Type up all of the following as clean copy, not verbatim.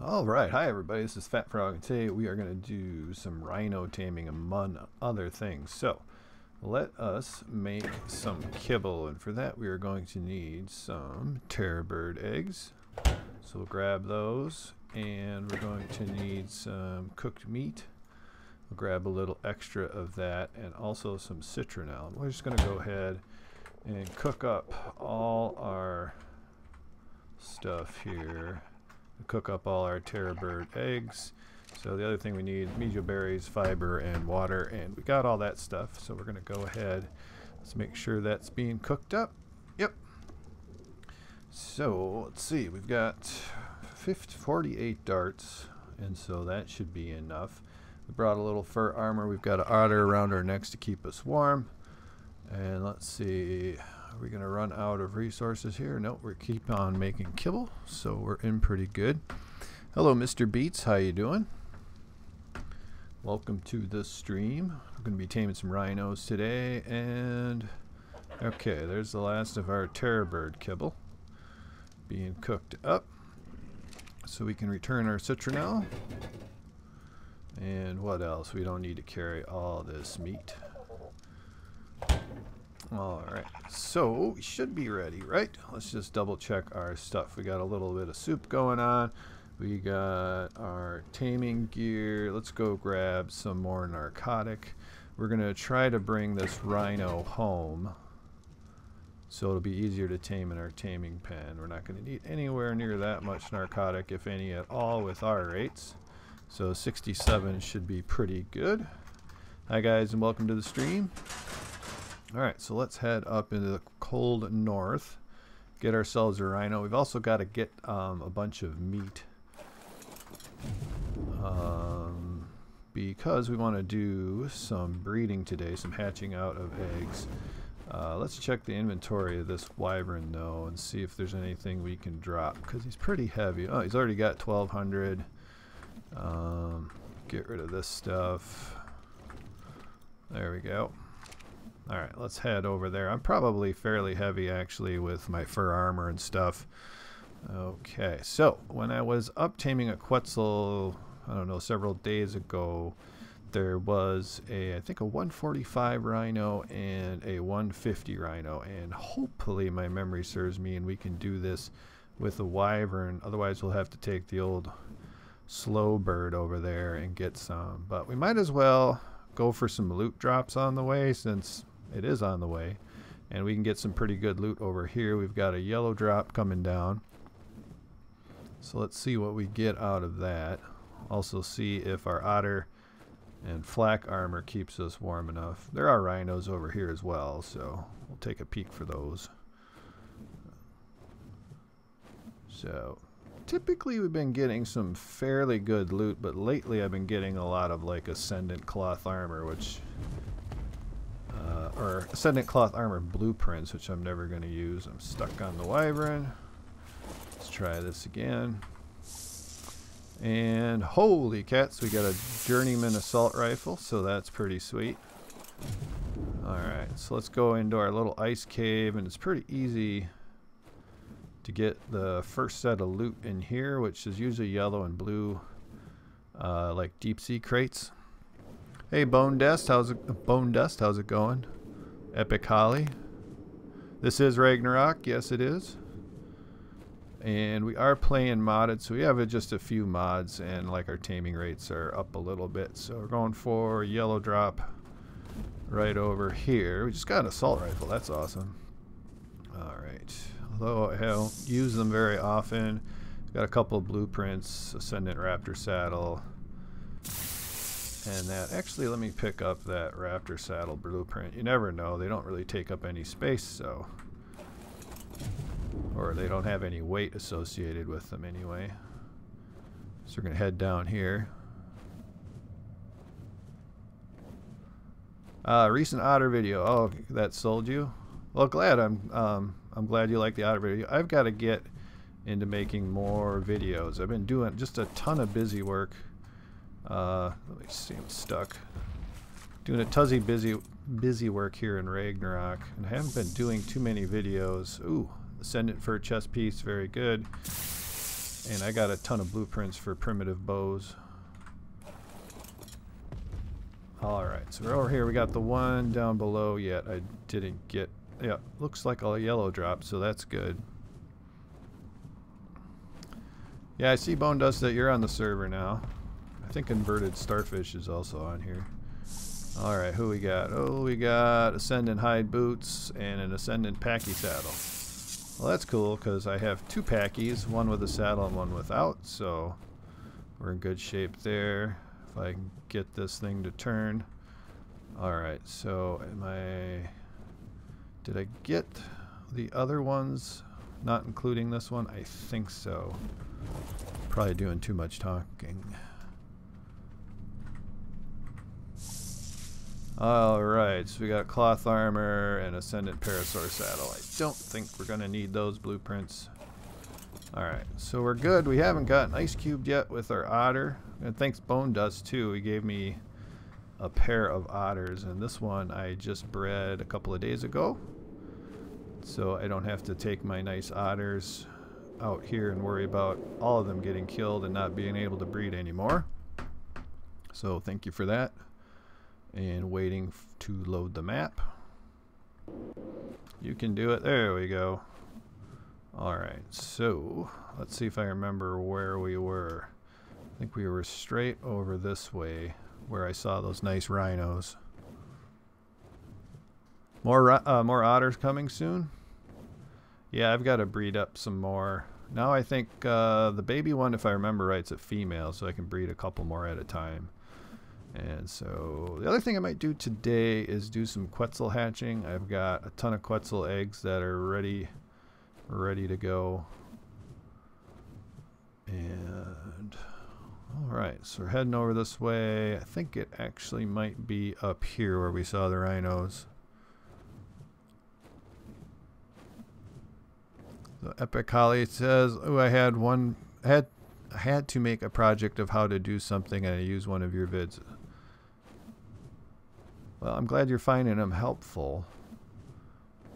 Alright, hi everybody, this is Fat Frog, and today we are going to do some rhino taming among other things. So, let us make some kibble, and for that we are going to need some terror bird eggs. So we'll grab those, and we're going to need some cooked meat. We'll grab a little extra of that, and also some citronelle. We're just going to go ahead and cook up all our stuff here. Cook up all our terror bird eggs. So the other thing we need, mejo berries, fiber, and water, and we got all that stuff. So we're going to go ahead, let's make sure that's being cooked up. Yep. So let's see, we've got 48 darts, and so that should be enough. We brought a little fur armor. We've got an otter around our necks to keep us warm. And let's see, are we going to run out of resources here? Nope, we keep on making kibble, so we're in pretty good. Hello, Mr. Beats. How you doing? Welcome to the stream. We're going to be taming some rhinos today, and okay, there's the last of our terror bird kibble being cooked up, so we can return our citronelle. And what else? We don't need to carry all this meat. Alright, so we should be ready, right? Let's just double check our stuff. We got a little bit of soup going on. We got our taming gear. Let's go grab some more narcotic. We're going to try to bring this rhino home so it'll be easier to tame in our taming pen. We're not going to need anywhere near that much narcotic, if any at all, with our rates. So 67 should be pretty good. Hi guys, and welcome to the stream. Alright, so let's head up into the cold north, get ourselves a rhino. We've also got to get a bunch of meat because we want to do some breeding today, some hatching out of eggs. Let's check the inventory of this wyvern though and see if there's anything we can drop, because he's pretty heavy. Oh, he's already got 1200. Get rid of this stuff. There we go. Alright, let's head over there. I'm probably fairly heavy actually with my fur armor and stuff. Okay, so when I was up taming a Quetzal, I don't know, several days ago, there was I think a 145 rhino and a 150 rhino, and hopefully my memory serves me and we can do this with a wyvern. Otherwise we'll have to take the old slow bird over there and get some. But we might as well go for some loot drops on the way, since it is on the way, and we can get some pretty good loot over here. We've got a yellow drop coming down, so let's see what we get out of that. Also see if our otter and flak armor keeps us warm enough. There are rhinos over here as well, so we'll take a peek for those. So typically we've been getting some fairly good loot, but lately I've been getting a lot of like ascendant cloth armor, which or ascendant cloth armor blueprints, which I'm never going to use. I'm stuck on the wyvern. Let's try this again. And holy cats, we got a journeyman assault rifle, so that's pretty sweet. Alright, so let's go into our little ice cave, and it's pretty easy to get the first set of loot in here, which is usually yellow and blue, like deep sea crates. Hey Bone Dust, how's it going? Epic Holly. This is Ragnarok, yes it is. And we are playing modded, so we have just a few mods, and like our taming rates are up a little bit. So we're going for yellow drop right over here. We just got an assault rifle, that's awesome. Alright. Although I don't use them very often. Got a couple of blueprints, Ascendant Raptor Saddle, and that. Actually, let me pick up that Raptor Saddle blueprint. You never know, they don't really take up any space, so, or they don't have any weight associated with them anyway. So we're gonna head down here. Recent otter video. Oh, that sold you? Well, glad. I'm glad you like the otter video. I've got to get into making more videos. I've been doing just a ton of busy work. Let me see, I'm stuck. Doing a tuzzy busy work here in Ragnarok, and I haven't been doing too many videos. Ooh, Ascendant Fur chest piece, very good. And I got a ton of blueprints for primitive bows. Alright, so we're over here. We got the one down below yet I didn't get. Yeah, looks like a yellow drop, so that's good. Yeah, I see Bone Dust that you're on the server now. I think Inverted Starfish is also on here. Alright, who we got? Oh, we got Ascendant Hide Boots and an Ascendant Packy Saddle. Well, that's cool because I have two Packies, one with a saddle and one without, so we're in good shape there. If I can get this thing to turn. Alright, so did I get the other ones, not including this one? I think so. Probably doing too much talking. Alright, so we got cloth armor and Ascendant Parasaur saddle. I don't think we're going to need those blueprints. Alright, so we're good. We haven't gotten ice cubed yet with our otter. And thanks Bone Dust too. He gave me a pair of otters. And this one I just bred a couple of days ago. So I don't have to take my nice otters out here and worry about all of them getting killed and not being able to breed anymore. So thank you for that. And waiting to load the map. You can do it. There we go. Alright, so let's see if I remember where we were. I think we were straight over this way where I saw those nice rhinos. More otters coming soon? Yeah, I've got to breed up some more. Now I think the baby one, if I remember right, is a female, so I can breed a couple more at a time. And so the other thing I might do today is do some Quetzal hatching. I've got a ton of Quetzal eggs that are ready to go. And alright, so we're heading over this way. I think it actually might be up here where we saw the rhinos. So Epic Holly says, oh, I had to make a project of how to do something and I used one of your vids. Well, I'm glad you're finding them helpful.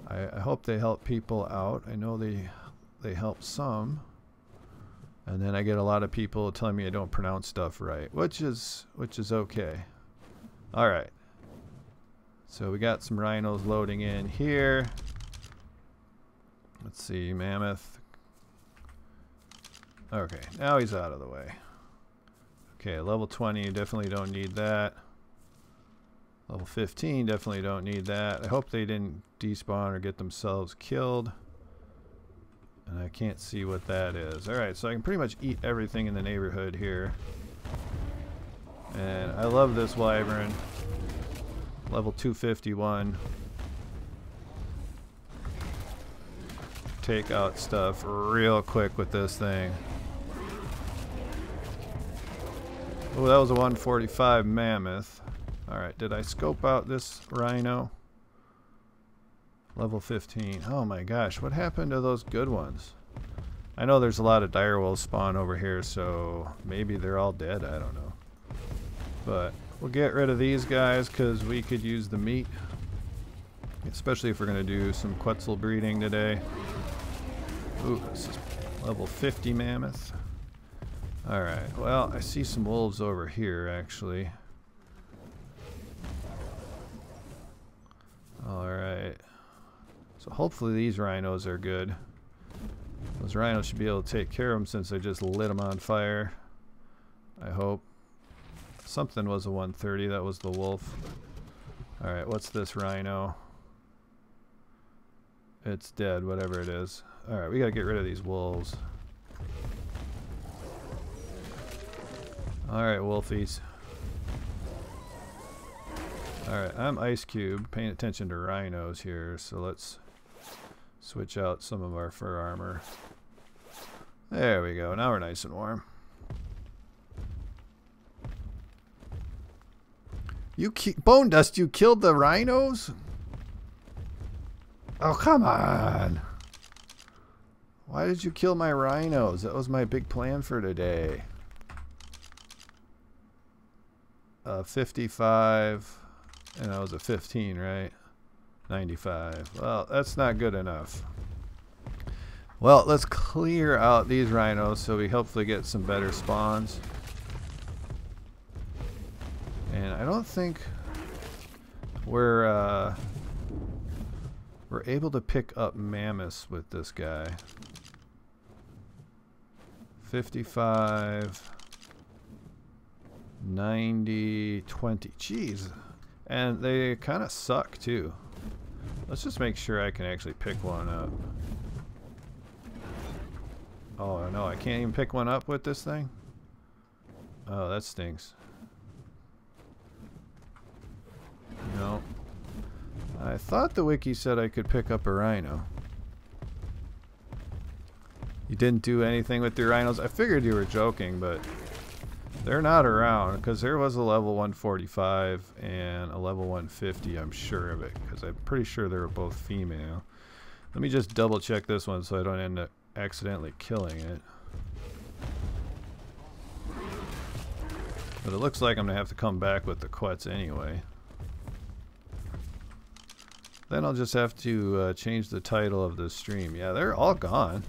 I hope they help people out. I know they help some. And then I get a lot of people telling me I don't pronounce stuff right, which is okay. All right. So we got some rhinos loading in here. Let's see, mammoth. Okay, now he's out of the way. Okay, level 20, definitely don't need that. Level 15, definitely don't need that. I hope they didn't despawn or get themselves killed. And I can't see what that is. Alright, so I can pretty much eat everything in the neighborhood here. And I love this wyvern. Level 251. Take out stuff real quick with this thing. Oh, that was a 145 mammoth. Alright, did I scope out this rhino? Level 15. Oh my gosh, what happened to those good ones? I know there's a lot of direwolves spawn over here, so maybe they're all dead, I don't know. But we'll get rid of these guys because we could use the meat. Especially if we're going to do some Quetzal breeding today. Ooh, this is level 50 mammoth. Alright, well, I see some wolves over here, actually. Alright. So hopefully these rhinos are good. Those rhinos should be able to take care of them since I just lit them on fire. I hope. Something was a 130, that was the wolf. Alright, what's this rhino? It's dead, whatever it is. Alright, we gotta get rid of these wolves. Alright, wolfies. Alright, I'm Ice Cube, paying attention to rhinos here, so let's switch out some of our fur armor. There we go, now we're nice and warm. Bone Dust, you killed the rhinos? Oh, come on. Why did you kill my rhinos? That was my big plan for today. 55, and that was a 15, right? 95. Well, that's not good enough. Well, let's clear out these rhinos so we hopefully get some better spawns. And I don't think we're able to pick up mammoths with this guy. 55, 90, 20. Jeez. And they kind of suck too. Let's just make sure I can actually pick one up. Oh no, I can't even pick one up with this thing? Oh, that stinks. No. I thought the wiki said I could pick up a rhino. You didn't do anything with the rhinos? I figured you were joking, but they're not around because there was a level 145 and a level 150, I'm sure of it, because I'm pretty sure they were both female. Let me just double check this one so I don't end up accidentally killing it. But it looks like I'm going to have to come back with the quets anyway. Then I'll just have to change the title of the stream. Yeah, they're all gone.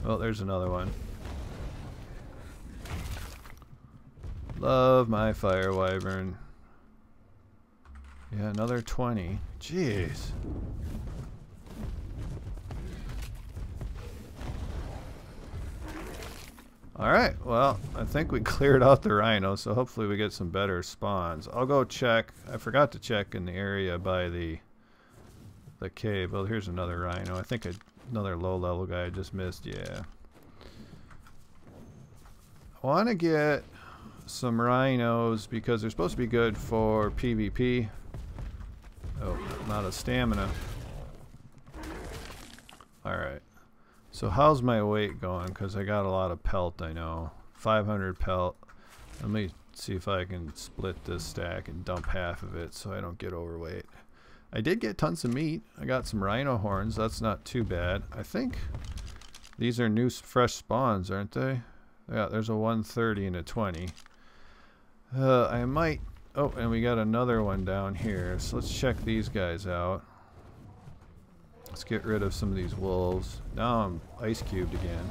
Oh, there's another one. Love my fire wyvern. Yeah, another 20. Jeez. Alright, well, I think we cleared out the rhino, so hopefully we get some better spawns. I'll go check. I forgot to check in the area by the cave. Well, here's another rhino. I think another low-level guy I just missed. Yeah. I want to get some rhinos because they're supposed to be good for PvP. Oh, I'm out of stamina. Alright. So how's my weight going? Because I got a lot of pelt, I know. 500 pelt. Let me see if I can split this stack and dump half of it so I don't get overweight. I did get tons of meat. I got some rhino horns. That's not too bad. I think these are new fresh spawns, aren't they? Yeah, there's a 130 and a 20. I might... Oh, and we got another one down here. So let's check these guys out. Let's get rid of some of these wolves. Now I'm ice cubed again.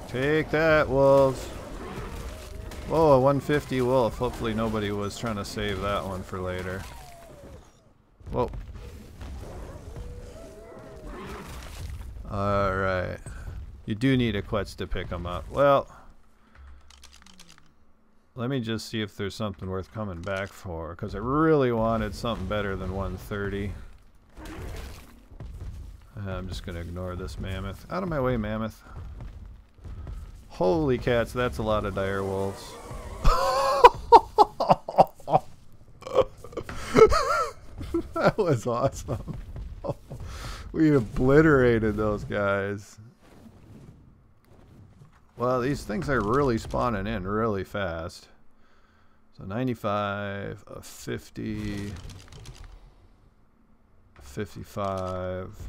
Take that, wolves. Whoa, a 150 wolf. Hopefully nobody was trying to save that one for later. Whoa. Alright. You do need a quetz to pick them up. Well, let me just see if there's something worth coming back for, because I really wanted something better than 130. I'm just going to ignore this mammoth. Out of my way, mammoth. Holy cats, that's a lot of dire wolves. That was awesome. We obliterated those guys. Well, these things are really spawning in really fast. So 95, a 50, 55.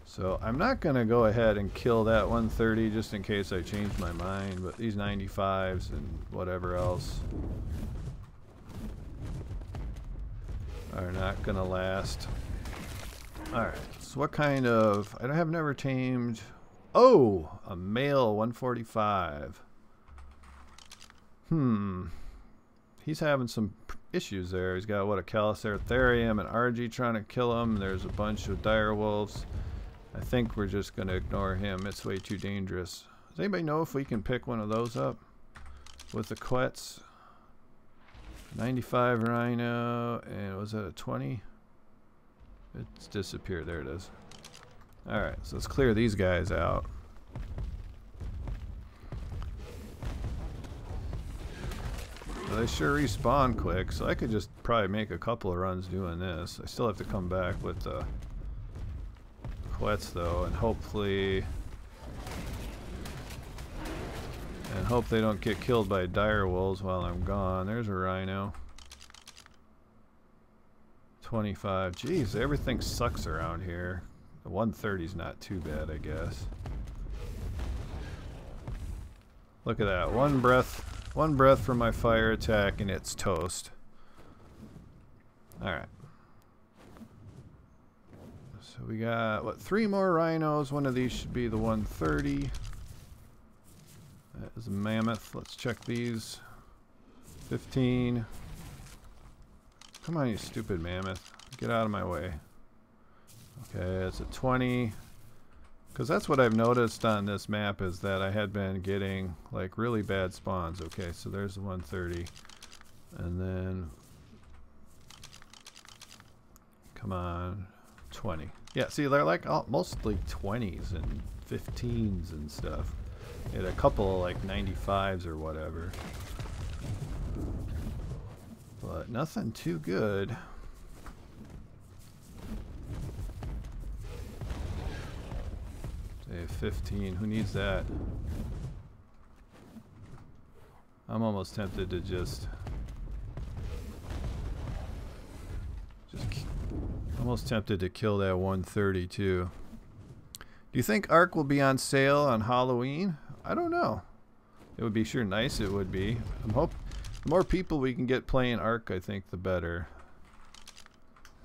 So I'm not going to go ahead and kill that 130 just in case I change my mind, but these 95s and whatever else are not going to last. Alright, so what kind of... I have never tamed... Oh! A male 145. He's having some issues there. He's got, what, a Caliceratherium and RG trying to kill him. There's a bunch of dire wolves. I think we're just going to ignore him. It's way too dangerous. Does anybody know if we can pick one of those up with the quets? 95 rhino, and was that a 20? It's disappeared. There it is. Alright, so let's clear these guys out. Well, they sure respawn quick, so I could just probably make a couple of runs doing this. I still have to come back with the quets though, and hopefully... And hope they don't get killed by dire wolves while I'm gone. There's a rhino. 25. Jeez, everything sucks around here. The 130's not too bad, I guess. Look at that. One breath from my fire attack and it's toast. Alright. So we got, what, 3 more rhinos. One of these should be the 130. That is a mammoth. Let's check these. 15. Come on, you stupid mammoth. Get out of my way. Okay, it's a 20. Because that's what I've noticed on this map is that I had been getting like really bad spawns. Okay, so there's the 130. And then, come on, 20. Yeah, see, they're like mostly 20s and 15s and stuff. Had a couple of like 95s or whatever. But nothing too good. Say 15. Who needs that? I'm almost tempted to just almost tempted to kill that 130 too. Do you think Ark will be on sale on Halloween? I don't know. It would be sure nice. It would be. I'm hope the more people we can get playing Ark, I think the better.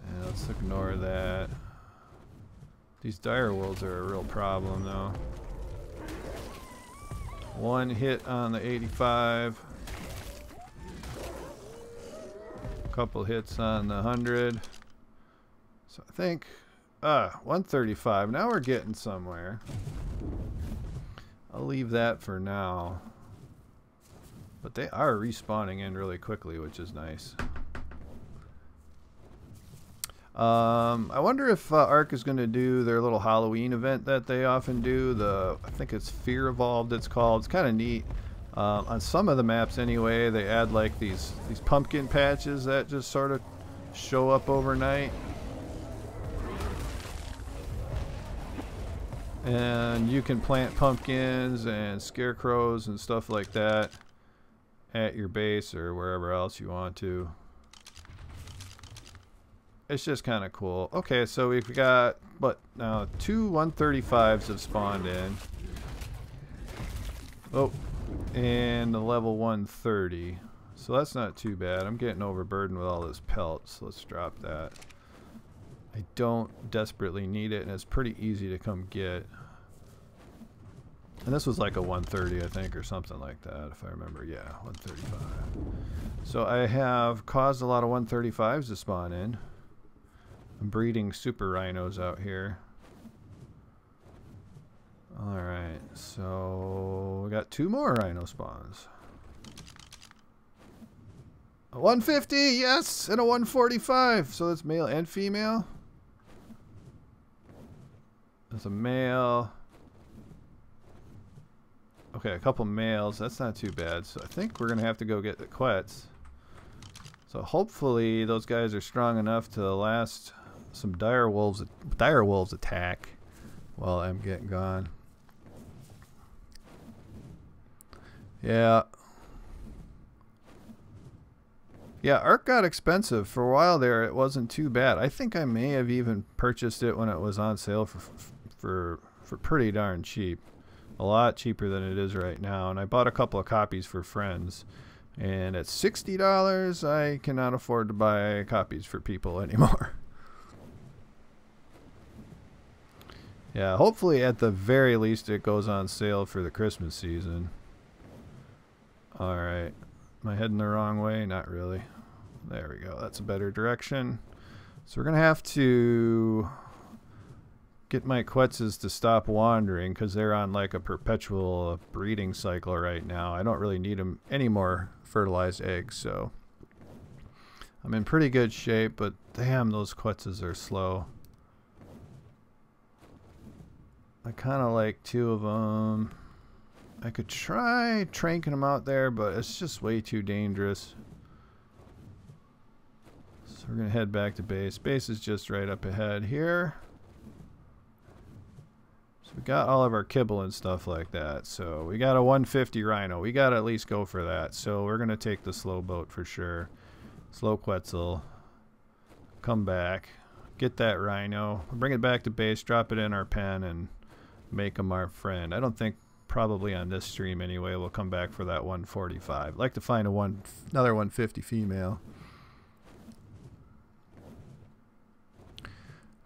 And let's ignore that. These dire wolves are a real problem though. One hit on the 85. Couple hits on the 100. So I think 135. Now we're getting somewhere. I'll leave that for now. But they are respawning in really quickly, which is nice. I wonder if Ark is going to do their little Halloween event that they often do. I think it's Fear Evolved it's called. It's kind of neat. On some of the maps anyway, they add like these pumpkin patches that just sort of show up overnight. And you can plant pumpkins and scarecrows and stuff like that at your base or wherever else you want to. It's just kind of cool. Okay, so we've got, what, now 2 135s have spawned in. Oh, and a level 130. So that's not too bad. I'm getting overburdened with all this pelt, so let's drop that. I don't desperately need it, and it's pretty easy to come get. And this was like a 130, I think, or something like that, if I remember. Yeah, 135. So I have caused a lot of 135s to spawn in. I'm breeding super rhinos out here. Alright, so we got 2 more rhino spawns. A 150, yes, and a 145. So that's male and female. That's a male. Okay, a couple males. That's not too bad. So I think we're going to have to go get the quets. So hopefully those guys are strong enough to last some dire wolves attack while I'm getting gone. Yeah. Yeah, Ark got expensive. For a while there, it wasn't too bad. I think I may have even purchased it when it was on sale for pretty darn cheap. A lot cheaper than it is right now. And I bought a couple of copies for friends. And at $60, I cannot afford to buy copies for people anymore. Yeah, hopefully at the very least it goes on sale for the Christmas season. Alright. Am I heading the wrong way? Not really. There we go. That's a better direction. So we're going to have to get my Quetzes to stop wandering because they're on like a perpetual breeding cycle right now. I don't really need them any more fertilized eggs, so I'm in pretty good shape, but damn, those Quetzes are slow. I kind of like 2 of them. I could try tranking them out there, but it's just way too dangerous. So we're going to head back to base. Base is just right up ahead here. So we got all of our kibble and stuff like that. So we got a 150 rhino. We got to at least go for that. So we're going to take the slow boat for sure. Slow Quetzal. Come back. Get that rhino. Bring it back to base. Drop it in our pen and make him our friend. I don't think probably on this stream anyway we'll come back for that 145. I'd like to find another 150 female.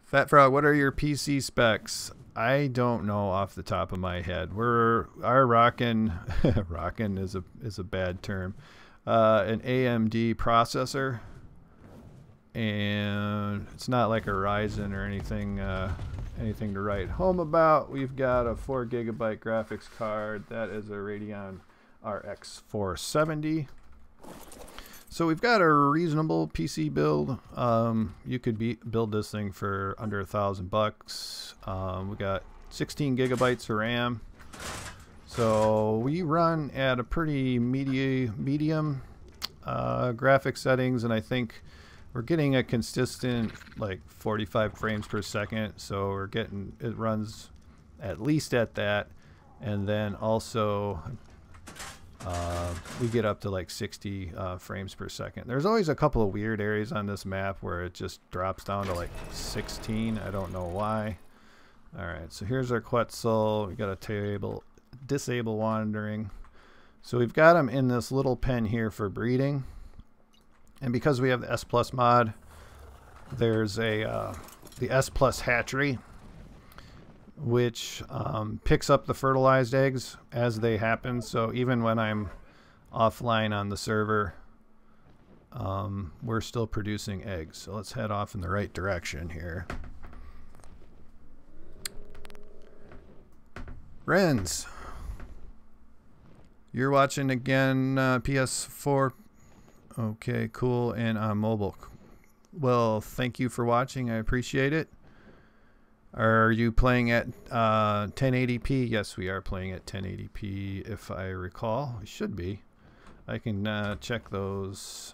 Fat Frog, what are your PC specs? I don't know off the top of my head. Our rockin' rockin' is a bad term. An AMD processor, and it's not like a Ryzen or anything anything to write home about. We've got a 4 GB graphics card. That is a Radeon RX 470. So we've got a reasonable PC build. You could build this thing for under $1,000. We got 16 gigabytes of RAM. So we run at a pretty medium graphic settings, and I think we're getting a consistent like 45 frames per second. So we're getting, it runs at least at that, and then also we get up to like 60 frames per second. There's always a couple of weird areas on this map where it just drops down to like 16. I don't know why. All right, so here's our Quetzal. We got a disable wandering. So we've got them in this little pen here for breeding. And because we have the S Plus mod, there's the S Plus hatchery, which picks up the fertilized eggs as they happen. So even when I'm offline on the server, we're still producing eggs. So let's head off in the right direction here. Renz, you're watching again, PS4. Okay, cool, and on mobile. Well, thank you for watching. I appreciate it. Are you playing at 1080p? Yes, we are playing at 1080p, if I recall. We should be. I can check those.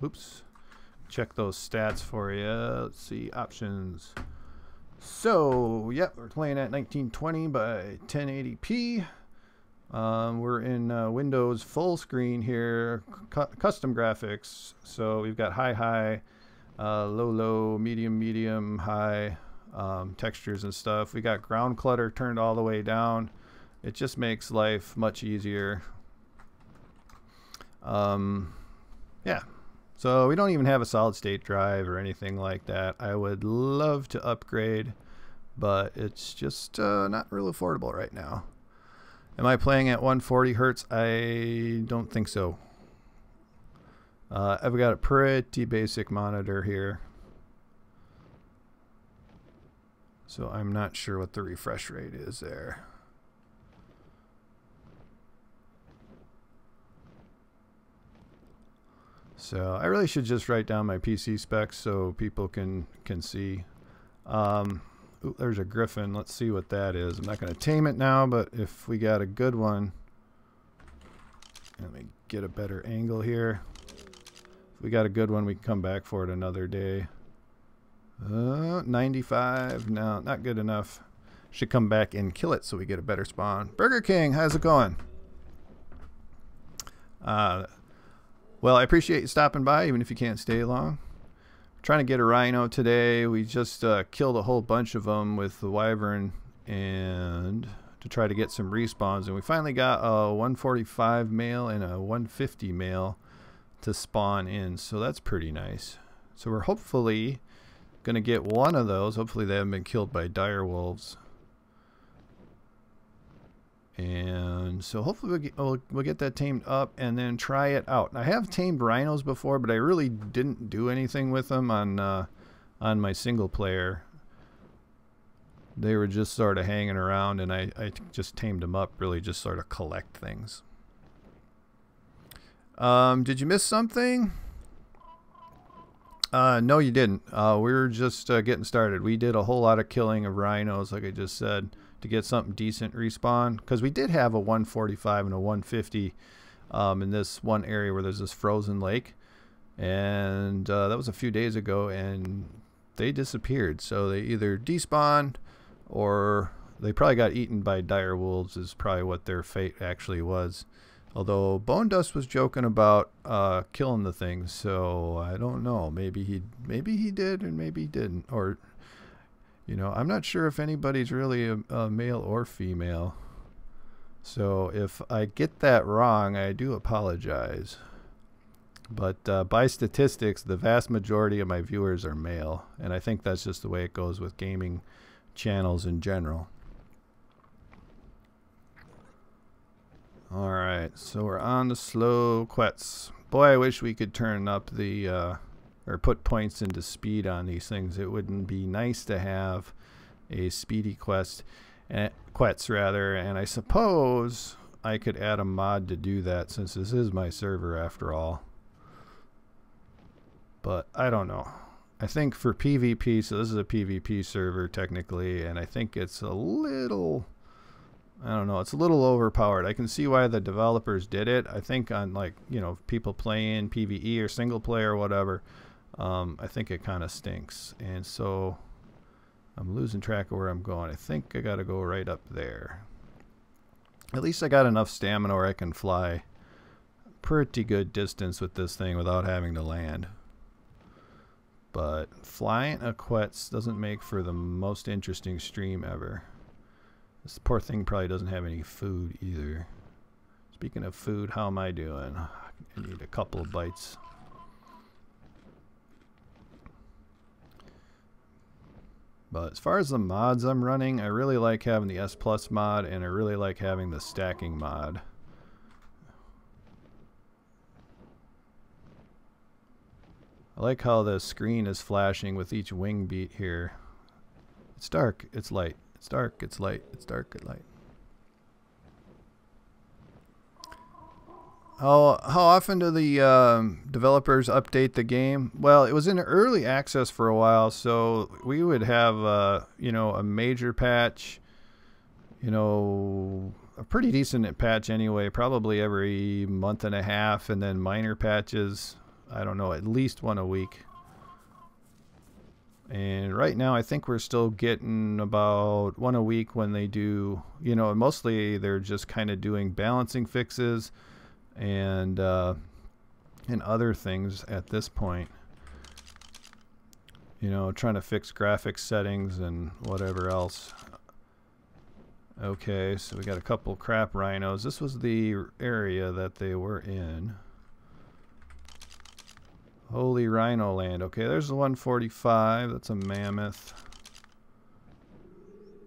Oops. Check those stats for you. Let's see, options. So, yep, we're playing at 1920 by 1080p. We're in Windows full screen here, custom graphics. So we've got high, low, medium, high textures and stuff. We got ground clutter turned all the way down. It just makes life much easier. Yeah. So we don't even have a solid state drive or anything like that. I would love to upgrade, but it's just not real affordable right now. Am I playing at 140 hertz? I don't think so. I've got a pretty basic monitor here, so I'm not sure what the refresh rate is there. So I really should just write down my PC specs so people can see. Ooh, there's a griffin. Let's see what that is. I'm not going to tame it now, but if we got a good one, let me get a better angle here. If we got a good one, we can come back for it another day. 95. No, not good enough. Should come back and kill it so we get a better spawn. Burger King, how's it going? Well, I appreciate you stopping by, even if you can't stay long. Trying to get a rhino today. We just killed a whole bunch of them with the wyvern and to try to get some respawns, and we finally got a 145 male and a 150 male to spawn in, so that's pretty nice. So we're hopefully gonna get one of those. Hopefully they haven't been killed by dire wolves, and so hopefully we'll get that tamed up and then try it out. I have tamed rhinos before, but I really didn't do anything with them on my single player. They were just sort of hanging around, and I just tamed them up, really just sort of collect things. Did you miss something? No, you didn't. We were just getting started. We did a whole lot of killing of rhinos, like I just said, to get something decent respawn, because we did have a 145 and a 150 in this one area where there's this frozen lake, and that was a few days ago, and they disappeared. So they either despawned or they probably got eaten by dire wolves, is probably what their fate actually was. Although Bone Dust was joking about killing the things, so I don't know. Maybe he did, and maybe he didn't. Or, you know, I'm not sure if anybody's really a male or female. So if I get that wrong, I do apologize. But by statistics, the vast majority of my viewers are male, and I think that's just the way it goes with gaming channels in general. Alright, so we're on the slow quests. Boy, I wish we could turn up the, or put points into speed on these things. It wouldn't be nice to have a speedy quests rather, and I suppose I could add a mod to do that since this is my server after all. But I don't know. I think for PvP, so this is a PvP server technically, and I think it's a little, I don't know, it's a little overpowered. I can see why the developers did it. I think on, like, you know, people playing PvE or single player or whatever, I think it kind of stinks. And so I'm losing track of where I'm going. I think I got to go right up there. At least I got enough stamina where I can fly pretty good distance with this thing without having to land. But flying a quetz doesn't make for the most interesting stream ever. This poor thing probably doesn't have any food either. Speaking of food, how am I doing? I need a couple of bites. But as far as the mods I'm running, I really like having the S Plus mod, and I really like having the stacking mod. I like how the screen is flashing with each wing beat here. It's dark, it's light. It's dark, it's light. It's dark, it's light. How often do the developers update the game? Well, it was in early access for a while, so we would have you know, a major patch, you know, a pretty decent patch anyway, probably every month and a half, and then minor patches, I don't know, at least one a week. And right now I think we're still getting about one a week when they do, you know, mostly they're just kind of doing balancing fixes and other things at this point. You know, trying to fix graphics settings and whatever else. Okay, so we got a couple crap rhinos. This was the area that they were in. Holy Rhino Land. Okay, there's the 145. That's a mammoth.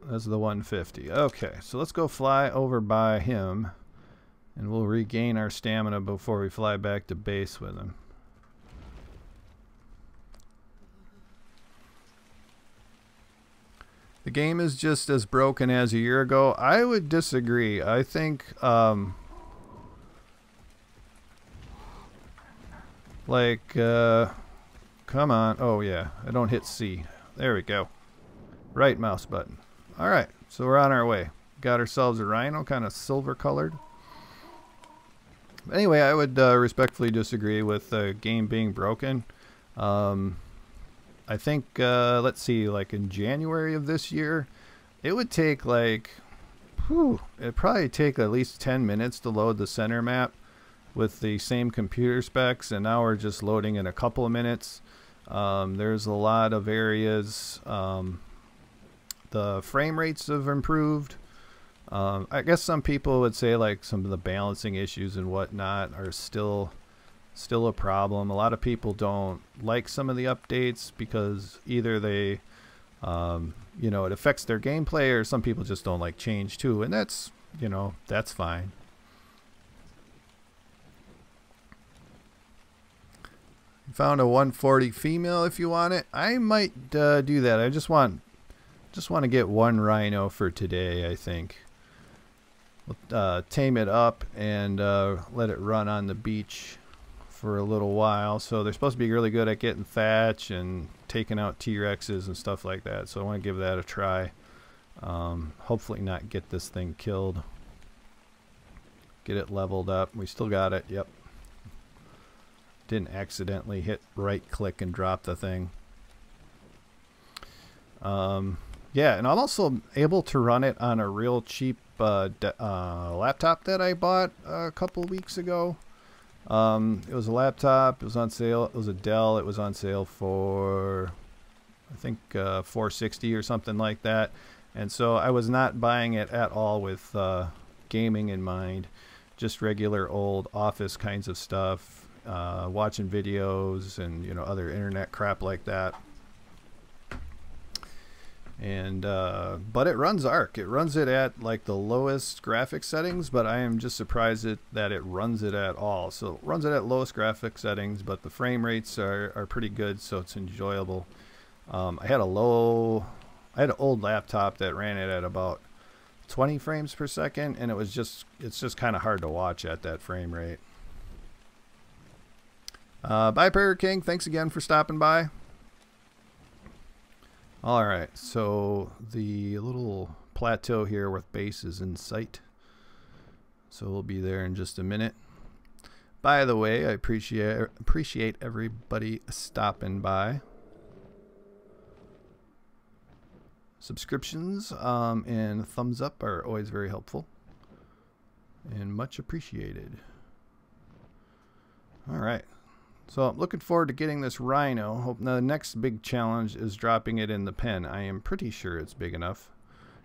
That's the 150. Okay, so let's go fly over by him, and we'll regain our stamina before we fly back to base with him. The game is just as broken as a year ago. I would disagree. I think come on. Oh yeah, I don't hit C. There we go. Right mouse button. Alright, so we're on our way. Got ourselves a rhino, kind of silver colored. Anyway, I would respectfully disagree with the game being broken. I think, let's see, like in January of this year, it would take like, it'd probably take at least 10 minutes to load the center map with the same computer specs, and now we're just loading in a couple of minutes. There's a lot of areas. The frame rates have improved. I guess some people would say like some of the balancing issues and whatnot are still a problem. A lot of people don't like some of the updates because either they you know, it affects their gameplay, or some people just don't like change too, and that's, you know, that's fine. Found a 140 female if you want it. I might do that. I just want to get one rhino for today, I think. We'll tame it up and let it run on the beach for a little while. So they're supposed to be really good at getting thatch and taking out T-Rexes and stuff like that. So I want to give that a try. Hopefully not get this thing killed. Get it leveled up. We still got it. Yep. Didn't accidentally hit right click and drop the thing. Yeah, and I'm also able to run it on a real cheap laptop that I bought a couple weeks ago. It was a laptop. It was on sale. It was a Dell. It was on sale for, I think, $460 or something like that. And so I was not buying it at all with gaming in mind. Just regular old office kinds of stuff. watching videos and, you know, other internet crap like that. And but it runs Ark. It runs it at like the lowest graphic settings, but I am just surprised that it runs it at all. So it runs it at lowest graphic settings, but the frame rates are pretty good, so it's enjoyable. I had an old laptop that ran it at about 20 frames per second, and it's just kind of hard to watch at that frame rate. Bye, Prayer King. Thanks again for stopping by. Alright, so the little plateau here with base is in sight. So we'll be there in just a minute. By the way, I appreciate everybody stopping by. Subscriptions and thumbs up are always very helpful and much appreciated. Alright. So I'm looking forward to getting this rhino. Hope the next big challenge is dropping it in the pen. I am pretty sure it's big enough.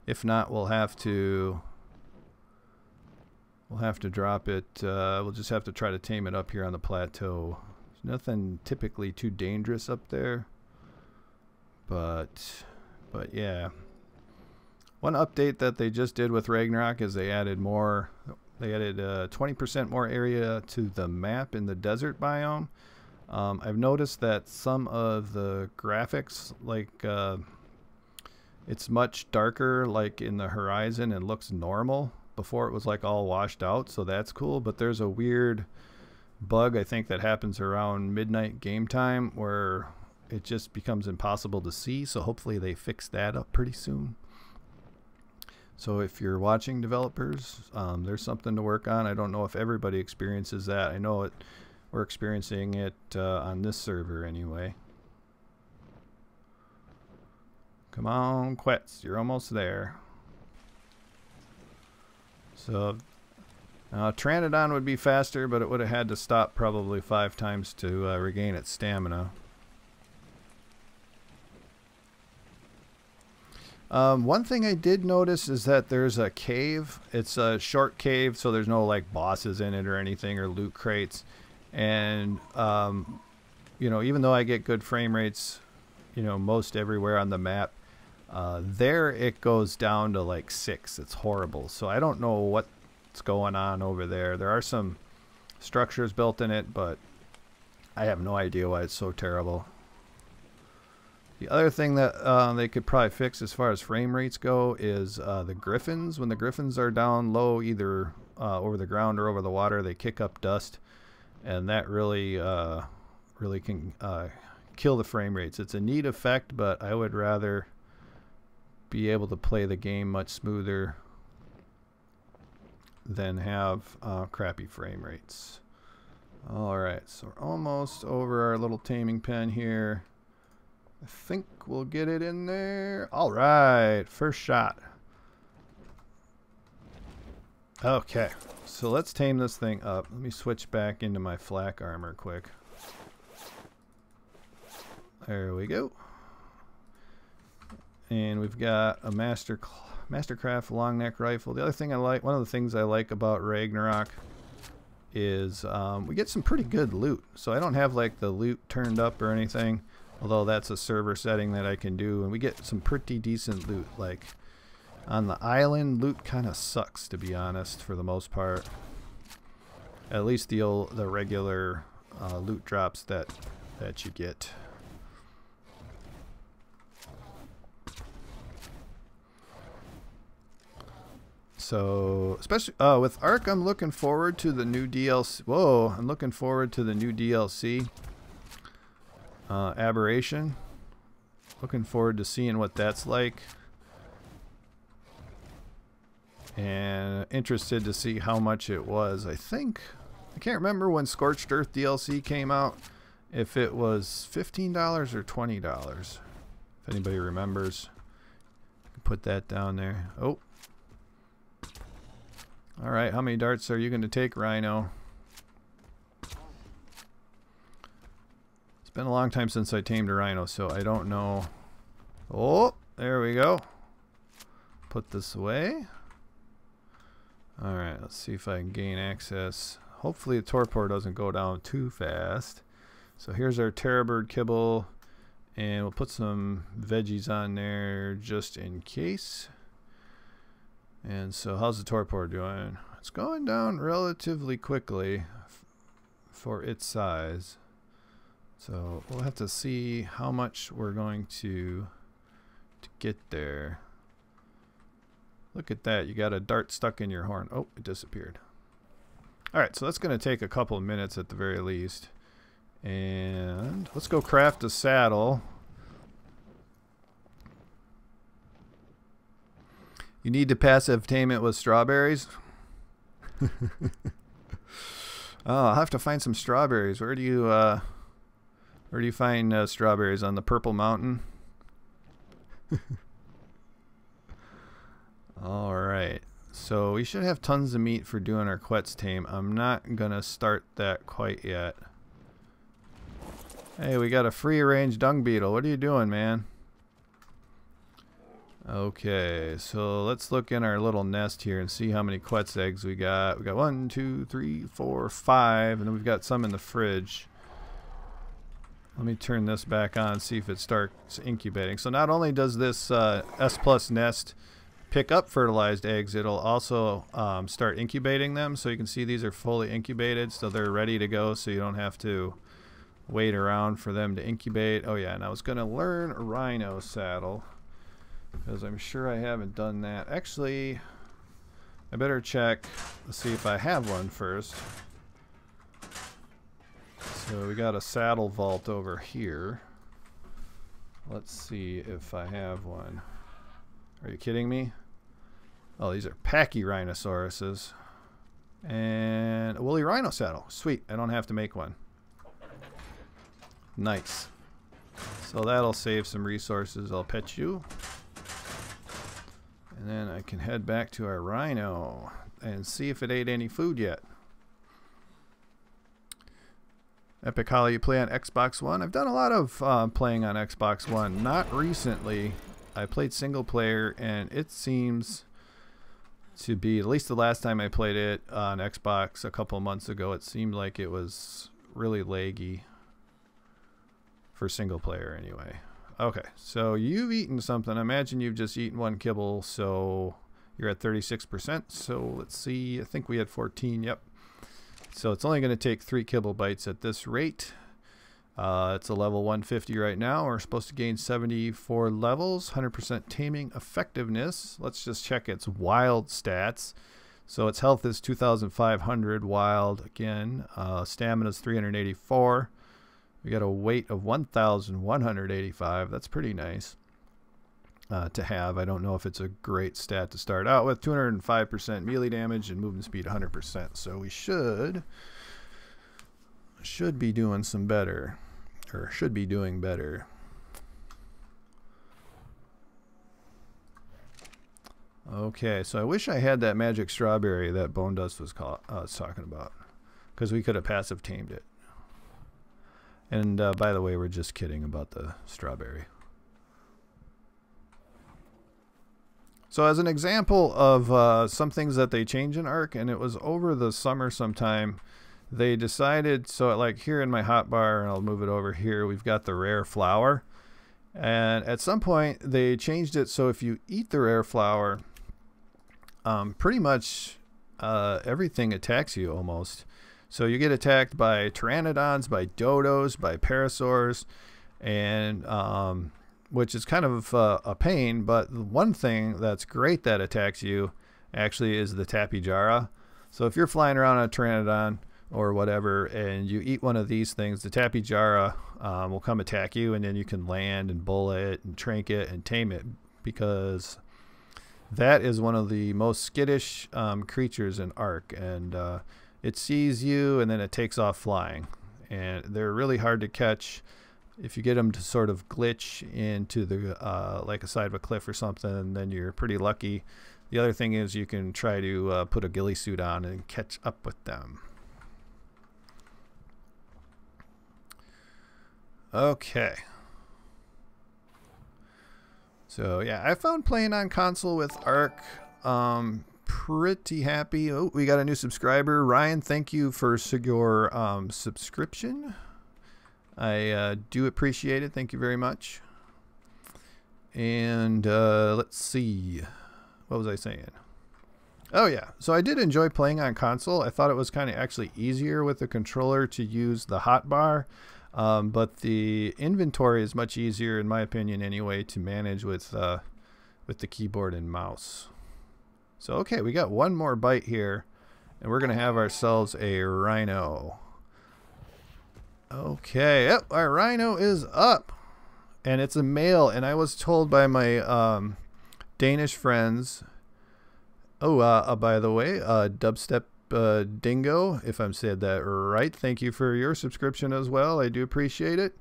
If not, we'll have to drop it. We'll just have to try to tame it up here on the plateau. There's nothing typically too dangerous up there. But yeah. One update that they just did with Ragnarok is they added 20% more area to the map in the desert biome. I've noticed that some of the graphics, like it's much darker, like in the horizon, and looks normal. Before it was like all washed out, so that's cool. But there's a weird bug, I think, that happens around midnight game time where it just becomes impossible to see. So hopefully they fix that up pretty soon. So if you're watching, developers, there's something to work on. I don't know if everybody experiences that. I know we're experiencing it on this server anyway. Come on, Quetz, you're almost there. So Pteranodon would be faster, but it would have had to stop probably 5 times to regain its stamina. One thing I did notice is that there's a cave. It's a short cave, so there's no like bosses in it or anything, or loot crates. And you know, even though I get good frame rates, you know, most everywhere on the map, there it goes down to like 6. It's horrible. So I don't know what's going on over there. There are some structures built in it, but I have no idea why it's so terrible. The other thing that they could probably fix as far as frame rates go is the griffins. When the griffins are down low, either over the ground or over the water, they kick up dust, and that really can kill the frame rates. It's a neat effect, but I would rather be able to play the game much smoother than have crappy frame rates. Alright, so we're almost over our little taming pen here. I think we'll get it in there. Alright, first shot. Okay, so let's tame this thing up. Let me switch back into my flak armor quick. There we go. And we've got a Mastercraft long neck rifle. The other thing one of the things I like about Ragnarok is we get some pretty good loot. So I don't have like the loot turned up or anything, although that's a server setting that I can do, and we get some pretty decent loot. Like on the island, loot kind of sucks, to be honest, for the most part. At least the regular loot drops that you get. So, especially with Ark, I'm looking forward to the new DLC. Whoa, I'm looking forward to the new DLC. Aberration. Looking forward to seeing what that's like. And interested to see how much it was. I can't remember when Scorched Earth DLC came out, if it was $15 or $20. If anybody remembers, put that down there. Oh. Alright, how many darts are you going to take, Rhino? It's been a long time since I tamed a rhino, so I don't know. Oh, there we go. Put this away. Alright, let's see if I can gain access. hopefully the torpor doesn't go down too fast. So here's our terror bird kibble, and we'll put some veggies on there just in case. And so how's the torpor doing? It's going down relatively quickly for its size. So we'll have to see how much we're going to get there. Look at that, you got a dart stuck in your horn. Oh, it disappeared. Alright, so that's going to take a couple of minutes at the very least. And let's go craft a saddle. You need to passive tame it with strawberries? Oh, I'll have to find some strawberries. Where do you find strawberries? On the Purple Mountain? Alright, so we should have tons of meat for doing our Quetz tame. I'm not gonna start that quite yet. Hey, we got a free range dung beetle. What are you doing, man? Okay, so let's look in our little nest here and see how many Quetz eggs we got. We got 1, 2, 3, 4, 5, and then we've got some in the fridge. Let me turn this back on, see if it starts incubating. So not only does this S Plus nest pick up fertilized eggs, it'll also start incubating them. So you can see these are fully incubated, so they're ready to go, so you don't have to wait around for them to incubate. Oh yeah, and I was going to learn a rhino saddle, because I'm sure I haven't done that. Actually, I better check to see if I have one first. So we got a saddle vault over here. Let's see if I have one. Are you kidding me? Oh, these are Pachyrhinosaurus. And a woolly rhino saddle. Sweet, I don't have to make one. Nice. So that'll save some resources. I'll pet you. And then I can head back to our rhino and see if it ate any food yet. Epic Holly, you play on Xbox One? I've done a lot of playing on Xbox One. Not recently. I played single player, and it seems to be, at least the last time I played it on Xbox a couple months ago, it seemed like it was really laggy for single player anyway. Okay, so you've eaten something. I imagine you've just eaten one kibble, so you're at 36%. So let's see, I think we had 14, yep. So it's only going to take 3 kibble bites at this rate. It's a level 150 right now. We're supposed to gain 74 levels, 100% taming effectiveness. Let's just check its wild stats. So its health is 2,500 wild again. Stamina is 384. We got a weight of 1,185. That's pretty nice to have. I don't know if it's a great stat to start out with. 205% melee damage and movement speed 100%. So we should be doing some better, or should be doing better. Okay, so I wish I had that magic strawberry that Bone Dust was talking about, because we could have passive tamed it. And by the way, we're just kidding about the strawberry. So as an example of some things that they change in Ark, and it was over the summer sometime, they decided, so like here in my hotbar, and I'll move it over here, we've got the rare flower. And at some point they changed it so if you eat the rare flower, pretty much everything attacks you almost. So you get attacked by pteranodons, by dodos, by parasaurs, and which is kind of a pain. But the one thing that's great that attacks you actually is the tapijara. So if you're flying around on a pteranodon or whatever and you eat one of these things, the tapijara will come attack you, and then you can land and bullet and trank it and tame it, because that is one of the most skittish creatures in Ark, and it sees you and then it takes off flying, and they're really hard to catch. If you get them to sort of glitch into the like a side of a cliff or something, then you're pretty lucky. The other thing is you can try to put a ghillie suit on and catch up with them. Okay. So yeah, I found playing on console with Ark pretty happy. Oh, we got a new subscriber. Ryan, thank you for your subscription. I do appreciate it. Thank you very much. And let's see. What was I saying? Oh, yeah. So I did enjoy playing on console. I thought it was kind of actually easier with the controller to use the hotbar. But the inventory is much easier, in my opinion, anyway, to manage with the keyboard and mouse. So, okay, we got one more bite here, and we're going to have ourselves a rhino. Okay, yep, our rhino is up, and it's a male, and I was told by my Danish friends, by the way, Dubstep Dingo, if I'm said that right, thank you for your subscription as well. I do appreciate it.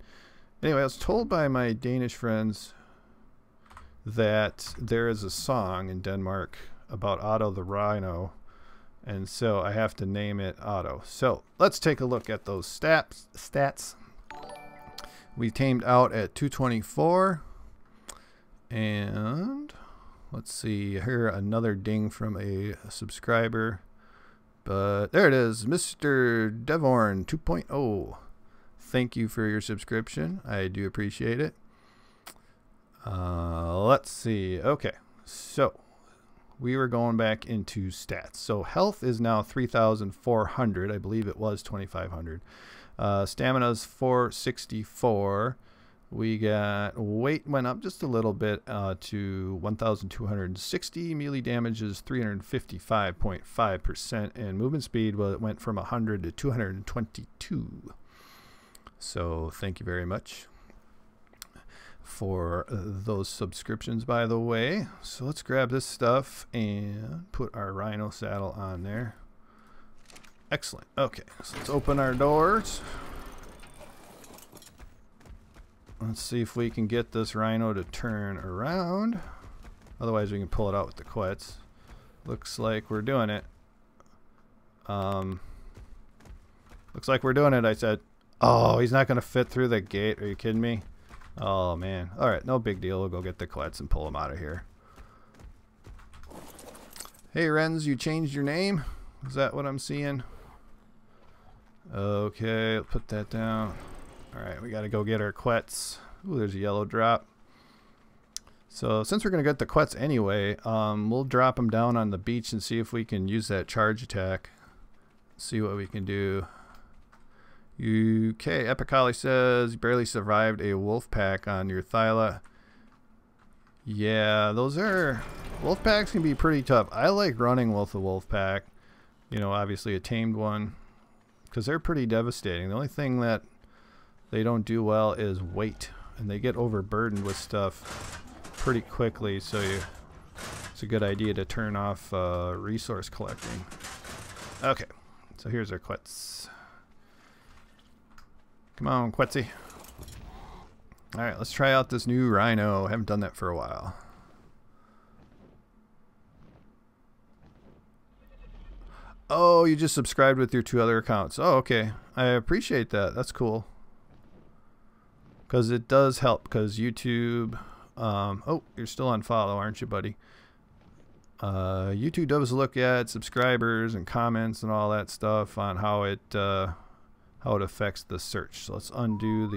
Anyway, I was told by my Danish friends that there is a song in Denmark about Otto the rhino, and so I have to name it Otto. So let's take a look at those stats. We tamed out at 224, and let's see here, another ding from a subscriber. But there it is, Mr. Devorn 2.0. Thank you for your subscription. I do appreciate it. Let's see. Okay, so we were going back into stats. So health is now 3,400. I believe it was 2,500. Stamina's 464. We got weight went up just a little bit to 1,260. Melee damage is 355.5%, and movement speed, well, it went from 100 to 222. So thank you very much for those subscriptions, by the way. So let's grab this stuff and put our rhino saddle on there. Excellent. Okay, so let's open our doors. Let's see if we can get this rhino to turn around. Otherwise, we can pull it out with the quets. Looks like we're doing it. Looks like we're doing it, I said. Oh, he's not going to fit through the gate. Are you kidding me? Oh, man. All right, no big deal. We'll go get the quets and pull him out of here. Hey, Renz, you changed your name? Is that what I'm seeing? Okay, I'll put that down. Alright, we gotta go get our quets. Ooh, there's a yellow drop. So since we're gonna get the quets anyway, we'll drop them down on the beach and see if we can use that charge attack. See what we can do. Okay, Epic Holly says you barely survived a wolf pack on your Thyla. Yeah, those are... wolf packs can be pretty tough. I like running with a wolf pack. You know, obviously a tamed one, because they're pretty devastating. The only thing that they don't do well is weight, and they get overburdened with stuff pretty quickly, so it's a good idea to turn off resource collecting. Okay, so here's our quets. Come on, Quetsy. Alright, let's try out this new rhino. Haven't done that for a while. Oh, you just subscribed with your 2 other accounts. Oh, okay. I appreciate that. That's cool. Because it does help, because YouTube... oh, you're still on follow, aren't you, buddy? YouTube does look at subscribers and comments and all that stuff on how it affects the search. So let's undo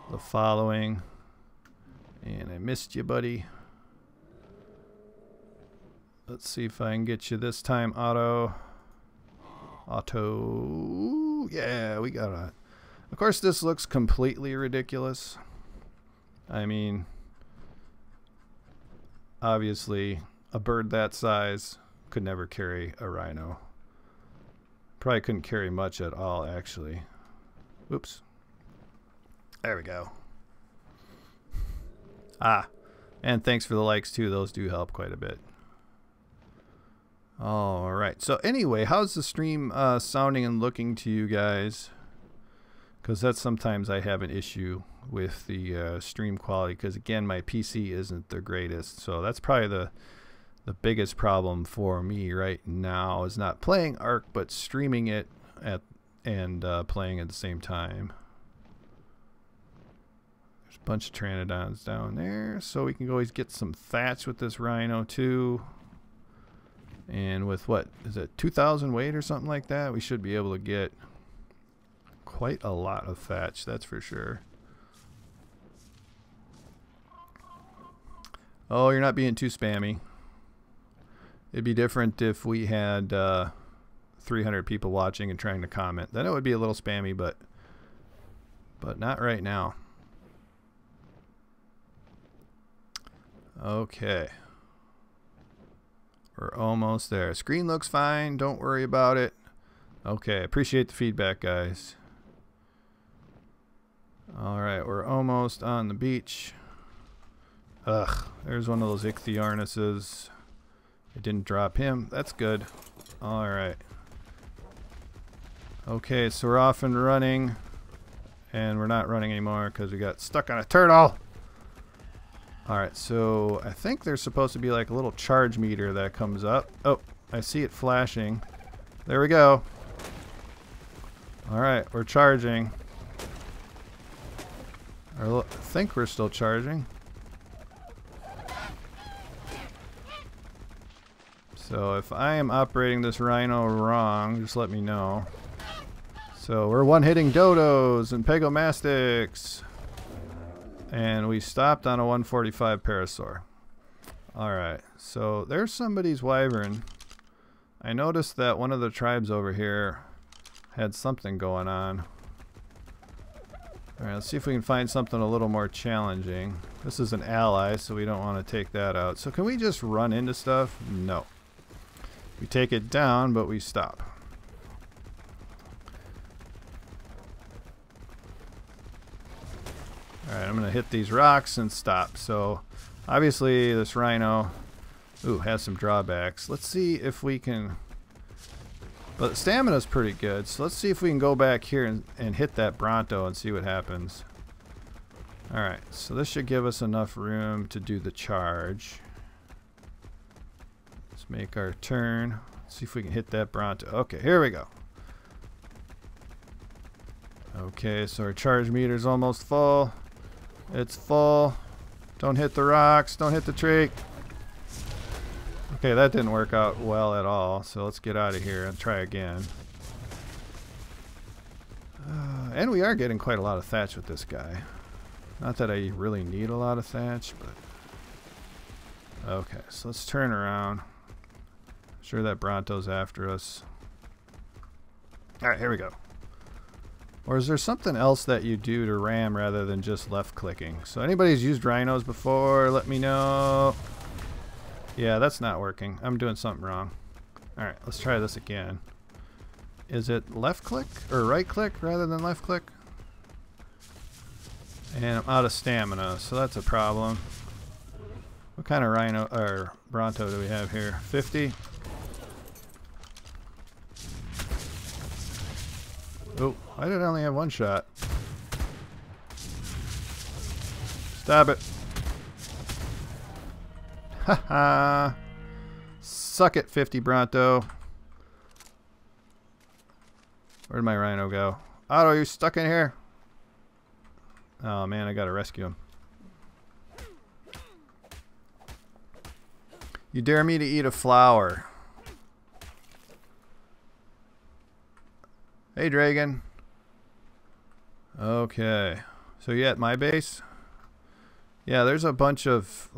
the following. And I missed you, buddy. Let's see if I can get you this time, Otto. Otto. Yeah, we got it. Of course, this looks completely ridiculous. I mean, obviously, a bird that size could never carry a rhino. Probably couldn't carry much at all, actually. Oops. There we go. Ah, and thanks for the likes, too. Those do help quite a bit. All right. So anyway, how's the stream sounding and looking to you guys? Because that's sometimes I have an issue with the stream quality, because again, my PC isn't the greatest. So that's probably the biggest problem for me right now, is not playing Ark but streaming it and playing at the same time. There's a bunch of pteranodons down there, so we can always get some thatch with this rhino too. And with what is it, 2,000 weight or something like that, we should be able to get quite a lot of thatch, that's for sure. Oh, you're not being too spammy. It'd be different if we had 300 people watching and trying to comment. Then it would be a little spammy, but not right now. Okay. We're almost there. Screen looks fine. Don't worry about it. Okay, appreciate the feedback, guys. Alright, we're almost on the beach. Ugh, there's one of those ichthyornises. I didn't drop him. That's good. Alright. Okay, so we're off and running. And we're not running anymore because we got stuck on a turtle. Alright, so I think there's supposed to be like a little charge meter that comes up. Oh, I see it flashing. There we go. Alright, we're charging. I think we're still charging. So if I am operating this rhino wrong, just let me know. So we're one-hitting dodos and pegomastics. And we stopped on a 145 parasaur. Alright, so there's somebody's wyvern. I noticed that one of the tribes over here had something going on. Alright, let's see if we can find something a little more challenging. This is an ally, so we don't want to take that out. So can we just run into stuff? No. We take it down, but we stop. Alright, I'm going to hit these rocks and stop. So, obviously, this rhino has some drawbacks. Let's see if we can... But stamina's pretty good, so let's see if we can go back here and hit that Bronto and see what happens. Alright, so this should give us enough room to do the charge. Let's make our turn. Let's see if we can hit that Bronto. Okay, here we go. Okay, so our charge meter's almost full. It's full. Don't hit the rocks. Don't hit the tree. Okay, that didn't work out well at all. So let's get out of here and try again. And we are getting quite a lot of thatch with this guy. Not that I really need a lot of thatch, but... Okay, so let's turn around. Sure that Bronto's after us. Alright, here we go. Or is there something else that you do to ram rather than just left clicking? So anybody's used rhinos before, let me know. Yeah, that's not working. I'm doing something wrong. Alright, let's try this again. Is it left click or right click rather than left click? And I'm out of stamina, so that's a problem. What kind of rhino or Bronto do we have here? 50? Oh, I did only have one shot. Stab it. Haha. Suck it, 50 Bronto. Where'd my rhino go? Otto, you stuck in here? Oh man, I gotta rescue him. You dare me to eat a flower. Hey, Dragon. Okay. So you at my base? Yeah, there's a bunch of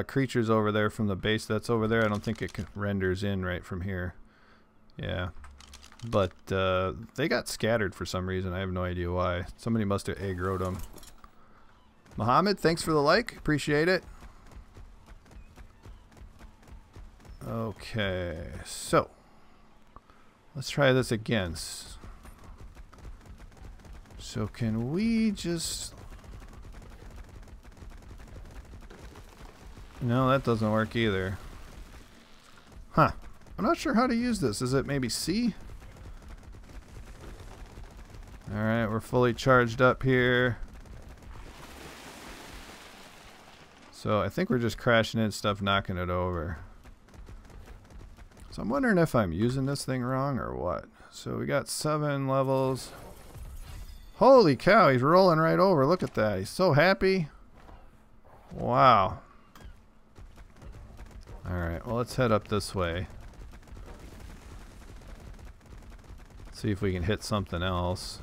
creatures over there from the base that's over there. I don't think it renders in right from here. Yeah. But they got scattered for some reason. I have no idea why. Somebody must have aggroed them. Mohammed, thanks for the like. Appreciate it. Okay. So, let's try this again. So can we just... No, that doesn't work either. Huh. I'm not sure how to use this. Is it maybe C? Alright, we're fully charged up here. So I think we're just crashing in stuff, knocking it over. So I'm wondering if I'm using this thing wrong or what. So we got 7 levels. Holy cow, he's rolling right over. Look at that. He's so happy. Wow. Alright, well let's head up this way. See if we can hit something else.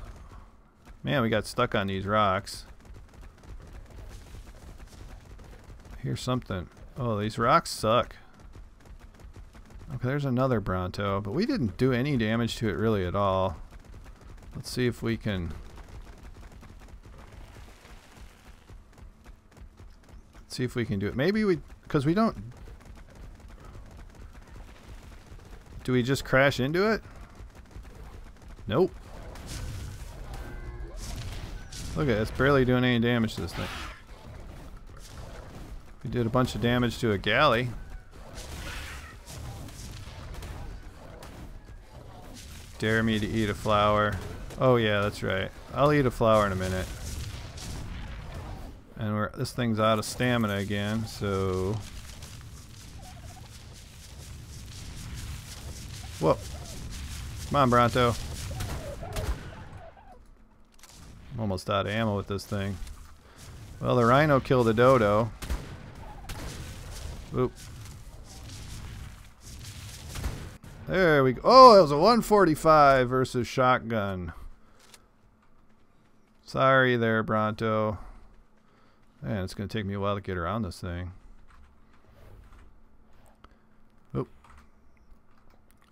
Man, we got stuck on these rocks. Here's something. Oh, these rocks suck. Okay, there's another Bronto, but we didn't do any damage to it really at all. Let's see if we can... Let's see if we can do it. Maybe we... Because we don't... Do we just crash into it? Nope. Look at it, it's barely doing any damage to this thing. We did a bunch of damage to a galley. Dare me to eat a flower. Oh yeah, that's right. I'll eat a flower in a minute. And this thing's out of stamina again, so... Whoa. Come on, Bronto. I'm almost out of ammo with this thing. Well, the rhino killed the dodo. Oop. There we go. Oh, it was a 145 versus shotgun. Sorry there, Bronto. Man, it's going to take me a while to get around this thing. Oop.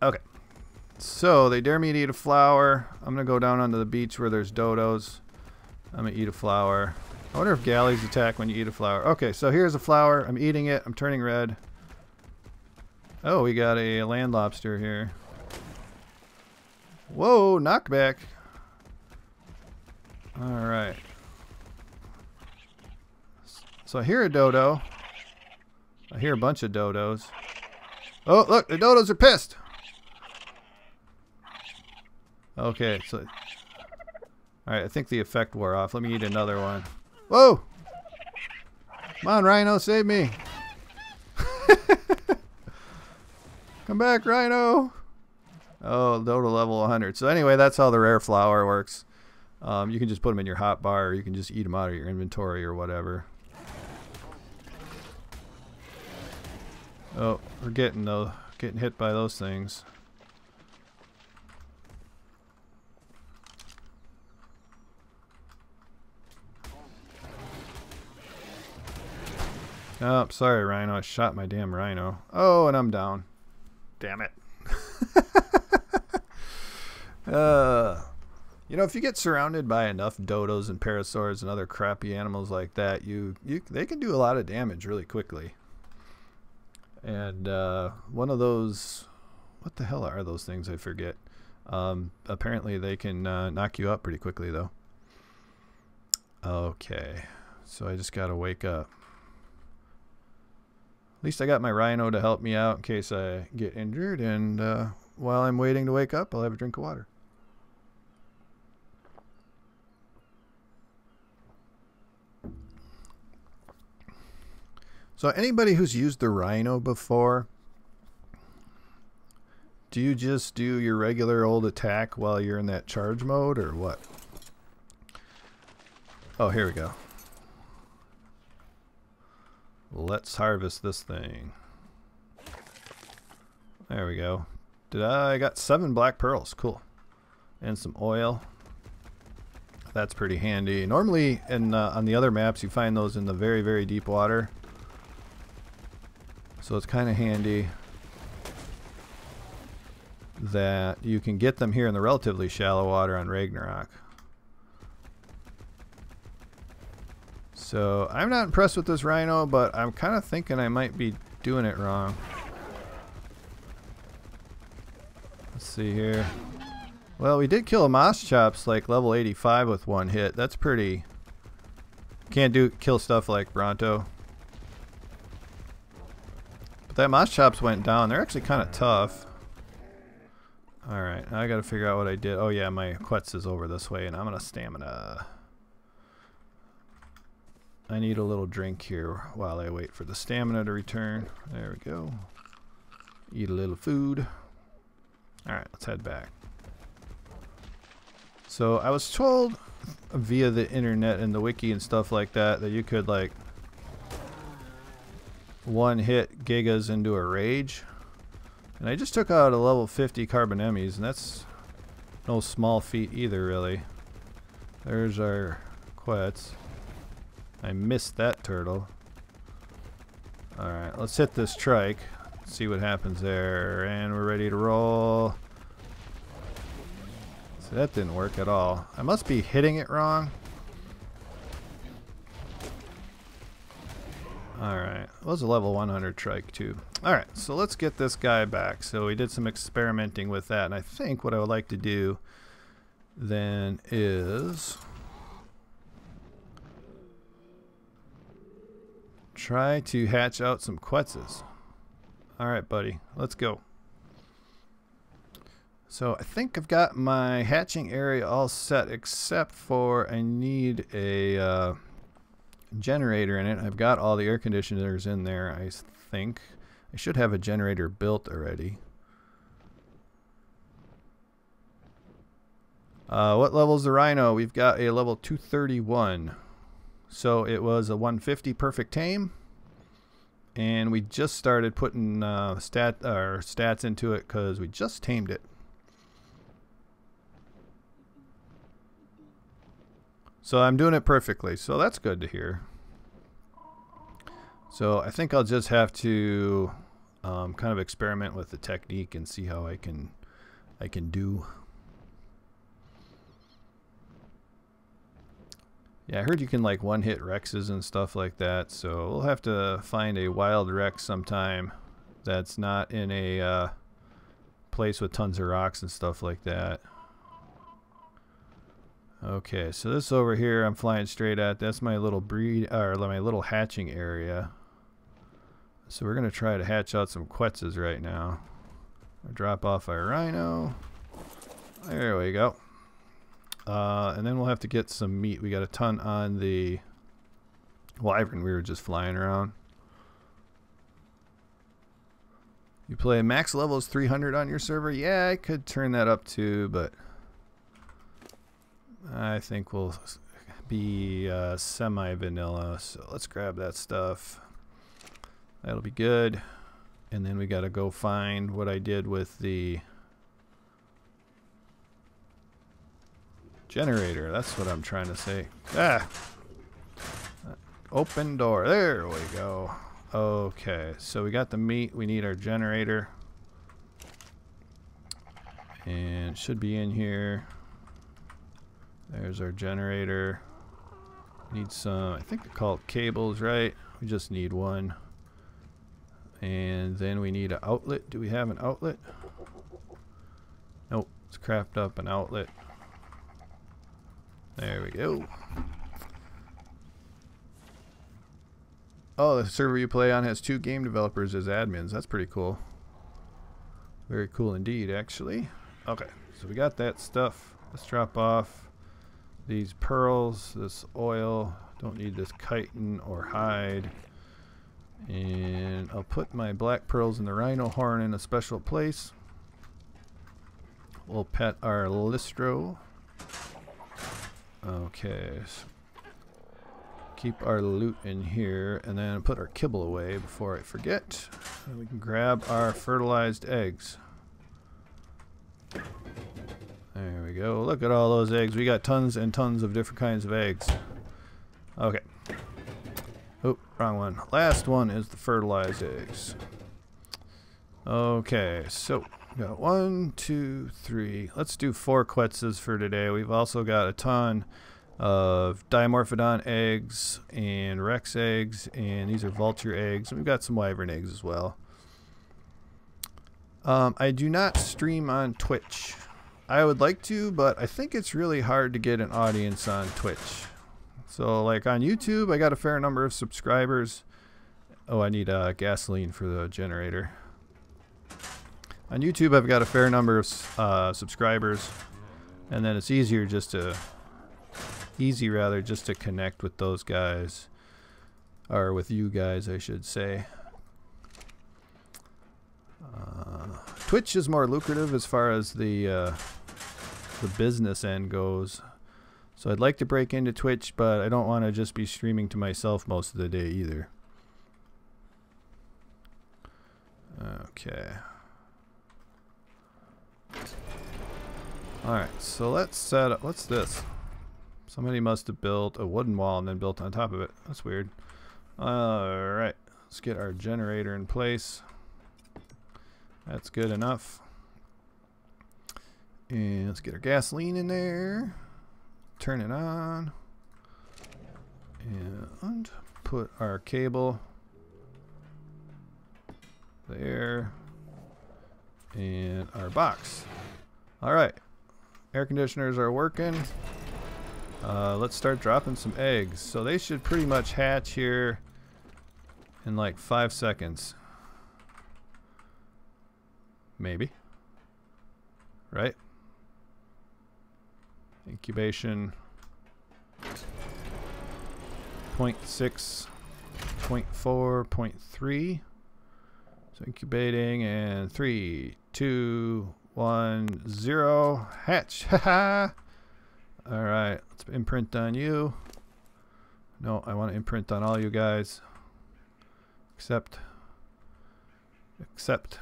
Okay. So, they dare me to eat a flower. I'm going to go down onto the beach where there's dodos. I'm going to eat a flower. I wonder if galleys attack when you eat a flower. Okay, so here's a flower. I'm eating it. I'm turning red. Oh, we got a land lobster here. Whoa, knockback. Alright. So I hear a dodo. I hear a bunch of dodos. Oh, look, the dodos are pissed. Okay, so... Alright, I think the effect wore off. Let me eat another one. Whoa! Come on, Rhino, save me. Come back, Rhino. Oh, dodo level 100. So anyway, that's how the rare flower works. You can just put them in your hotbar, or you can just eat them out of your inventory or whatever. Oh, we're getting hit by those things. Oh, sorry, Rhino. I shot my damn Rhino. Oh, and I'm down. Damn it. You know, if you get surrounded by enough dodos and parasaurs and other crappy animals like that, they can do a lot of damage really quickly. And one of those, what the hell are those things? I forget. Apparently they can knock you up pretty quickly, though. Okay, so I just gotta wake up. At least I got my rhino to help me out in case I get injured, and while I'm waiting to wake up, I'll have a drink of water. So anybody who's used the rhino before, do you just do your regular old attack while you're in that charge mode, or what? Oh, here we go. Let's harvest this thing. There we go. I got 7 black pearls. Cool. And some oil. That's pretty handy. Normally on the other maps you find those in the very, very deep water. So it's kind of handy that you can get them here in the relatively shallow water on Ragnarok. So I'm not impressed with this rhino, but I'm kind of thinking I might be doing it wrong. Let's see here. Well, we did kill a moss chops like level 85 with one hit. That's pretty... Can't kill stuff like Bronto. But that moss chops went down. They're actually kind of tough. Alright, now I gotta figure out what I did. Oh yeah, my Quetz is over this way and I'm gonna stamina. I need a little drink here while I wait for the stamina to return. There we go. Eat a little food. Alright, let's head back. So I was told via the internet and the wiki and stuff like that you could like one hit Gigas into a rage. And I just took out a level 50 Carbonemies, and that's no small feat either, really. There's our quets. I missed that turtle. Alright, let's hit this trike. See what happens there. And we're ready to roll. So that didn't work at all. I must be hitting it wrong. Alright, it was a level 100 trike too. Alright, so let's get this guy back. So we did some experimenting with that, and I think what I would like to do then is try to hatch out some quetzes. Alright, buddy, let's go. So I think I've got my hatching area all set, except for I need a generator in it. I've got all the air conditioners in there, I think. I should have a generator built already. What level is the Rhino? We've got a level 231. So it was a 150 perfect tame. And we just started putting stats into it because we just tamed it. So I'm doing it perfectly, so that's good to hear. So I think I'll just have to kind of experiment with the technique and see how I can do. Yeah, I heard you can like one-hit Rexes and stuff like that, so we'll have to find a wild Rex sometime that's not in a place with tons of rocks and stuff like that. Okay, so this over here I'm flying straight at. That's my little my little hatching area. So we're gonna try to hatch out some quetzes right now. We'll drop off our Rhino. There we go. And then we'll have to get some meat. We got a ton on the wyvern we were just flying around. You play max levels 300 on your server? Yeah, I could turn that up too, but I think we'll be semi-vanilla. So let's grab that stuff. That'll be good. And then we gotta go find what I did with the generator. That's what I'm trying to say. Ah! Open door. There we go. Okay, so we got the meat. We need our generator. And it should be in here. There's our generator. Need some, I think they're called cables, right? We just need one. And then we need an outlet. Do we have an outlet? Nope, let's craft up an outlet. There we go. Oh, the server you play on has 2 game developers as admins. That's pretty cool. Very cool indeed, actually. Okay, so we got that stuff. Let's drop off these pearls, this oil. Don't need this chitin or hide. And I'll put my black pearls and the rhino horn in a special place. We'll pet our listro. Okay, so keep our loot in here and then put our kibble away before I forget. And we can grab our fertilized eggs. There we go. Look at all those eggs. We got tons and tons of different kinds of eggs. Okay. Oh, wrong one. Last one is the fertilized eggs. Okay, so we got 1, 2, 3. Let's do 4 quetzes for today. We've also got a ton of Dimorphodon eggs and Rex eggs, and these are vulture eggs. And we've got some wyvern eggs as well. I do not stream on Twitch. I would like to, but I think it's really hard to get an audience on Twitch. So like on YouTube, I got a fair number of subscribers. Oh, I need gasoline for the generator. On YouTube, I've got a fair number of subscribers, and then it's easier just to just to connect with those guys, or with you guys, I should say. Twitch is more lucrative as far as the business end goes. So I'd like to break into Twitch, but I don't want to just be streaming to myself most of the day either. Okay. Alright, so let's set up. What's this? Somebody must have built a wooden wall and then built on top of it. That's weird. Alright, let's get our generator in place. That's good enough. And let's get our gasoline in there. Turn it on. And put our cable there. And our box. Alright. Air conditioners are working. Let's start dropping some eggs. So they should pretty much hatch here in like 5 seconds. Maybe. Right? Incubation 0.6, 0.4, 0.3. So incubating and 3, 2, 1, 0. Hatch. Haha. Alright, let's imprint on you. No, I want to imprint on all you guys. Accept. Accept.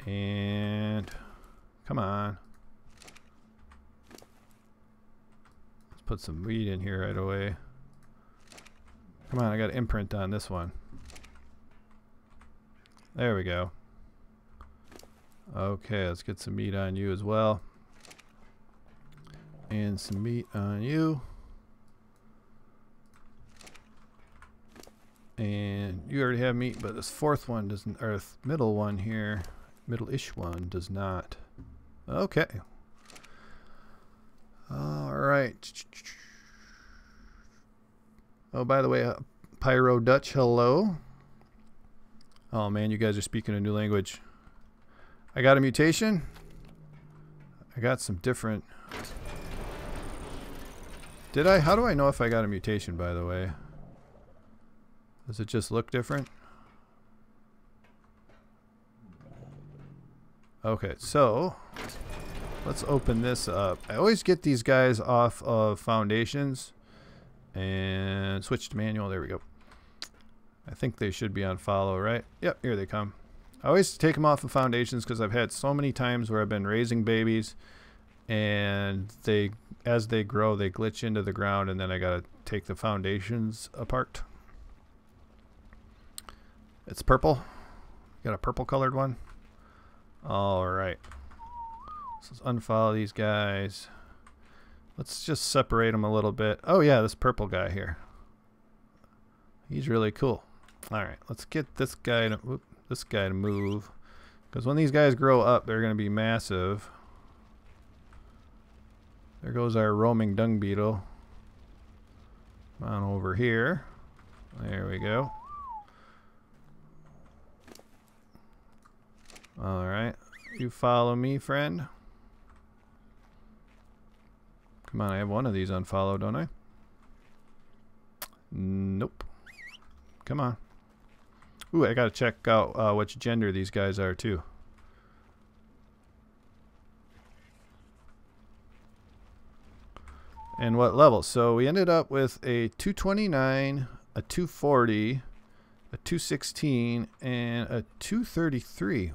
And come on. Let's put some weed in here right away. Come on, I got to imprint on this one. There we go. Okay, let's get some meat on you as well. And some meat on you. And you already have meat, but this fourth one doesn't, or middle one here, middle-ish one does not. Okay. Alright. Oh, by the way, Pyro Dutch, hello. Oh man, you guys are speaking a new language. I got a mutation. I got some different... Did I? How do I know if I got a mutation, by the way? Does it just look different? Okay, so let's open this up. I always get these guys off of foundations and switch to manual. There we go. I think they should be on follow, right? Yep, here they come. I always take them off of foundations because I've had so many times where I've been raising babies and they, as they grow, they glitch into the ground, and then I gotta take the foundations apart. It's purple. Got a purple colored one. Alright. So let's unfollow these guys. Let's just separate them a little bit. Oh yeah, this purple guy here. He's really cool. Alright, let's get this guy to move. Because when these guys grow up, they're going to be massive. There goes our roaming dung beetle. Come on over here. There we go. Alright. You follow me, friend. Come on, I have one of these unfollowed, don't I? Nope. Come on. Ooh, I gotta check out which gender these guys are, too. And what level. So we ended up with a 229, a 240, a 216, and a 233.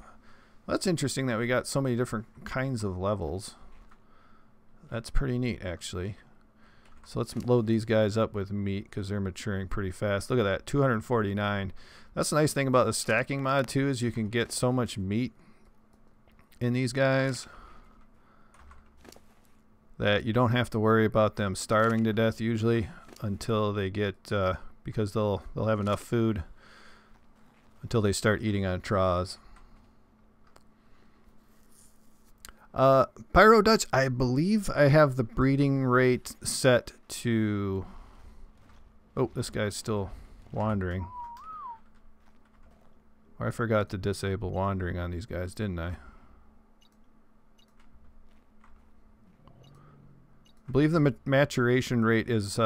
That's interesting that we got so many different kinds of levels. That's pretty neat, actually. So let's load these guys up with meat because they're maturing pretty fast. Look at that, 249. That's the nice thing about the stacking mod too, is you can get so much meat in these guys that you don't have to worry about them starving to death usually until they get because they'll have enough food until they start eating on troughs. Pyro Dutch, I believe I have the breeding rate set to... Oh, this guy's still wandering. Or I forgot to disable wandering on these guys, didn't I? I believe the maturation rate is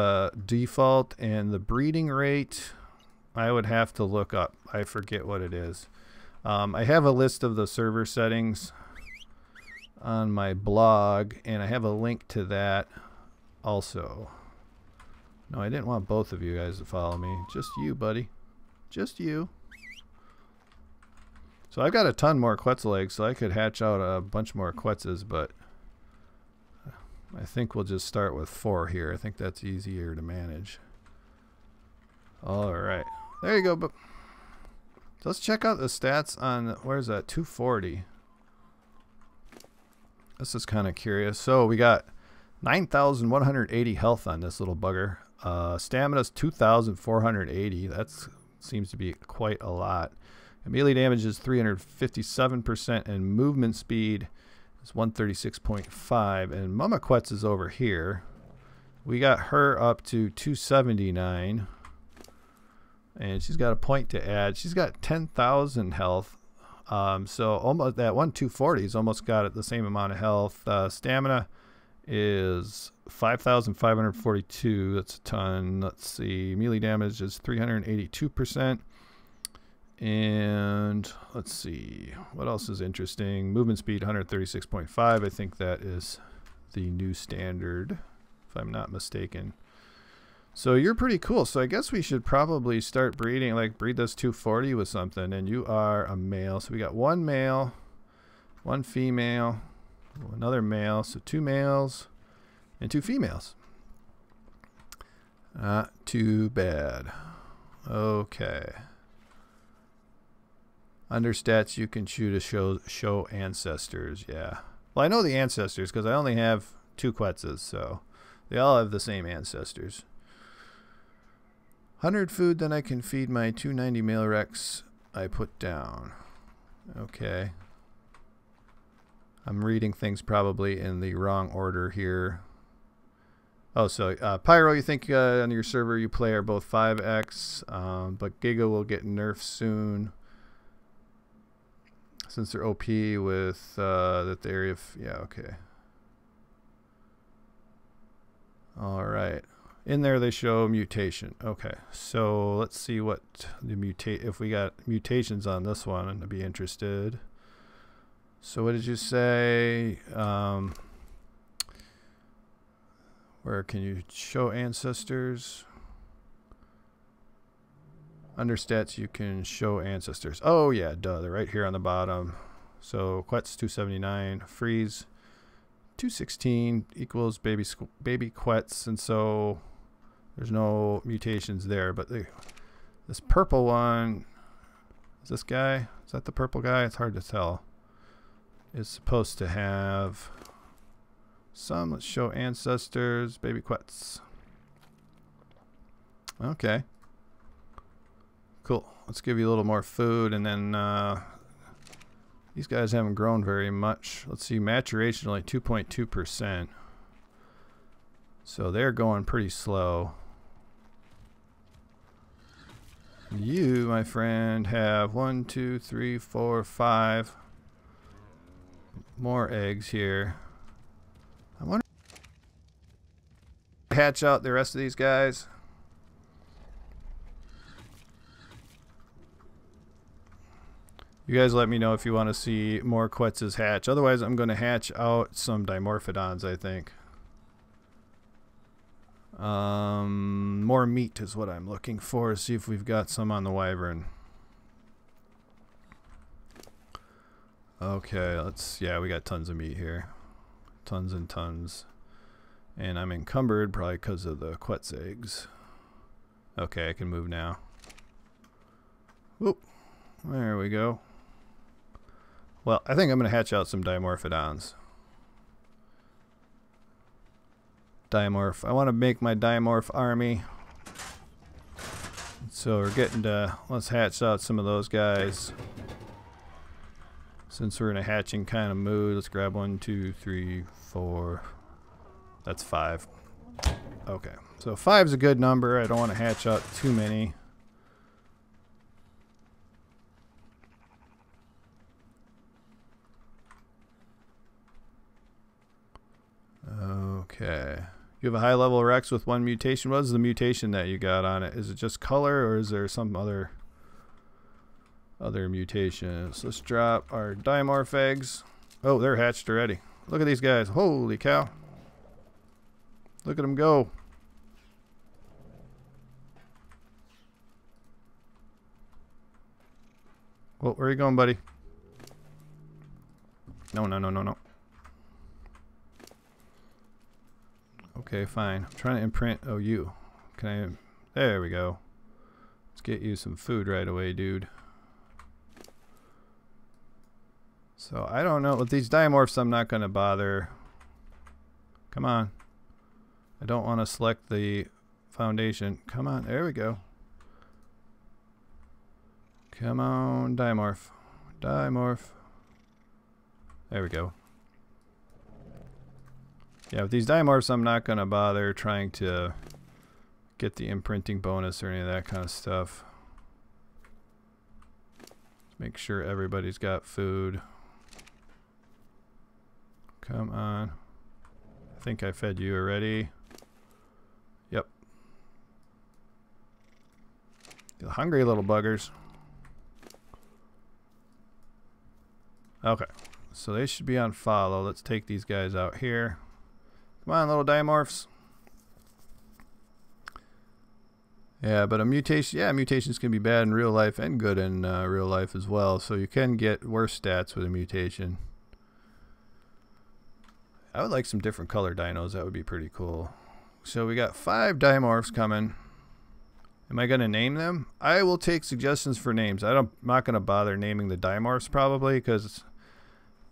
default, and the breeding rate I would have to look up. I forget what it is. I have a list of the server settings on my blog, and I have a link to that also. No, I didn't want both of you guys to follow me. Just you, buddy. Just you. So I've got a ton more Quetzal eggs, so I could hatch out a bunch more Quetzes, but I think we'll just start with 4 here. I think that's easier to manage. Alright. There you go. But let's check out the stats on, where's that? 240. This is kind of curious. So we got 9,180 health on this little bugger. Stamina's 2,480. That seems to be quite a lot. And melee damage is 357%, and movement speed is 136.5. And Mama Quetz is over here. We got her up to 279. And she's got a point to add. She's got 10,000 health. So almost that 240's almost got it the same amount of health. Stamina is 5,542. That's a ton. Let's see. Melee damage is 382%. And let's see. What else is interesting? Movement speed 136.5. I think that is the new standard, if I'm not mistaken. So you're pretty cool. So I guess we should probably start breeding, like breed this 240 with something. And you are a male. So we got 1 male, 1 female, another male. So 2 males and 2 females. Not too bad. Okay. Under stats, you can choose to show ancestors. Yeah. Well, I know the ancestors because I only have 2 Quetzes. So they all have the same ancestors. 100 food, then I can feed my 290 male Rex I put down. Okay. I'm reading things probably in the wrong order here. Oh, so Pyro, you think on your server you play are both 5X, but Giga will get nerfed soon since they're OP with that the area of, yeah, okay. All right. In there they show mutation. Okay, so let's see what the if we got mutations on this one, I'd be interested. So what did you say? Where can you show ancestors? Under stats you can show ancestors. Oh yeah, duh, they're right here on the bottom. So Quetz 279, freeze 216 equals baby Quetz, and so there's no mutations there, but this purple one, is this guy? Is that the purple guy? It's hard to tell. It's supposed to have some. Let's show ancestors, baby Quetz. Okay. Cool. Let's give you a little more food, and then these guys haven't grown very much. Let's see, maturation only 2.2%. So they're going pretty slow. You, my friend, have 1, 2, 3, 4, 5 more eggs here. I wonder if I hatch out the rest of these guys. You guys let me know if you want to see more Quetzes hatch. Otherwise, I'm going to hatch out some Dimorphodons, I think. More meat is what I'm looking for. See if we've got some on the Wyvern. Okay, yeah, we got tons of meat here. Tons and tons. And I'm encumbered probably because of the Quetz eggs. Okay, I can move now. Whoop. There we go. Well, I think I'm going to hatch out some Dimorphodons. Dimorph. I want to make my Dimorph army. So we're getting to, let's hatch out some of those guys. Since we're in a hatching kind of mood, let's grab 1, 2, 3, 4. That's 5. Okay, so 5's a good number. I don't want to hatch out too many. Okay. You have a high level Rex with 1 mutation. What is the mutation that you got on it? Is it just color, or is there some other mutations? Let's drop our Dimorph eggs. Oh, they're hatched already. Look at these guys. Holy cow. Look at them go. Well, where are you going, buddy? No, no, no, no, no. Okay, fine. I'm trying to imprint. Oh, you. Can I? There we go. Let's get you some food right away, dude. So I don't know. With these dimorphs, I'm not going to bother. Come on. I don't want to select the foundation. Come on. There we go. Come on, dimorph. Dimorph. There we go. Yeah, with these dimorphs, I'm not going to bother trying to get the imprinting bonus or any of that kind of stuff. Let's make sure everybody's got food. Come on. I think I fed you already. Yep. You hungry little buggers. Okay. So they should be on follow. Let's take these guys out here. Come on, little dimorphs. Yeah, but a mutation, yeah, mutations can be bad in real life and good in real life as well. So you can get worse stats with a mutation. I would like some different color dinos. That would be pretty cool. So we got 5 dimorphs coming. Am I going to name them? I will take suggestions for names. I'm not going to bother naming the dimorphs probably because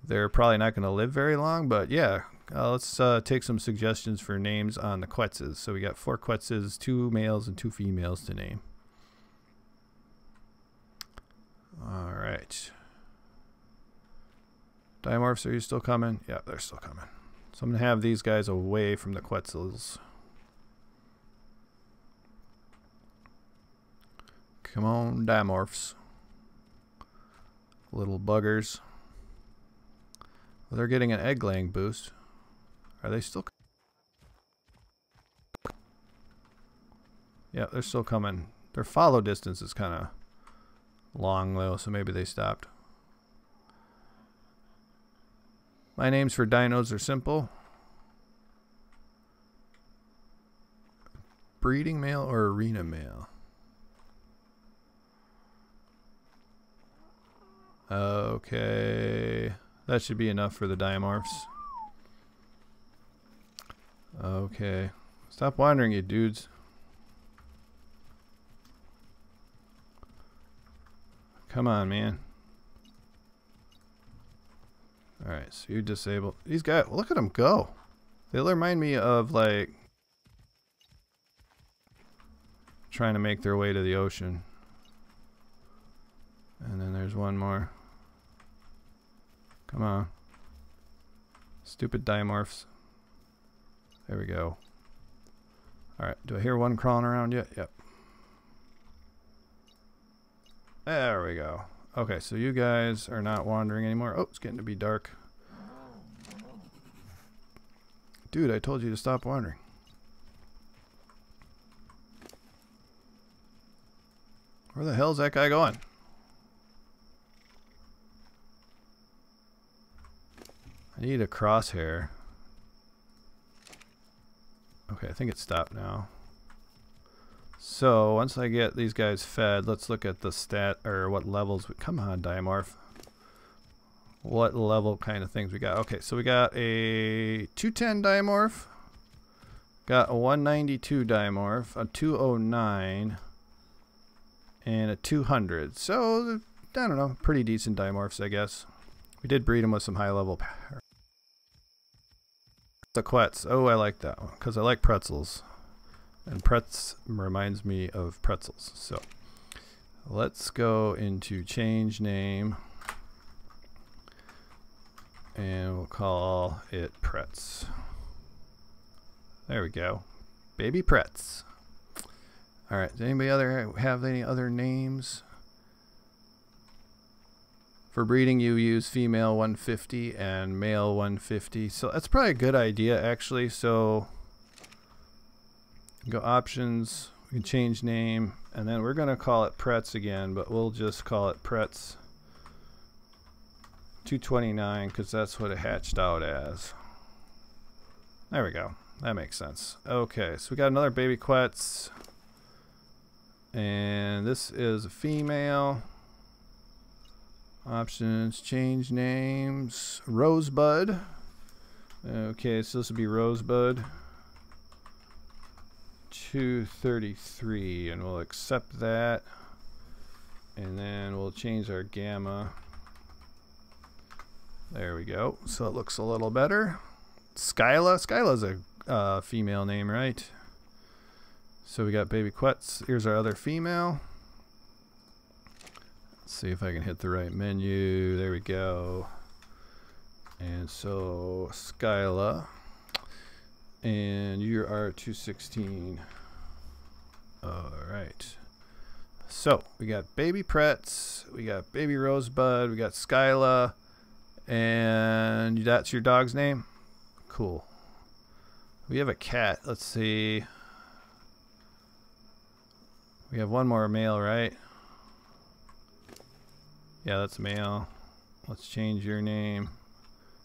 they're probably not going to live very long. But yeah, let's take some suggestions for names on the Quetzes. So we got 4 Quetzes, 2 males and 2 females to name. All right. Dimorphs, are you still coming? Yeah, they're still coming. So I'm going to have these guys away from the Quetzals. Come on, dimorphs. Little buggers. Well, they're getting an egg laying boost. Are they still? Yeah, they're still coming. Their follow distance is kind of long though, so maybe they stopped. My names for dinos are simple. Breeding male or arena male? Okay. That should be enough for the dimorphs. Okay. Stop wandering, you dudes. Come on, man. Alright, so you disable these guys. Look at them go. They remind me of like trying to make their way to the ocean. And then there's one more. Come on. Stupid dimorphs. There we go. Alright, do I hear one crawling around yet? Yep. There we go. Okay, so you guys are not wandering anymore. Oh, it's getting to be dark. Dude, I told you to stop wandering. Where the hell's that guy going? I need a crosshair. Okay, I think it stopped now. So once I get these guys fed, let's look at the stat or what levels. Come on, dimorph. What level kind of things we got? Okay, so we got a 210 dimorph, got a 192 dimorph, a 209, and a 200. So I don't know, pretty decent dimorphs, I guess. We did breed them with some high level power. The Quetz. Oh, I like that one because I like pretzels. And pretz reminds me of pretzels. So let's go into change name. And we'll call it Pretz. There we go. Baby Pretz. Alright, does anybody have any other names? For breeding, you use female 150 and male 150. So that's probably a good idea, actually. So go options, we can change name, and then we're going to call it Pretz again, but we'll just call it Pretz 229 because that's what it hatched out as. There we go. That makes sense. Okay, so we got another baby Quetz, and this is a female. Options, change names, Rosebud. Okay, so this would be Rosebud. 233, and we'll accept that, and then we'll change our gamma. There we go. So it looks a little better. Skyla's a female name, right? So we got baby Quetz. Here's our other female. Let's see if I can hit the right menu. There we go. And so Skyla, and you are 216. All right. So we got baby Pretz, we got baby Rosebud, we got Skyla, and that's your dog's name? Cool. We have a cat. Let's see. We have one more male, right? Yeah, that's male. Let's change your name.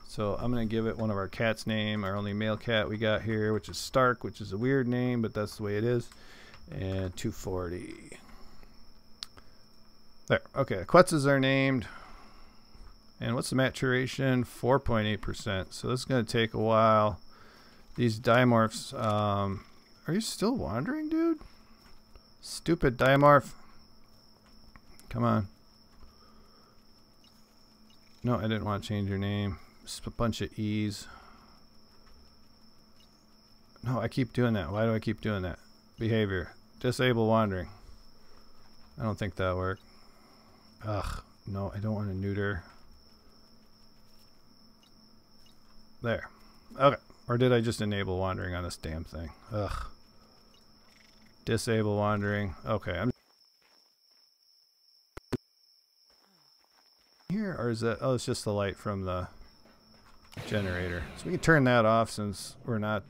So I'm going to give it one of our cat's name, our only male cat we got here, which is Stark, which is a weird name, but that's the way it is. And 240. There. Okay, Quetzes are named. And what's the maturation? 4.8%. So this is going to take a while. These dimorphs, are you still wandering, dude? Stupid dimorph. Come on. No, I didn't want to change your name. Just a bunch of E's. No, I keep doing that. Why do I keep doing that? Behavior. Disable wandering. I don't think that'll work. Ugh. No, I don't want to neuter. There. Okay. Or did I just enable wandering on this damn thing? Ugh. Disable wandering. Okay. I'm here, or is that? Oh, it's just the light from the generator. So we can turn that off since we're not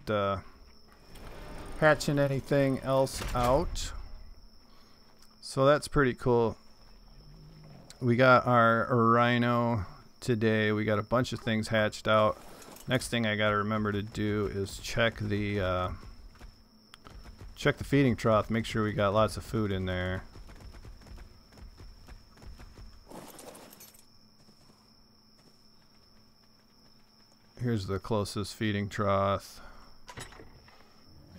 hatching anything else out. So that's pretty cool. We got our rhino today. We got a bunch of things hatched out. Next thing I gotta remember to do is check the feeding trough. Make sure we got lots of food in there. Here's the closest feeding trough.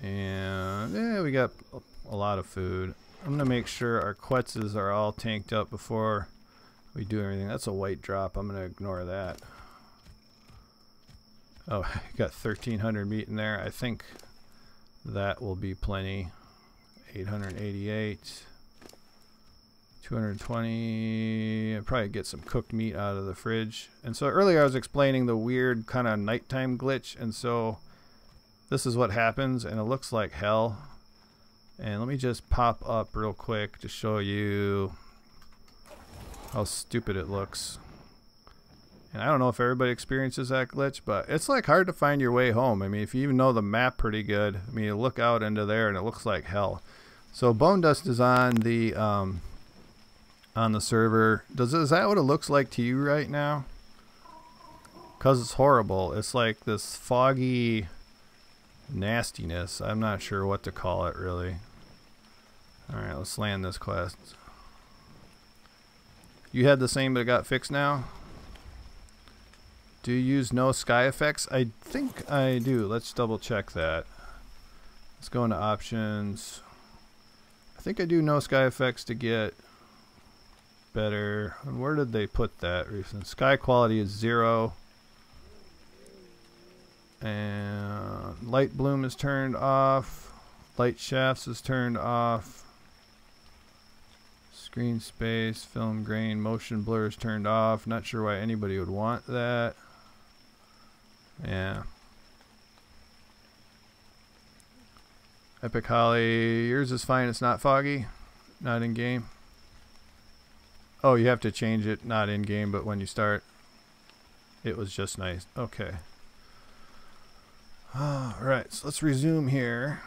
And yeah, we got a lot of food. I'm gonna make sure our Quetzes are all tanked up before we do everything. That's a white drop. I'm gonna ignore that. Oh, you got 1,300 meat in there. I think that will be plenty. 888. 220. I'll probably get some cooked meat out of the fridge. And so earlier I was explaining the weird kind of nighttime glitch, and so this is what happens, and it looks like hell. And let me just pop up real quick to show you how stupid it looks. And I don't know if everybody experiences that glitch, but it's like hard to find your way home. I mean, if you even know the map pretty good, I mean, you look out into there and it looks like hell. So Bone Dust is on the server. Is that what it looks like to you right now? Because it's horrible. It's like this foggy nastiness. I'm not sure what to call it, really. Alright, let's land this quest. You had the same, but it got fixed now? Do you use no sky effects? I think I do. Let's double check that. Let's go into options. I think I do no sky effects to get better. And where did they put that recently? Sky quality is 0. And light bloom is turned off. Light shafts is turned off. Screen space, film grain, motion blur is turned off. Not sure why anybody would want that. Yeah. Epic Holly, yours is fine. It's not foggy. Not in game. Oh, you have to change it. Not in game, but when you start. It was just nice. Okay. Alright, so let's resume here.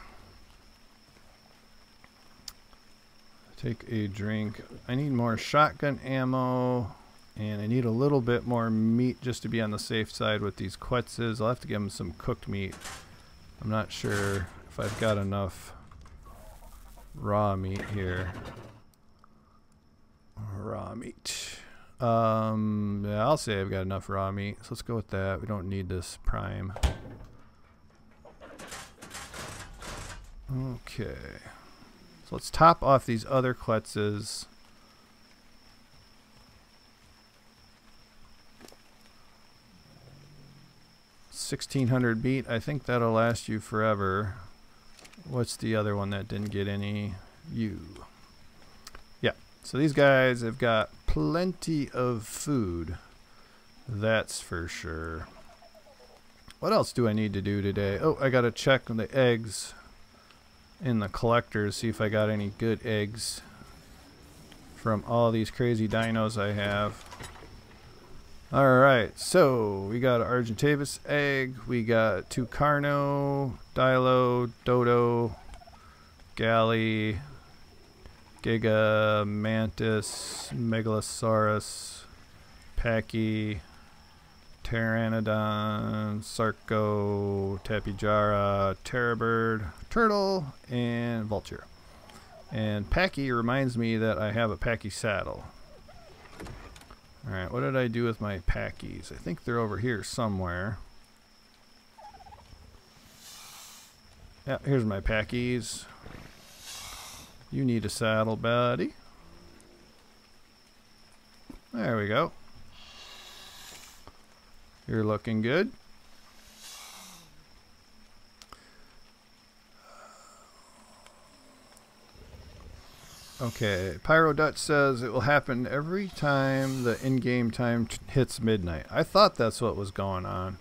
Take a drink. I need more shotgun ammo. And I need a little bit more meat just to be on the safe side with these Quetzes. I'll have to give them some cooked meat. I'm not sure if I've got enough raw meat here. Raw meat. Yeah, I'll say I've got enough raw meat. So let's go with that. We don't need this prime. Okay. So let's top off these other Quetzes. $1,600 beat. I think that'll last you forever. What's the other one that didn't get any? You. Yeah. So these guys have got plenty of food. That's for sure. What else do I need to do today? Oh, I gotta check the eggs in the collector to see if I got any good eggs from all these crazy dinos I have. Alright, so we got an Argentavis egg, we got 2 Carno, Dilo, Dodo, Galley, Giga, Mantis, Megalosaurus, Packy, Pteranodon, Sarco, Tapijara, Terrorbird, Turtle, and Vulture. And Packy reminds me that I have a Packy saddle. Alright, what did I do with my Packies? I think they're over here somewhere. Yeah, here's my Packies. You need a saddle, buddy. There we go. You're looking good. Okay, Pyro Dutch says it will happen every time the in-game time hits midnight. I thought that's what was going on.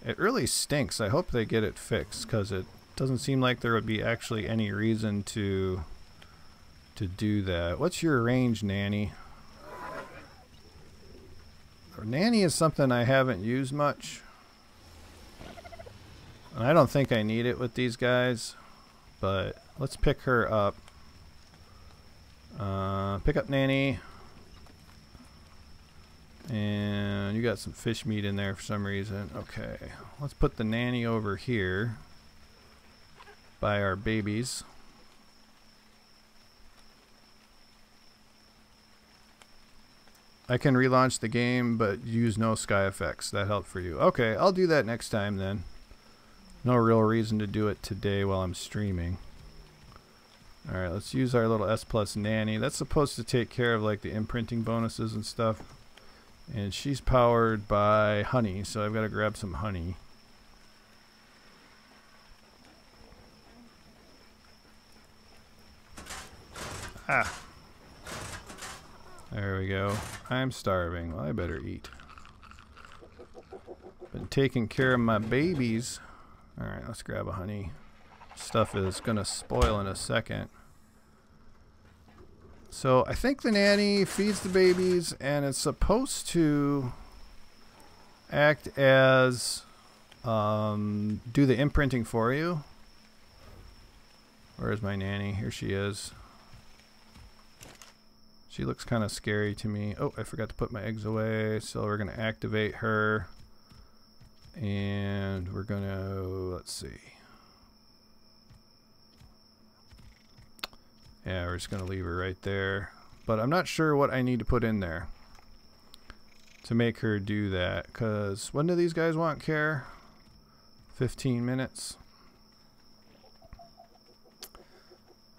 It really stinks. I hope they get it fixed because it doesn't seem like there would be actually any reason to do that. What's your range, Nanny? Nanny is something I haven't used much. And I don't think I need it with these guys, but let's pick her up. Pick up Nanny. And you got some fish meat in there for some reason. Okay, let's put the Nanny over here by our babies. I can relaunch the game, but use no sky effects. That helped for you. Okay, I'll do that next time then. No real reason to do it today while I'm streaming. Alright, let's use our little S Plus Nanny. That's supposed to take care of like the imprinting bonuses and stuff. And she's powered by honey, so I've got to grab some honey. Ah! There we go. I'm starving. Well, I better eat. Been taking care of my babies. Alright, let's grab a honey. Stuff is gonna spoil in a second. So I think the Nanny feeds the babies and it's supposed to act as do the imprinting for you. Where's my Nanny? Here she is. She looks kind of scary to me. Oh, I forgot to put my eggs away. So we're going to activate her. And we're going to, let's see. Yeah, we're just going to leave her right there. But I'm not sure what I need to put in there to make her do that. Because when do these guys want care? 15 minutes.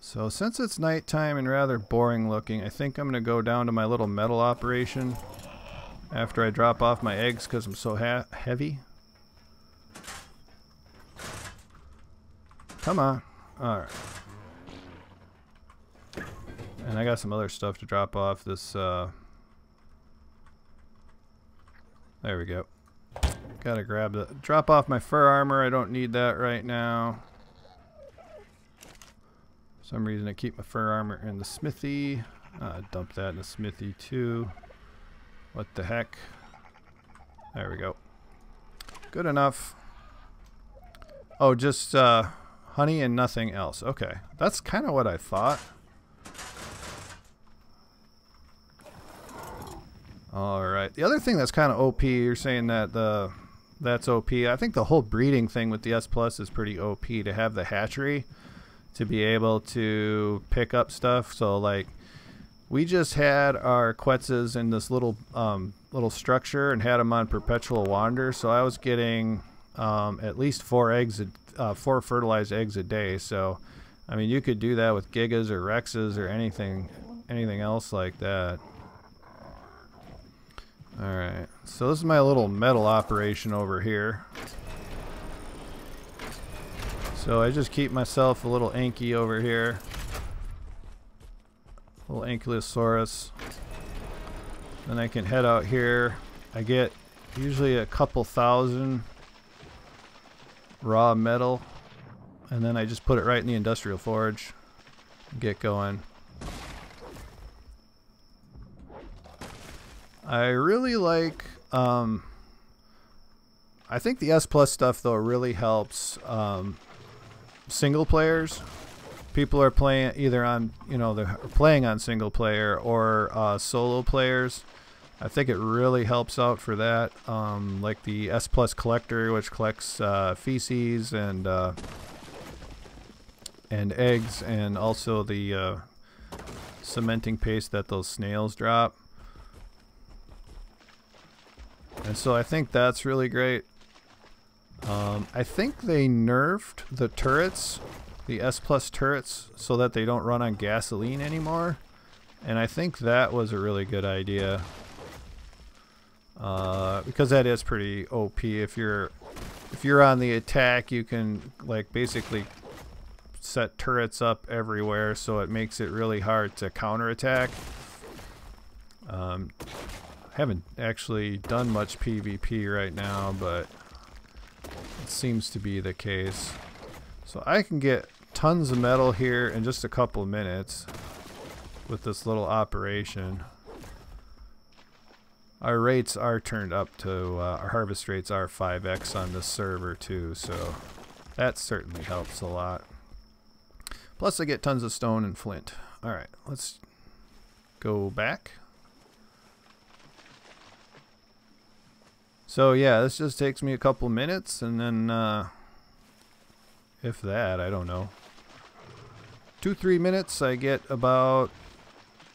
So since it's nighttime and rather boring looking, I think I'm going to go down to my little metal operation after I drop off my eggs because I'm so heavy. Come on. Alright. And I got some other stuff to drop off this, there we go. Gotta drop off my fur armor. I don't need that right now. For some reason I keep my fur armor in the smithy. Dump that in the smithy too. What the heck? There we go. Good enough. Oh, just honey and nothing else. Okay, that's kind of what I thought. Alright, the other thing that's kind of OP, you're saying that that's OP. I think the whole breeding thing with the S Plus is pretty OP to have the hatchery to be able to pick up stuff. So like we just had our Quetzes in this little little structure and had them on perpetual wander, so I was getting at least 4 fertilized eggs a day. So, I mean, you could do that with gigas or rexes or anything else like that. Alright, so this is my little metal operation over here. So I just keep myself a little Anky over here. Little Ankylosaurus. Then I can head out here. I get usually a couple thousand raw metal. And then I just put it right in the industrial forge. Get going. I really like, I think the S Plus stuff though really helps single players. People are playing either on, you know, they're playing on single player or solo players. I think it really helps out for that. Like the S Plus collector, which collects feces and eggs, and also the cementing paste that those snails drop. And so I think that's really great. I think they nerfed the turrets, the S Plus turrets, so that they don't run on gasoline anymore. And I think that was a really good idea. Because that is pretty OP. If you're on the attack, you can like basically set turrets up everywhere, so it makes it really hard to counterattack. Haven't actually done much PvP right now, but it seems to be the case. So I can get tons of metal here in just a couple minutes with this little operation. Our rates are turned up to, our harvest rates are 5x on this server too, so that certainly helps a lot. Plus I get tons of stone and flint. Alright, let's go back. So yeah, this just takes me a couple minutes, and then if that, I don't know, 2-3 minutes I get about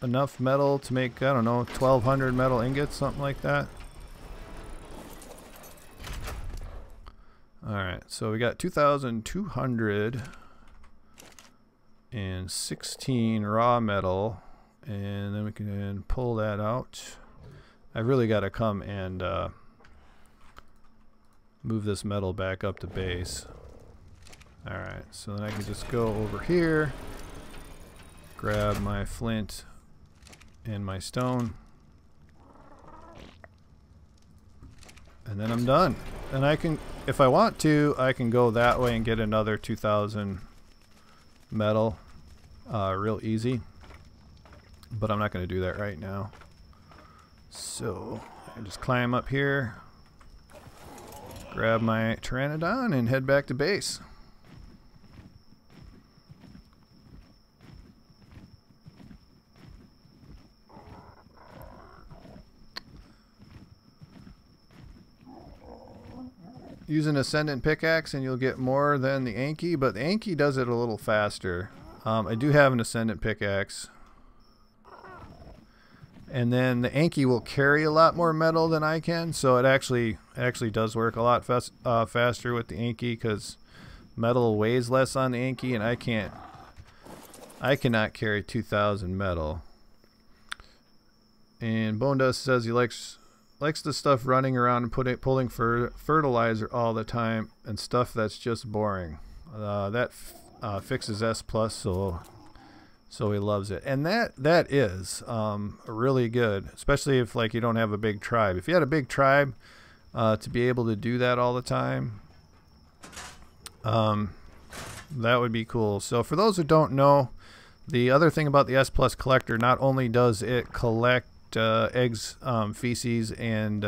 enough metal to make, I don't know, 1,200 metal ingots, something like that. Alright, so we got 2,216 raw metal, and then we can pull that out. I really got to come and move this metal back up to base. Alright, so then I can just go over here, grab my flint and my stone, and then I'm done. And I can, if I want to, I can go that way and get another 2,000 metal real easy, but I'm not going to do that right now. So I just climb up here, grab my Pteranodon, and head back to base. Use an Ascendant pickaxe and you'll get more than the Anky, but the Anky does it a little faster. I do have an Ascendant pickaxe. And then the Anky will carry a lot more metal than I can, so it actually does work a lot faster with the Anky, because metal weighs less on the Anky, and I cannot carry 2,000 metal. And Bone Dust says he likes the stuff running around and pulling fertilizer all the time and stuff that's just boring. That fixes S Plus, so he loves it. And that is really good, especially if like you don't have a big tribe. If you had a big tribe, to be able to do that all the time, that would be cool. So for those who don't know, the other thing about the S Plus collector, not only does it collect eggs, feces, and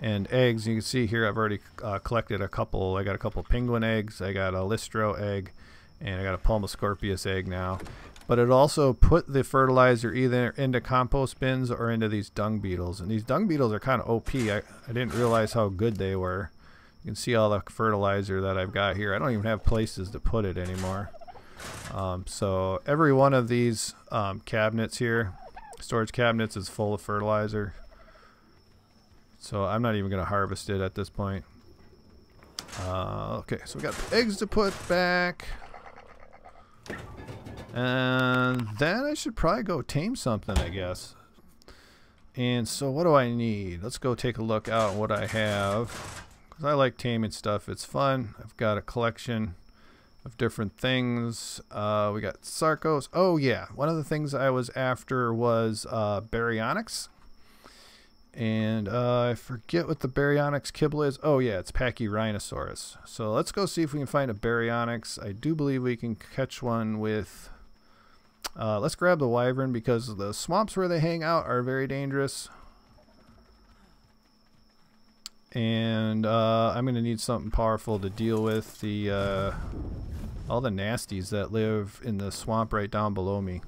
eggs. You can see here I've already collected a couple. I got a couple penguin eggs, I got a Listro egg, and I got a Pulmoscorpius egg now. But it also put the fertilizer either into compost bins or into these dung beetles. And these dung beetles are kind of OP. I didn't realize how good they were. You can see all the fertilizer that I've got here. I don't even have places to put it anymore. So every one of these cabinets here, storage cabinets, is full of fertilizer. So I'm not even going to harvest it at this point. Okay, so we got eggs to put back. And then I should probably go tame something, I guess. And so what do I need? Let's go take a look out what I have. Because I like taming stuff. It's fun. I've got a collection of different things. We got Sarcos. Oh yeah, one of the things I was after was baryonyx. And I forget what the baryonyx kibble is. Oh yeah, it's Pachyrhinosaurus. So let's go see if we can find a baryonyx. I do believe we can catch one with... let's grab the wyvern because the swamps where they hang out are very dangerous. And I'm going to need something powerful to deal with the all the nasties that live in the swamp right down below me.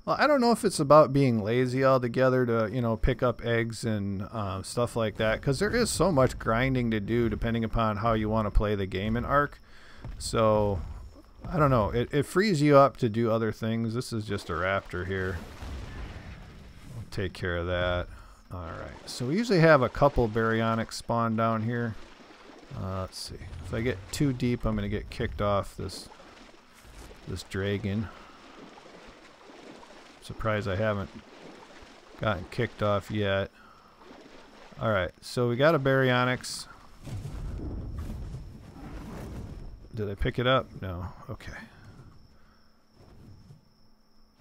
Well, I don't know if it's about being lazy altogether to, you know, pick up eggs and stuff like that, because there is so much grinding to do depending upon how you want to play the game in Ark. So, I don't know. It frees you up to do other things. This is just a raptor here. We'll take care of that. Alright, so we usually have a couple baryonyx spawn down here. Let's see. If I get too deep, I'm going to get kicked off this dragon. Surprised I haven't gotten kicked off yet. Alright, so we got a baryonyx. Did I pick it up? No. Okay.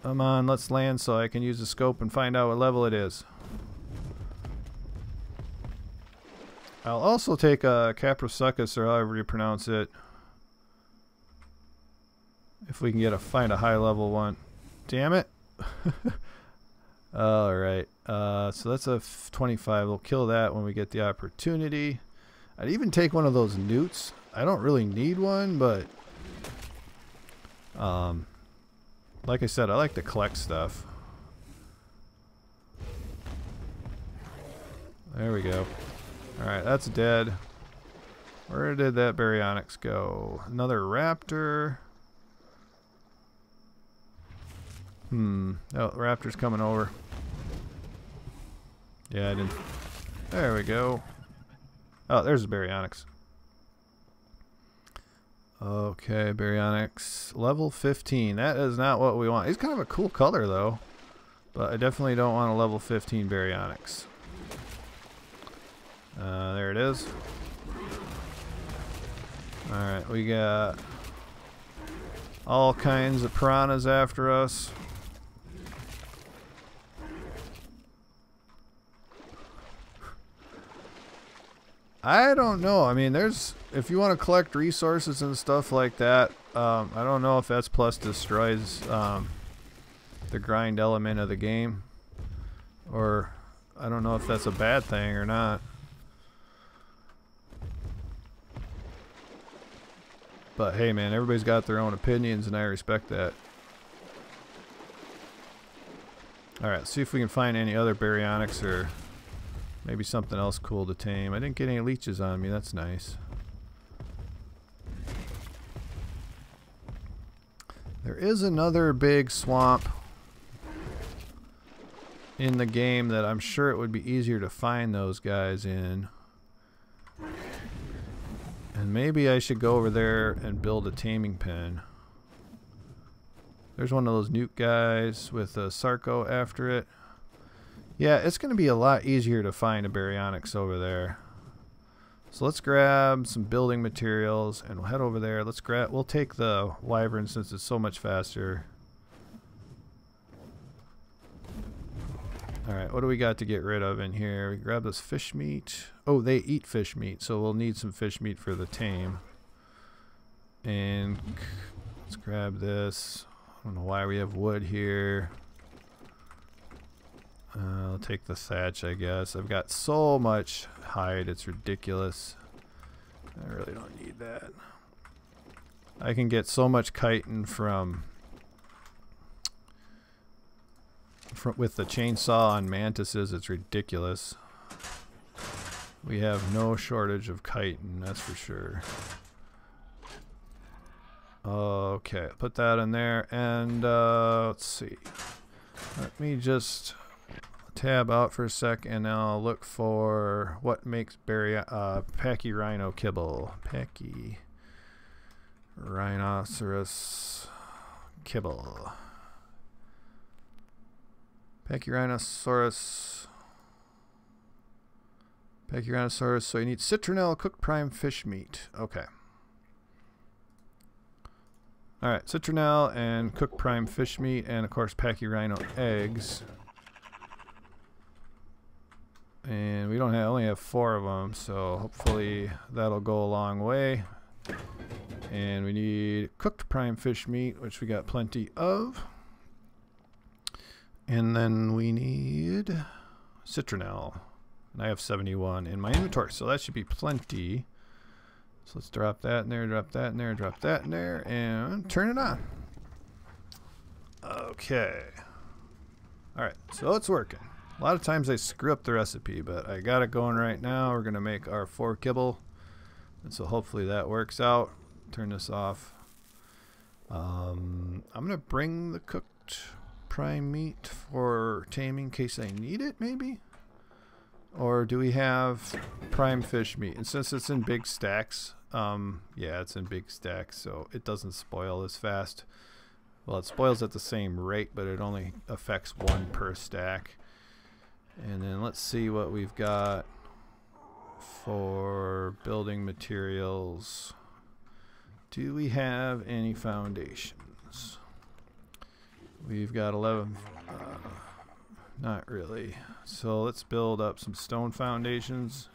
Come on, let's land so I can use the scope and find out what level it is. I'll also take a Caprosuchus, or however you pronounce it, if we can find a high level one. Damn it. Alright, so that's a 25. We'll kill that when we get the opportunity. I'd even take one of those newts. I don't really need one, but like I said, I like to collect stuff. There we go. Alright, that's dead. Where did that baryonyx go? Another raptor. Oh, raptor's coming over. Yeah, I didn't. There we go. Oh, there's the baryonyx. Okay, baryonyx. Level 15. That is not what we want. He's kind of a cool color, though. But I definitely don't want a level 15 baryonyx. There it is. Alright, we got all kinds of piranhas after us. I don't know. I mean, if you want to collect resources and stuff like that, I don't know if that's plus destroys the grind element of the game, or I don't know if that's a bad thing or not. But hey man, everybody's got their own opinions and I respect that. Alright, see if we can find any other baryonyx or maybe something else cool to tame. I didn't get any leeches on me, that's nice. There is another big swamp in the game that I'm sure it would be easier to find those guys in. And maybe I should go over there and build a taming pen. There's one of those newt guys with a Sarco after it. Yeah, it's going to be a lot easier to find a baryonyx over there. So let's grab some building materials and we'll head over there. We'll take the wyvern since it's so much faster. Alright, what do we got to get rid of in here? We grab this fish meat. Oh, they eat fish meat, so we'll need some fish meat for the tame. And let's grab this. I don't know why we have wood here. I'll take the thatch, I guess. I've got so much hide, it's ridiculous. I really don't need that. I can get so much chitin from with the chainsaw on mantises, it's ridiculous. We have no shortage of chitin, that's for sure. Okay, put that in there, and let's see. Let me just tab out for a sec, and I'll look for what makes Packy Rhino kibble. Packy Rhinoceros kibble. Pachyrhinosaurus. So you need citronelle, cooked prime fish meat. Okay. Alright, citronelle and cooked prime fish meat, and of course pachyrhino eggs. And we don't have, only have 4 of them, so hopefully that'll go a long way. And we need cooked prime fish meat, which we got plenty of. And then we need citronelle. And I have 71 in my inventory, so that should be plenty. So let's drop that in there, drop that in there, drop that in there, and turn it on. Okay. Alright, so it's working. A lot of times I screw up the recipe, but I got it going right now. We're going to make our 4 kibble. And so hopefully that works out. Turn this off. I'm going to bring the cooked prime meat for taming in case I need it, maybe? Or do we have prime fish meat? And since it's in big stacks, yeah, it's in big stacks, so it doesn't spoil as fast. Well, it spoils at the same rate, but it only affects 1 per stack. And then let's see what we've got for building materials. Do we have any foundations? We've got 11. Not really. So let's build up some stone foundations.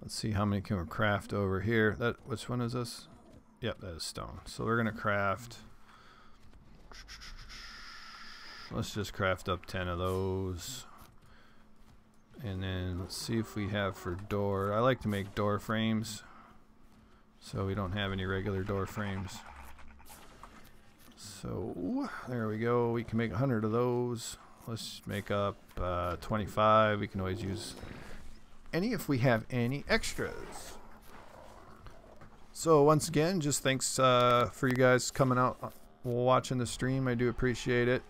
Let's see how many can we craft over here. Which one is this? Yep, that is stone. So we're gonna craft. Let's just craft up 10 of those. And then let's see if we have for door. I like to make door frames, so we don't have any regular door frames. So there we go. We can make 100 of those. Let's make up 25. We can always use any if we have any extras. So once again, just thanks for you guys coming out watching the stream. I do appreciate it.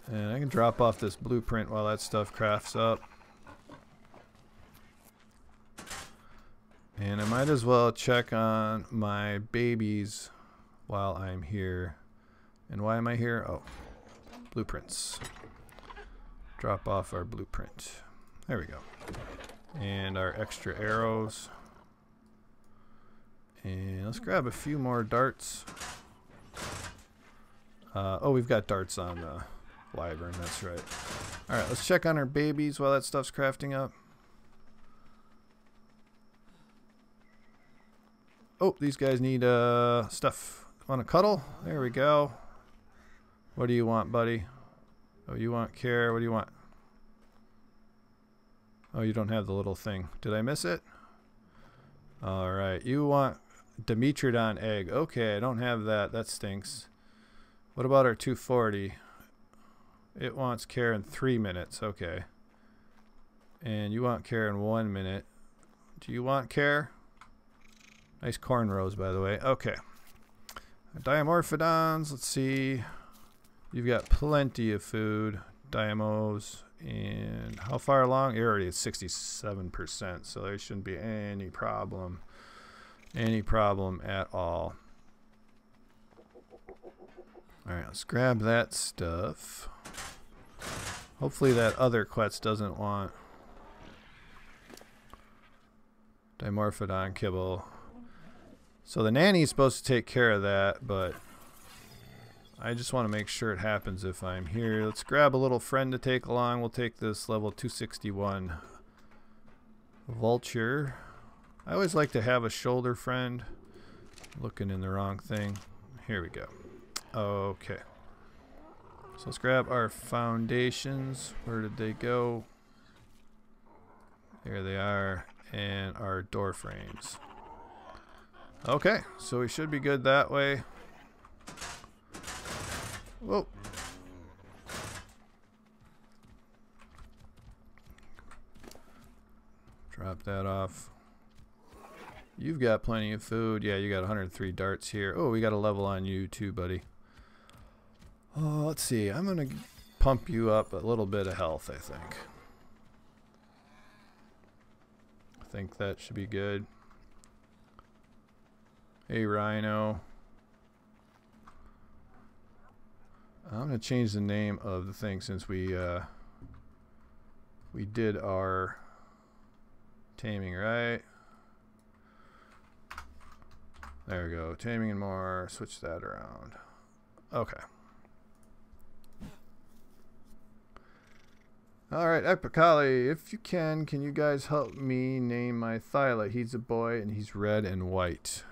And I can drop off this blueprint while that stuff crafts up. And I might as well check on my babies while I'm here. And why am I here? Oh, blueprints. Drop off our blueprint. There we go. And our extra arrows. And let's grab a few more darts. Oh, we've got darts on the wyvern, that's right. Alright, let's check on our babies while that stuff's crafting up. Oh, these guys need stuff. Want to cuddle? There we go. What do you want, buddy? Oh, you want care? What do you want? Oh, you don't have the little thing. Did I miss it? Alright, you want Dimetrodon egg. Okay, I don't have that. That stinks. What about our 240? It wants care in 3 minutes. Okay. And you want care in 1 minute. Do you want care? Nice cornrows, by the way. Okay. Diamorphodons. Let's see. You've got plenty of food. Diamos. And how far along? You're already at 67%. So there shouldn't be any problem. Any problem at all. Alright, let's grab that stuff. Hopefully that other Quetz doesn't want Dimorphodon kibble. So the nanny's supposed to take care of that, but I just want to make sure it happens if I'm here. Let's grab a little friend to take along. We'll take this level 261 vulture. I always like to have a shoulder friend. Looking in the wrong thing. Here we go. Okay. So let's grab our foundations. Where did they go? There they are. And our door frames. Okay, so we should be good that way. Whoa. Drop that off. You've got plenty of food. Yeah, you got 103 darts here. Oh, we got a level on you too, buddy. Let's see. I'm going to pump you up a little bit of health, I think. I think that should be good. Hey, Rhino. I'm going to change the name of the thing since we did our taming, right? There we go. Taming and more. Switch that around. Okay. Alright, Epicali, if you can you guys help me name my Thyla? He's a boy and he's red and white.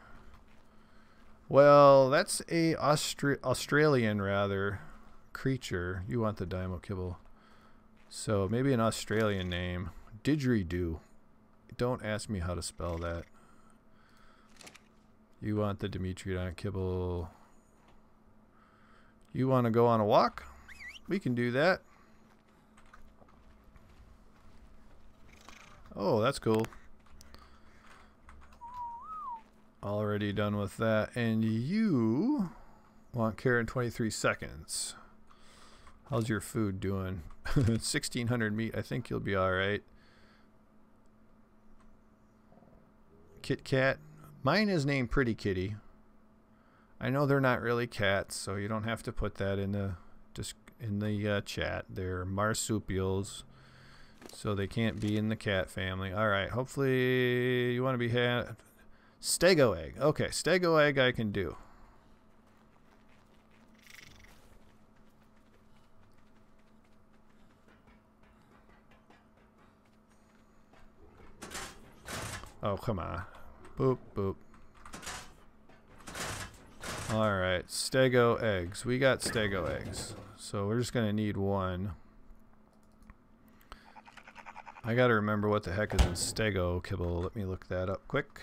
Well, that's a Australian, rather, creature. You want the Daimo Kibble. So maybe an Australian name. Didgeridoo. Don't ask me how to spell that. You want the Dimitridon Kibble. You want to go on a walk? We can do that. Oh, that's cool. Already done with that. And you want care in 23 seconds. How's your food doing? 1600 meat. I think you'll be alright. Kit Kat. Mine is named Pretty Kitty. I know they're not really cats, so you don't have to put that in the chat. They're marsupials, so they can't be in the cat family. All right. Hopefully, you want to be Stego egg. Okay, Stego egg I can do. Oh, come on. Boop, boop. Alright, Stego eggs. We got Stego eggs. So we're just going to need one. I got to remember what the heck is in Stego Kibble. Let me look that up quick.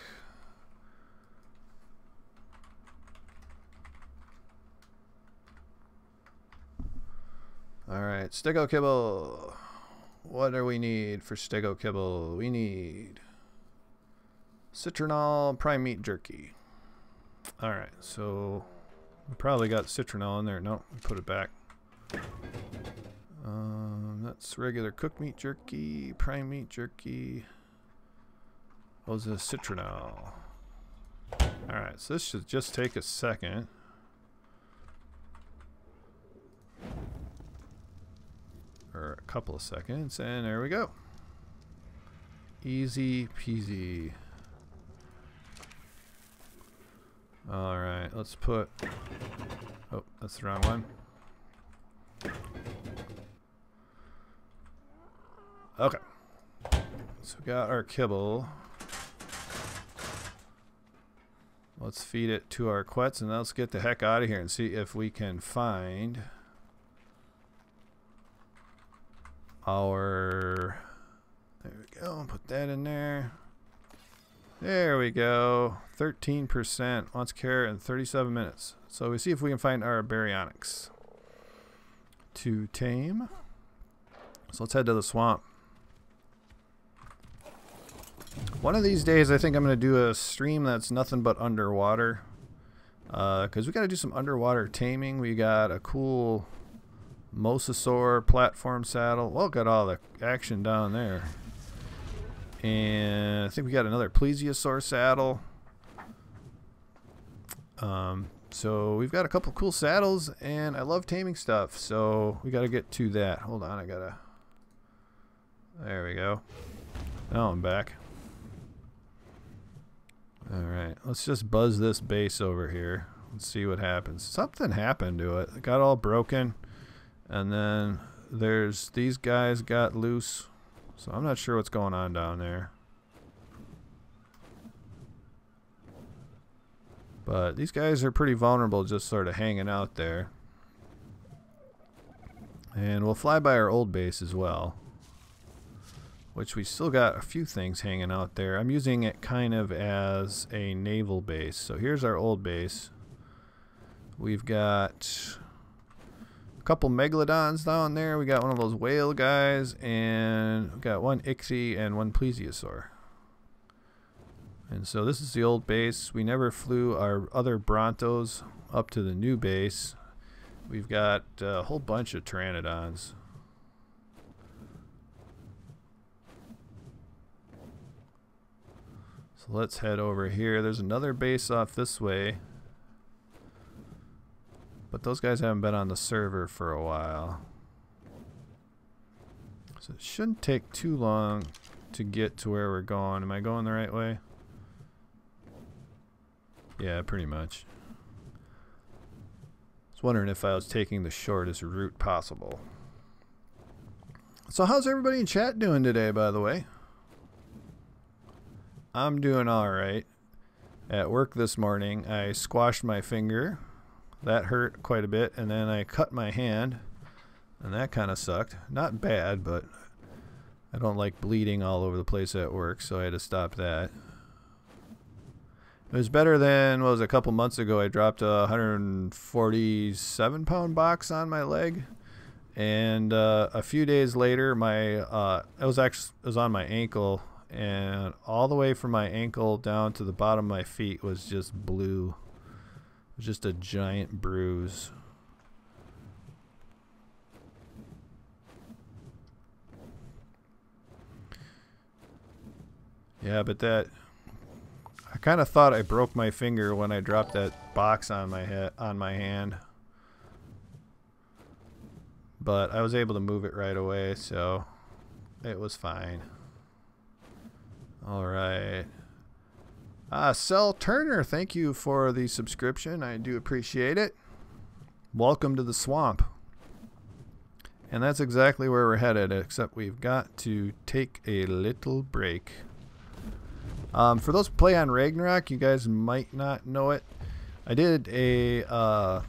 Alright, Stego Kibble. What do we need for Stego Kibble? We need citronal prime meat jerky. Alright, so we probably got citronal in there. No, put it back. That's regular cooked meat jerky, prime meat jerky. What was the citronal? Alright, so this should just take a second. Or a couple of seconds, and there we go. Easy peasy. Alright, let's put... Oh, that's the wrong one. Okay. So we got our kibble. Let's feed it to our quets, and let's get the heck out of here and see if we can find our... There we go. Put that in there. There we go. 13%. Wants care in 37 minutes. So we see if we can find our baryonyx to tame. So let's head to the swamp. One of these days I think I'm going to do a stream that's nothing but underwater. Because we got to do some underwater taming. We got a cool mosasaur platform saddle. Well, got all the action down there. And I think we got another plesiosaur saddle. So we've got a couple cool saddles, and I love taming stuff, so we got to get to that. Hold on, I gotta... There we go. Now I'm back. Alright, let's just buzz this base over here. Let's see what happens. Something happened to it. It got all broken, and then there's... These guys got loose. So I'm not sure what's going on down there. But these guys are pretty vulnerable, just sort of hanging out there. And we'll fly by our old base as well, which we still got a few things hanging out there. I'm using it kind of as a naval base. So here's our old base. We've got a couple megalodons down there. We got one of those whale guys, and we got one ichthyi and one plesiosaur. And so this is the old base. We never flew our other brontos up to the new base. We've got a whole bunch of pteranodons. So let's head over here. There's another base off this way. But those guys haven't been on the server for a while. So it shouldn't take too long to get to where we're going. Am I going the right way? Yeah, pretty much. I was wondering if I was taking the shortest route possible. So how's everybody in chat doing today, by the way? I'm doing alright. At work this morning, I squashed my finger. That hurt quite a bit, and then I cut my hand, and that kind of sucked. Not bad, but I don't like bleeding all over the place at work, so I had to stop that. It was better than, what was it, a couple months ago. I dropped a 147-pound box on my leg, and a few days later, it was on my ankle, and all the way from my ankle down to the bottom of my feet was just blue. It was just a giant bruise. Yeah, but I kind of thought I broke my finger when I dropped that box on my hand. But I was able to move it right away, so it was fine. All right. Cell Turner, thank you for the subscription. I do appreciate it. Welcome to the swamp. And that's exactly where we're headed, except we've got to take a little break. For those who play on Ragnarok, you guys might not know it. I did a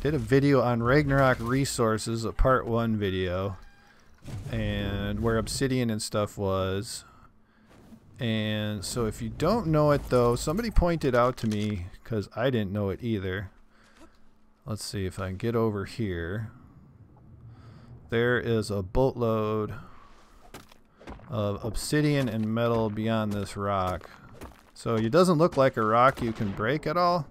video on Ragnarok resources, a part 1 video, and where obsidian and stuff was. And so if you don't know it though, somebody pointed out to me, because I didn't know it either. Let's see if I can get over here. There is a boatload of obsidian and metal beyond this rock. So it doesn't look like a rock you can break at all.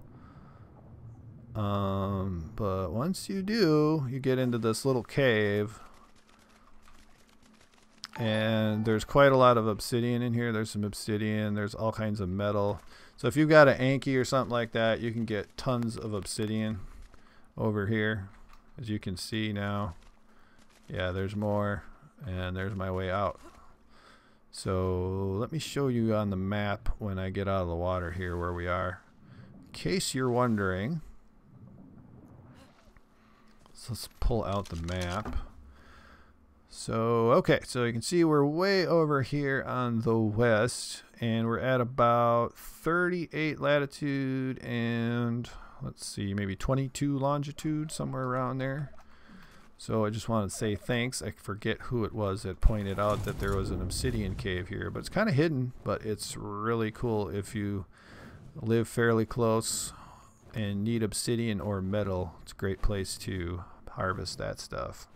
But once you do, you get into this little cave. And there's quite a lot of obsidian in here. There's some obsidian. There's all kinds of metal. So if you've got an Anki or something like that, you can get tons of obsidian over here. As you can see now. Yeah, there's more. And there's my way out. So let me show you on the map when I get out of the water here where we are. In case you're wondering. So let's pull out the map. So, okay, so you can see we're way over here on the west, and we're at about 38 latitude and, let's see, maybe 22 longitude, somewhere around there. So I just wanted to say thanks. I forget who it was that pointed out that there was an obsidian cave here, but it's kind of hidden, but it's really cool if you live fairly close and need obsidian or metal. It's a great place to harvest that stuff.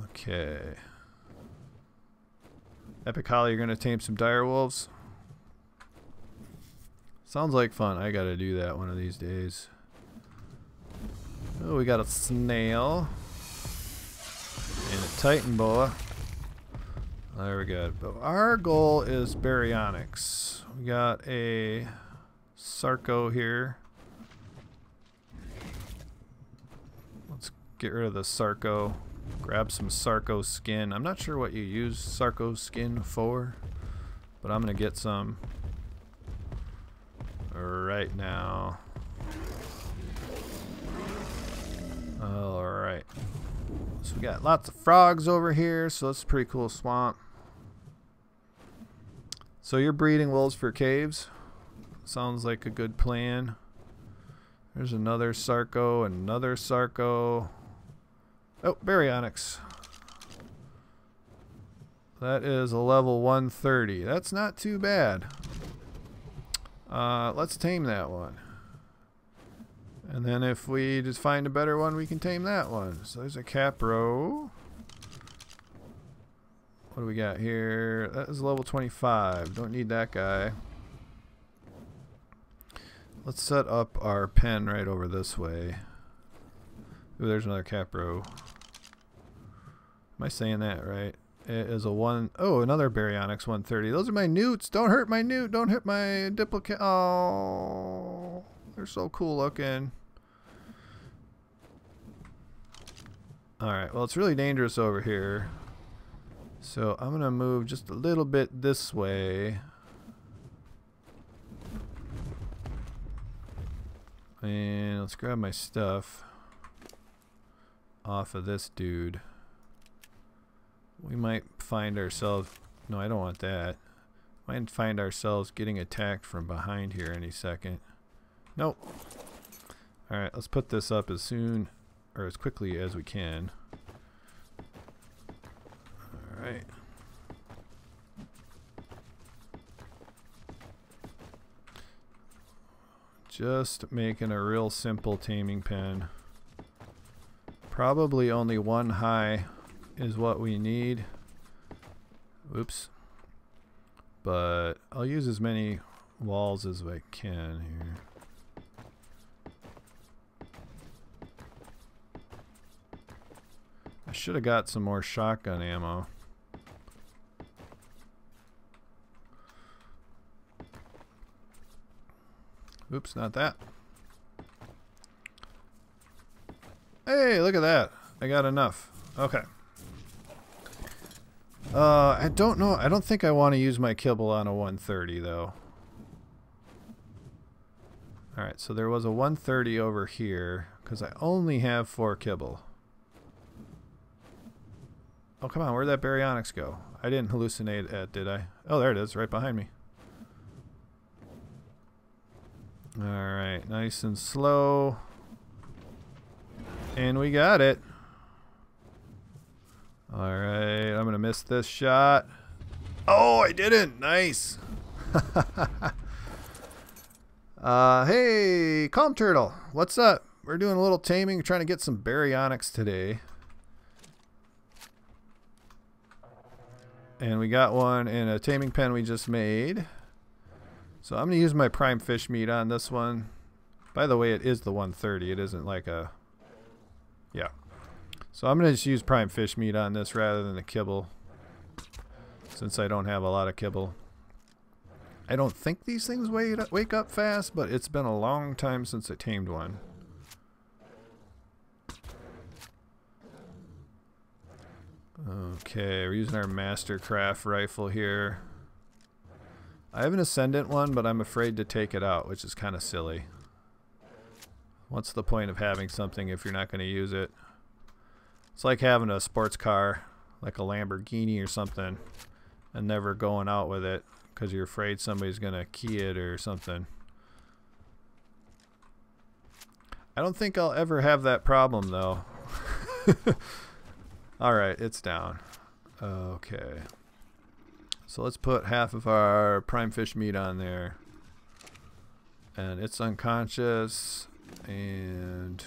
Okay. Epic Holly, you're going to tame some dire wolves? Sounds like fun. I got to do that one of these days. Oh, we got a snail. And a titan boa. There we go. But our goal is baryonyx. We got a sarco here. Let's get rid of the sarco. Grab some sarco skin. I'm not sure what you use sarco skin for, but I'm going to get some right now. Alright. So we got lots of frogs over here, so that's a pretty cool swamp. So you're breeding wolves for caves? Sounds like a good plan. There's another sarco, another sarco. Oh, baryonyx. That is a level 130. That's not too bad. Let's tame that one. And then if we just find a better one, we can tame that one. So there's a capro. What do we got here? That is level 25. Don't need that guy. Let's set up our pen right over this way. Ooh, there's another capro. Am I saying that right? It is a one. Oh, another Baryonyx 130. Those are my newts. Don't hurt my newt. Don't hit my duplicate. Oh, they're so cool looking. Alright, well, it's really dangerous over here. So I'm going to move just a little bit this way. And let's grab my stuff off of this dude. We might find ourselves... No, I don't want that. Might find ourselves getting attacked from behind here any second. Nope. Alright, let's put this up as soon or as quickly as we can. Alright. Just making a real simple taming pen. Probably only one high is what we need. Oops. But I'll use as many walls as I can here. I should have got some more shotgun ammo. Oops, not that. Hey, look at that. I got enough. Okay. I don't know. I don't think I want to use my kibble on a 130 though. Alright, so there was a 130 over here because I only have 4 kibble. Oh, come on. Where'd that Baryonyx go? I didn't hallucinate it, did I? Oh, there it is, right behind me. Alright, nice and slow. And we got it. Alright, I'm going to miss this shot. Oh, I didn't! Nice! Hey, Calm Turtle. What's up? We're doing a little taming, trying to get some Baryonyx today. And we got one in a taming pen we just made. So I'm going to use my prime fish meat on this one. By the way, it is the 130. It isn't like a... Yeah. So I'm going to just use prime fish meat on this rather than the kibble. Since I don't have a lot of kibble. I don't think these things wake up fast, but it's been a long time since I tamed one. Okay, we're using our Mastercraft rifle here. I have an Ascendant one, but I'm afraid to take it out, which is kind of silly. What's the point of having something if you're not going to use it? It's like having a sports car, like a Lamborghini or something, and never going out with it because you're afraid somebody's going to key it or something. I don't think I'll ever have that problem, though. Alright, it's down. Okay. So let's put half of our prime fish meat on there. And it's unconscious. And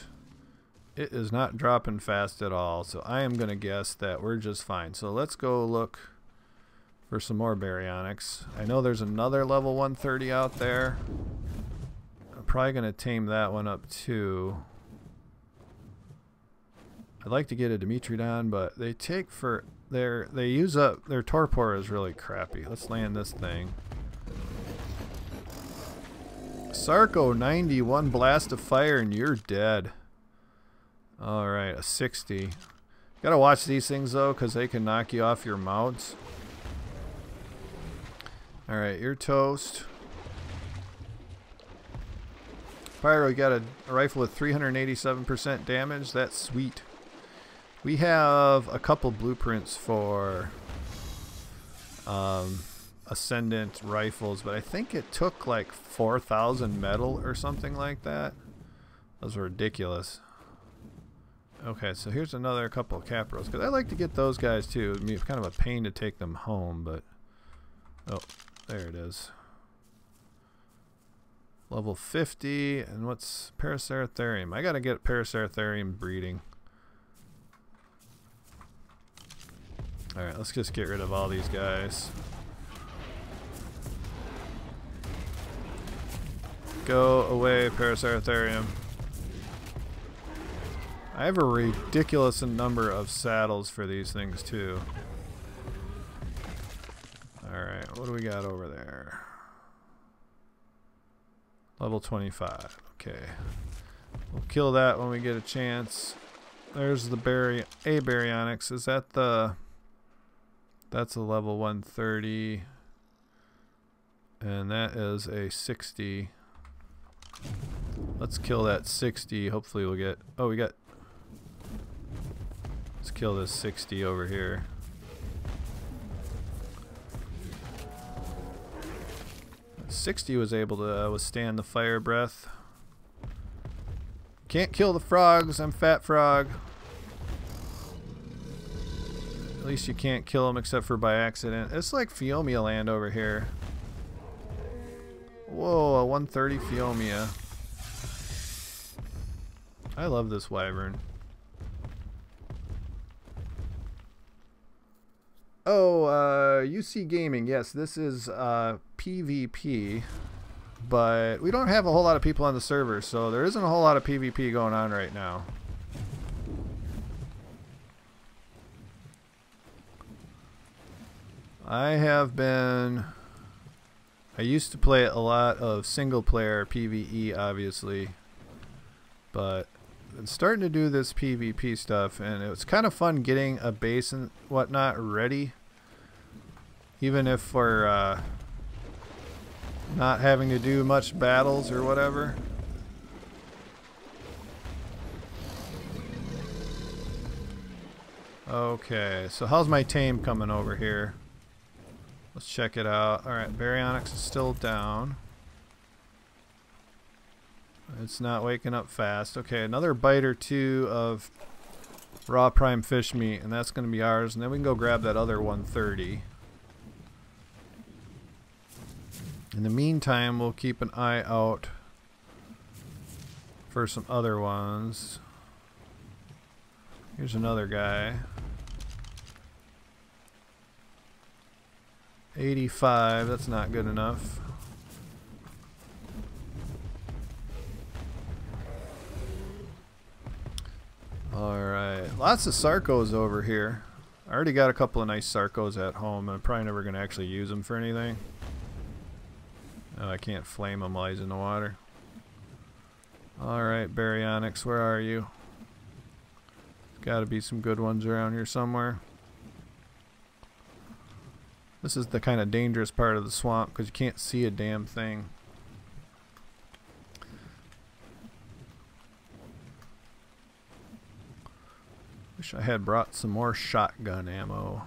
it is not dropping fast at all. So I am going to guess that we're just fine. So let's go look for some more Baryonyx. I know there's another level 130 out there. I'm probably going to tame that one up too. I'd like to get a Dimetrodon, but they take for they use up their torpor is really crappy. Let's land this thing. Sarco 91 blast of fire and you're dead. Alright, a 60. Gotta watch these things though, because they can knock you off your mounts. Alright, you're toast. Pyro, you got a rifle with 387% damage. That's sweet. We have a couple blueprints for Ascendant rifles, but I think it took like 4,000 metal or something like that. Those are ridiculous. Okay, so here's another couple of capros, because I like to get those guys too. It'd be kind of a pain to take them home, but... Oh, there it is. Level 50, and what's Paraceratherium? I gotta get Paraceratherium breeding. Alright, let's just get rid of all these guys. Go away, Parasauritharium. I have a ridiculous number of saddles for these things too. Alright, what do we got over there? Level 25. Okay. We'll kill that when we get a chance. There's the baryonyx. Is that the... That's a level 130. And that is a 60. Let's kill that 60. Hopefully we'll get... Oh, we got... Let's kill this 60 over here. That 60 was able to withstand the fire breath. Can't kill the frogs. I'm Fat Frog. At least you can't kill them except for by accident. It's like Phiomia land over here. Whoa, a 130 Phiomia. I love this wyvern. Oh, UC Gaming. Yes, this is PvP. But we don't have a whole lot of people on the server, so there isn't a whole lot of PvP going on right now. I used to play a lot of single player PvE, obviously, but I'm starting to do this PvP stuff, and it's kind of fun getting a base and whatnot ready, even if we're not having to do much battles or whatever. Okay, so how's my tame coming over here? Let's check it out. Alright, baryonyx is still down. It's not waking up fast. Okay, another bite or two of raw prime fish meat, and that's going to be ours. And then we can go grab that other 130. In the meantime, we'll keep an eye out for some other ones. Here's another guy. 85, that's not good enough. Alright, lots of Sarcos over here. I already got a couple of nice Sarcos at home, and I'm probably never going to actually use them for anything. Oh, I can't flame him while he's in the water. Alright, baryonyx, where are you? There's got to be some good ones around here somewhere. This is the kind of dangerous part of the swamp because you can't see a damn thing. Wish I had brought some more shotgun ammo.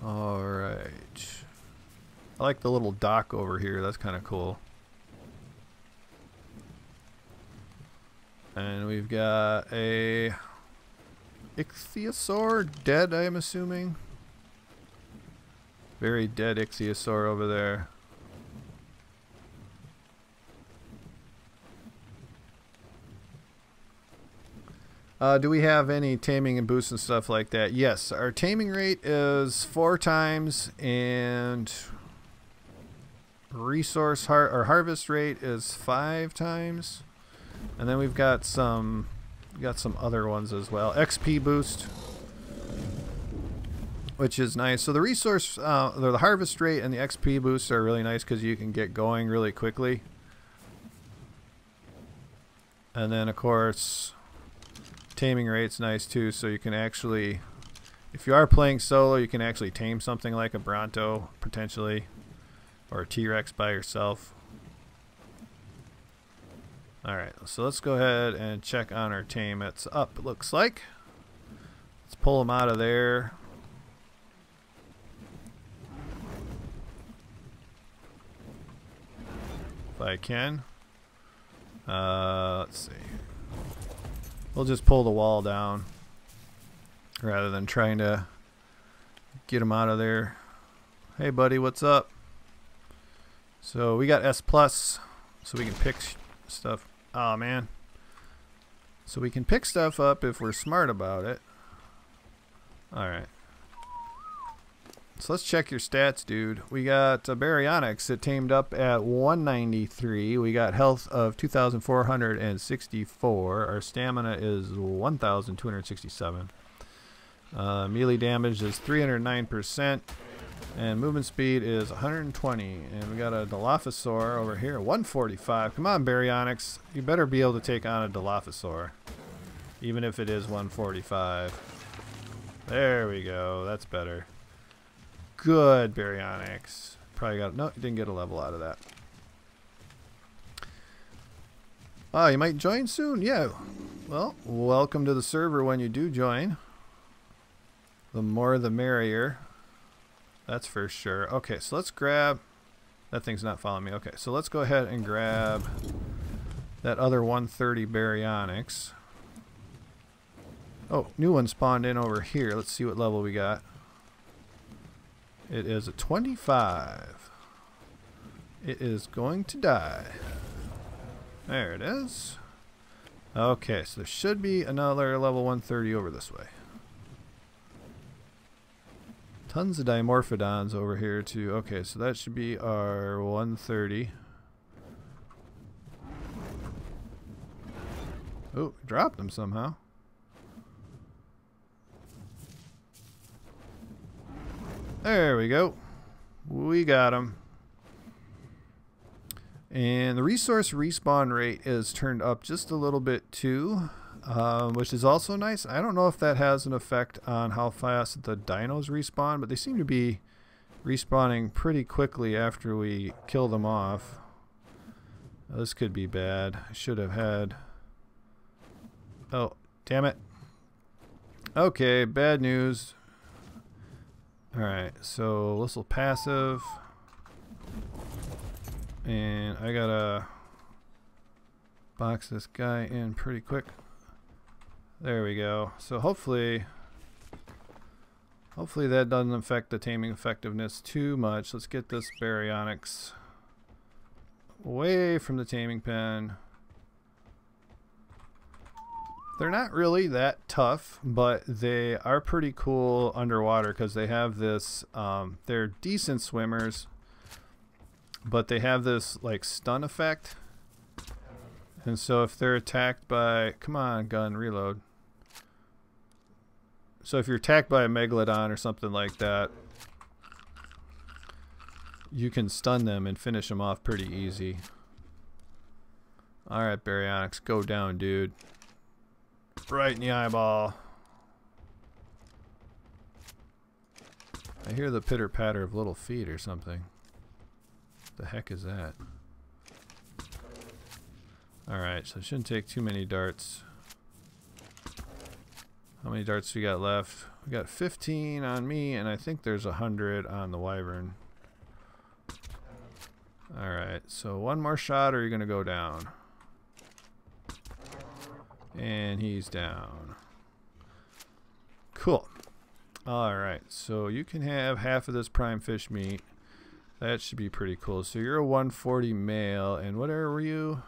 Alright. I like the little dock over here. That's kind of cool. And we've got a ichthyosaur, dead, I am assuming. Very dead ichthyosaur over there. Do we have any taming and boosts and stuff like that? Yes, our taming rate is 4 times, and harvest rate is 5 times. And then we've got some other ones as well. XP boost, which is nice. So the the harvest rate and the XP boost are really nice because you can get going really quickly. And then of course, taming rate's nice too. So you can actually, if you are playing solo, you can actually tame something like a Bronto potentially, or a T-Rex by yourself. Alright, so let's go ahead and check on our tame. It's up, it looks like. Let's pull him out of there. If I can. Let's see. We'll just pull the wall down rather than trying to get him out of there. Hey buddy, what's up? So we got S+, so we can pick stuff. Oh man. So we can pick stuff up if we're smart about it. Alright. So let's check your stats, dude. We got Baryonyx. It tamed up at 193. We got health of 2,464. Our stamina is 1,267. Melee damage is 309%. And movement speed is 120. And we got a Dilophosaur over here, 145. Come on, Baryonyx. You better be able to take on a Dilophosaur, even if it is 145. There we go. That's better. Good, Baryonyx. Probably got... No, you didn't get a level out of that. Oh, you might join soon? Yeah. Well, welcome to the server when you do join. The more the merrier. That's for sure. Okay, so let's grab... That thing's not following me. Okay, so let's go ahead and grab that other 130 Baryonyx. Oh, new one spawned in over here. Let's see what level we got. It is a 25. It is going to die. There it is. Okay, so there should be another level 130 over this way. Tons of Dimorphodons over here too. Okay, so that should be our 130. Oh, dropped them somehow. There we go. We got him. And the resource respawn rate is turned up just a little bit too, which is also nice. I don't know if that has an effect on how fast the dinos respawn, but they seem to be respawning pretty quickly after we kill them off. This could be bad. I should have had... Oh, damn it. Okay, bad news. Alright, so this will passive. And I gotta box this guy in pretty quick. There we go. So hopefully that doesn't affect the taming effectiveness too much. Let's get this Baryonyx away from the taming pen. They're not really that tough, but they are pretty cool underwater because they have this, they're decent swimmers, but they have this like stun effect. And so if they're attacked by, come on gun, reload. So if you're attacked by a Megalodon or something like that, you can stun them and finish them off pretty easy. Alright, Baryonyx, go down, dude. Right in the eyeball. I hear the pitter patter of little feet or something. What the heck is that? Alright, so it shouldn't take too many darts. How many darts we got left? We got 15 on me, and I think there's 100 on the wyvern. Alright, so one more shot or you're gonna go down. And he's down. Cool. Alright, so you can have half of this prime fish meat. That should be pretty cool. So you're a 140 male, and whatever were you?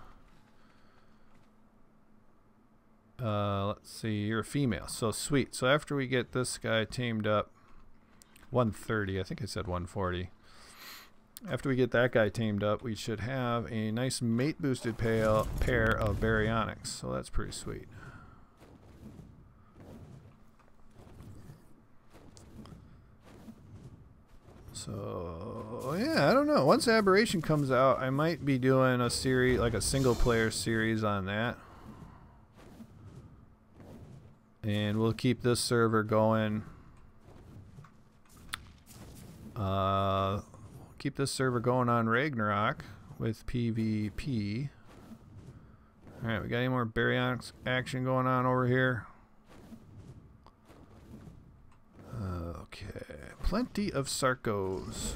Let's see, you're a female. So sweet. So after we get this guy tamed up, 130, I think I said 140. After we get that guy tamed up, we should have a nice mate boosted pair of Baryonyx. So that's pretty sweet. So yeah, I don't know. Once Aberration comes out, I might be doing a series, like a single player series on that. And we'll keep this server going. Keep this server going on Ragnarok with PvP. Alright, we got any more Baryonyx action going on over here? Okay, plenty of Sarcos.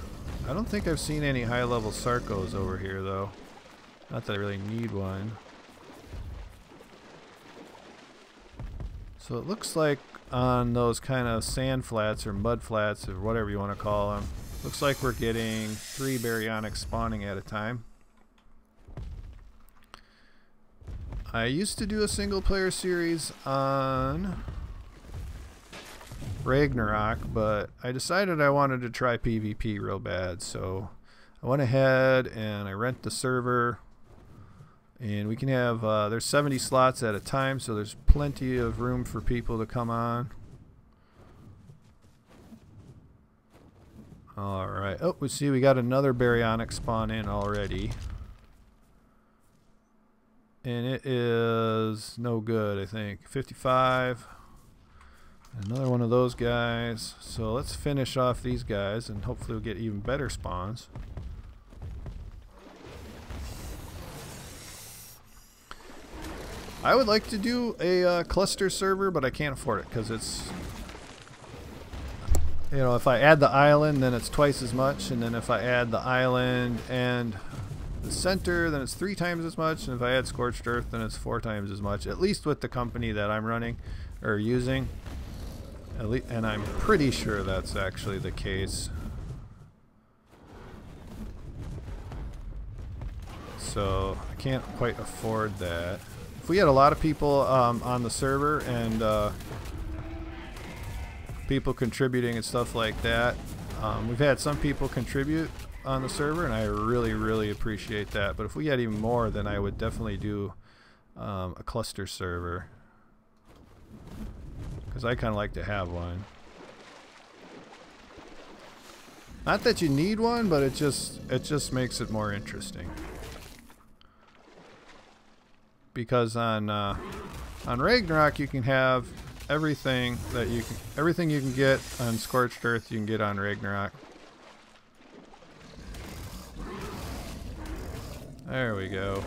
I don't think I've seen any high level Sarcos over here though. Not that I really need one. So it looks like on those kind of sand flats or mud flats or whatever you want to call them, looks like we're getting 3 Baryonyx spawning at a time. I used to do a single player series on Ragnarok, but I decided I wanted to try PvP real bad, so I went ahead and I rent the server, and we can have there's 70 slots at a time, so there's plenty of room for people to come on. Alright, oh, we see we got another baryonic spawn in already, and it is no good. I think 55. Another one of those guys. So let's finish off these guys and hopefully we'll get even better spawns. I would like to do a cluster server, but I can't afford it because it's, you know, if I add the island then it's twice as much, and then if I add the island and the center then it's 3 times as much, and if I add Scorched Earth then it's 4 times as much, at least with the company that I'm running or using. And I'm pretty sure that's actually the case. So I can't quite afford that. If we had a lot of people on the server and people contributing and stuff like that, we've had some people contribute on the server, and I really appreciate that. But if we had even more, then I would definitely do a cluster server, because I kind of like to have one. Not that you need one, but it just makes it more interesting. Because on Ragnarok you can have everything you can get on Scorched Earth you can get on Ragnarok. There we go.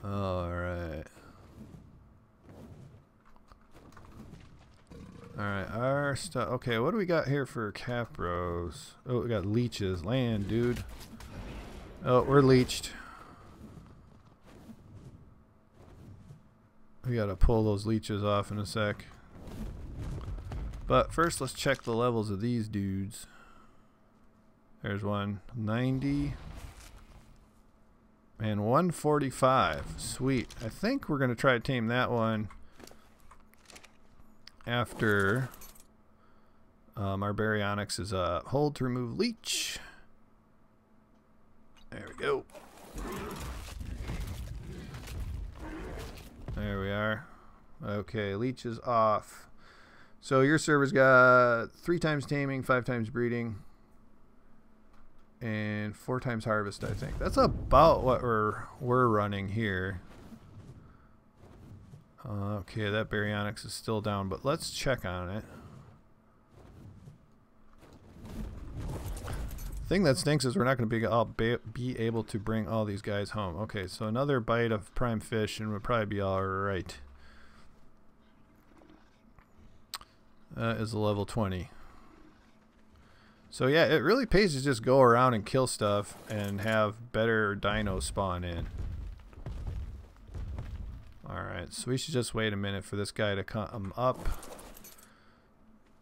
Alright. Alright, our stuff. Okay, what do we got here for capros? Oh, we got leeches. Land, dude. Oh, we're leeched. We gotta pull those leeches off in a sec. But first, let's check the levels of these dudes. There's one. 90. And 145. Sweet. I think we're going to try to tame that one after our baryonyx is hold to remove leech. There we go. There we are. Okay, leech is off. So your server's got 3 times taming, 5 times breeding, and 4 times harvest, I think. That's about what we're running here. Okay, that baryonyx is still down, but let's check on it. The thing that stinks is we're not going to be able to bring all these guys home. Okay, so another bite of prime fish and we'll probably be alright. That is a level 20. So yeah, it really pays to just go around and kill stuff and have better dinos spawn in. Alright, so we should just wait a minute for this guy to come up.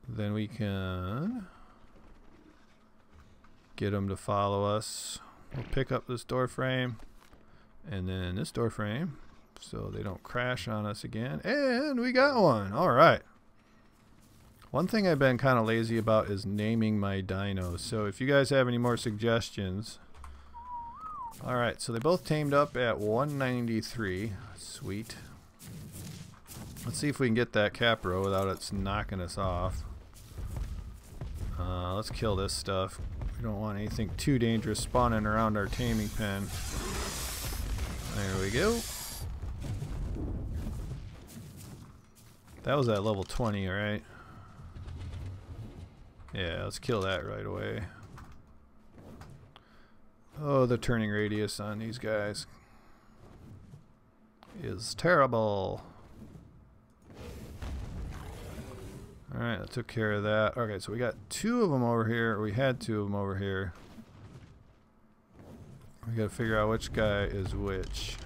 Then we can get him to follow us. We'll pick up this door frame and then this door frame so they don't crash on us again. And we got one. Alright. One thing I've been kind of lazy about is naming my dinos. So if you guys have any more suggestions. Alright, so they both tamed up at 193. Sweet. Let's see if we can get that capro without it knocking us off. Let's kill this stuff. We don't want anything too dangerous spawning around our taming pen. There we go. That was at level 20, alright? Yeah, let's kill that right away. Oh, the turning radius on these guys is terrible. Alright, I took care of that. Okay, so we got 2 of them over here. We had 2 of them over here. We gotta figure out which guy is which.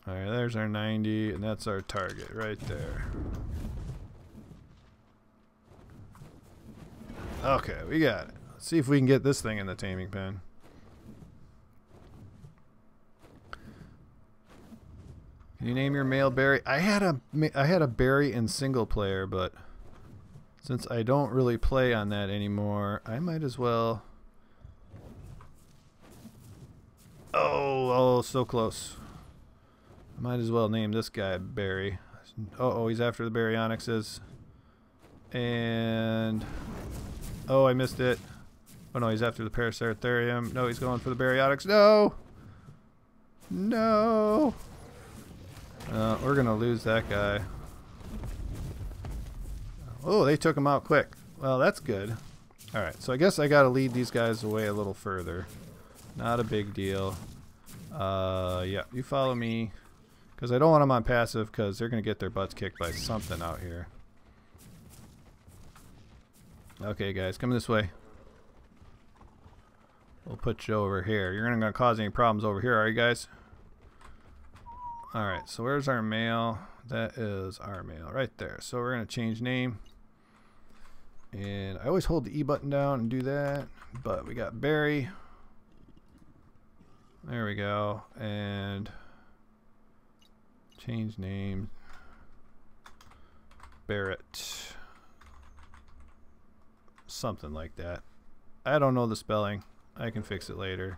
Alright, there's our 90, and that's our target right there. Okay, we got it. Let's see if we can get this thing in the taming pen. Can you name your male berry? I had a berry in single player, but since I don't really play on that anymore, I might as well. Oh, so close. I might as well name this guy Berry. Oh, he's after the baryonyxes. And oh, I missed it. Oh no, he's after the Paraceratherium. No, he's going for the baryonyx. No! No! We're gonna lose that guy. Oh, they took him out quick. Well, that's good. Alright, so I guess I gotta lead these guys away a little further. Not a big deal. Yeah, you follow me. Because I don't want them on passive because they're gonna get their butts kicked by something out here. Okay, guys, come this way. We'll put you over here. You're not gonna cause any problems over here, are you guys? Alright, so where's our male? That is our male right there. So we're going to change name. And I always hold the E button down and do that. But we got Barry. There we go. And change name. Barrett. Something like that. I don't know the spelling. I can fix it later.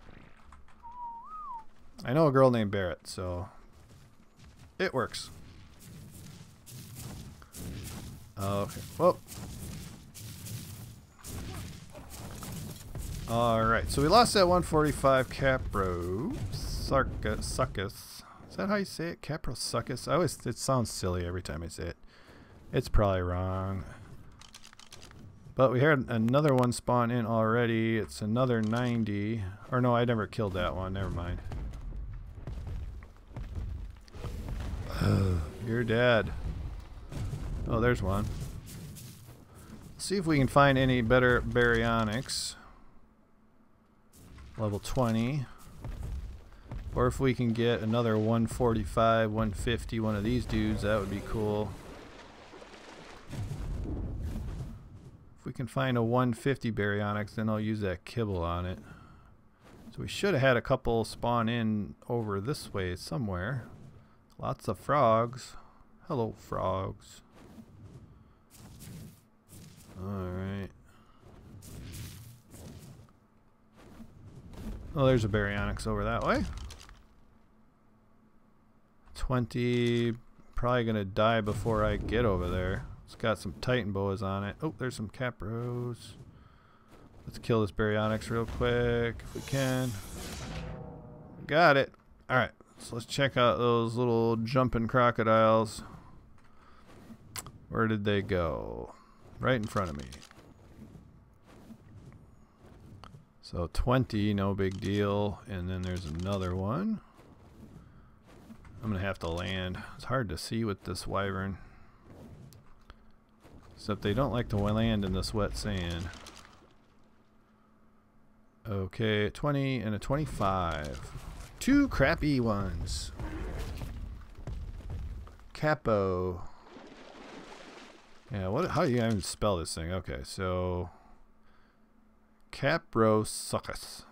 I know a girl named Barrett, so it works. Okay. Whoa. Alright, so we lost that 145 Capro Succus. Is that how you say it? Capro Succus? It sounds silly every time I say it. It's probably wrong. But we had another one spawn in already. It's another 90. Or no, I never killed that one. Never mind. You're dead. Oh, there's one. Let's see if we can find any better baryonyx. Level 20. Or if we can get another 145, 150, one of these dudes, that would be cool. If we can find a 150 baryonyx, then I'll use that kibble on it. So we should have had a couple spawn in over this way somewhere. Lots of frogs. Hello, frogs. Alright. Oh, there's a baryonyx over that way. 20. Probably going to die before I get over there. It's got some Titan boas on it. Oh, there's some capros. Let's kill this baryonyx real quick if we can. Got it. Alright. So let's check out those little jumping crocodiles. Where did they go? Right in front of me. So 20, no big deal. And then there's another one. I'm going to have to land. It's hard to see with this wyvern. Except they don't like to land in this wet sand. Okay, 20 and a 25. Two crappy ones. Capo. Yeah, how do you even spell this thing? Okay, so Caprosuchus.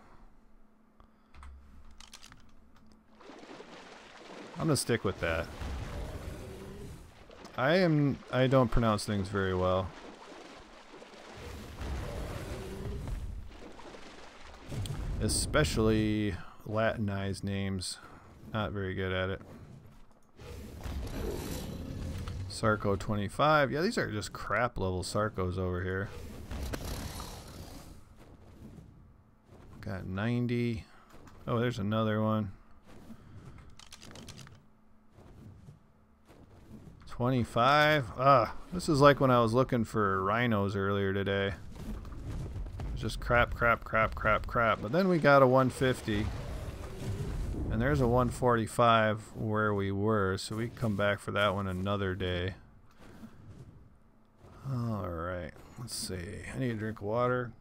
I'm gonna stick with that. I don't pronounce things very well. Especially Latinized names. Not very good at it. Sarco 25. Yeah, these are just crap level Sarcos over here. Got 90. Oh, there's another one. 25. Ah, this is like when I was looking for rhinos earlier today. Just crap. But then we got a 150. And there's a 145 where we were, so we can come back for that one another day. Alright, let's see. I need a drink of water.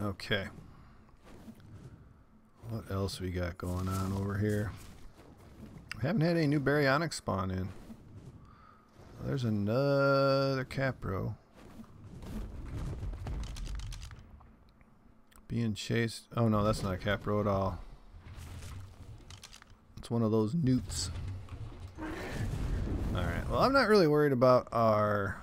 Okay. What else we got going on over here? Haven't had any new baryonyx spawn in. There's another capro. Being chased. Oh no, that's not a capro at all. It's one of those newts. Alright, well I'm not really worried about our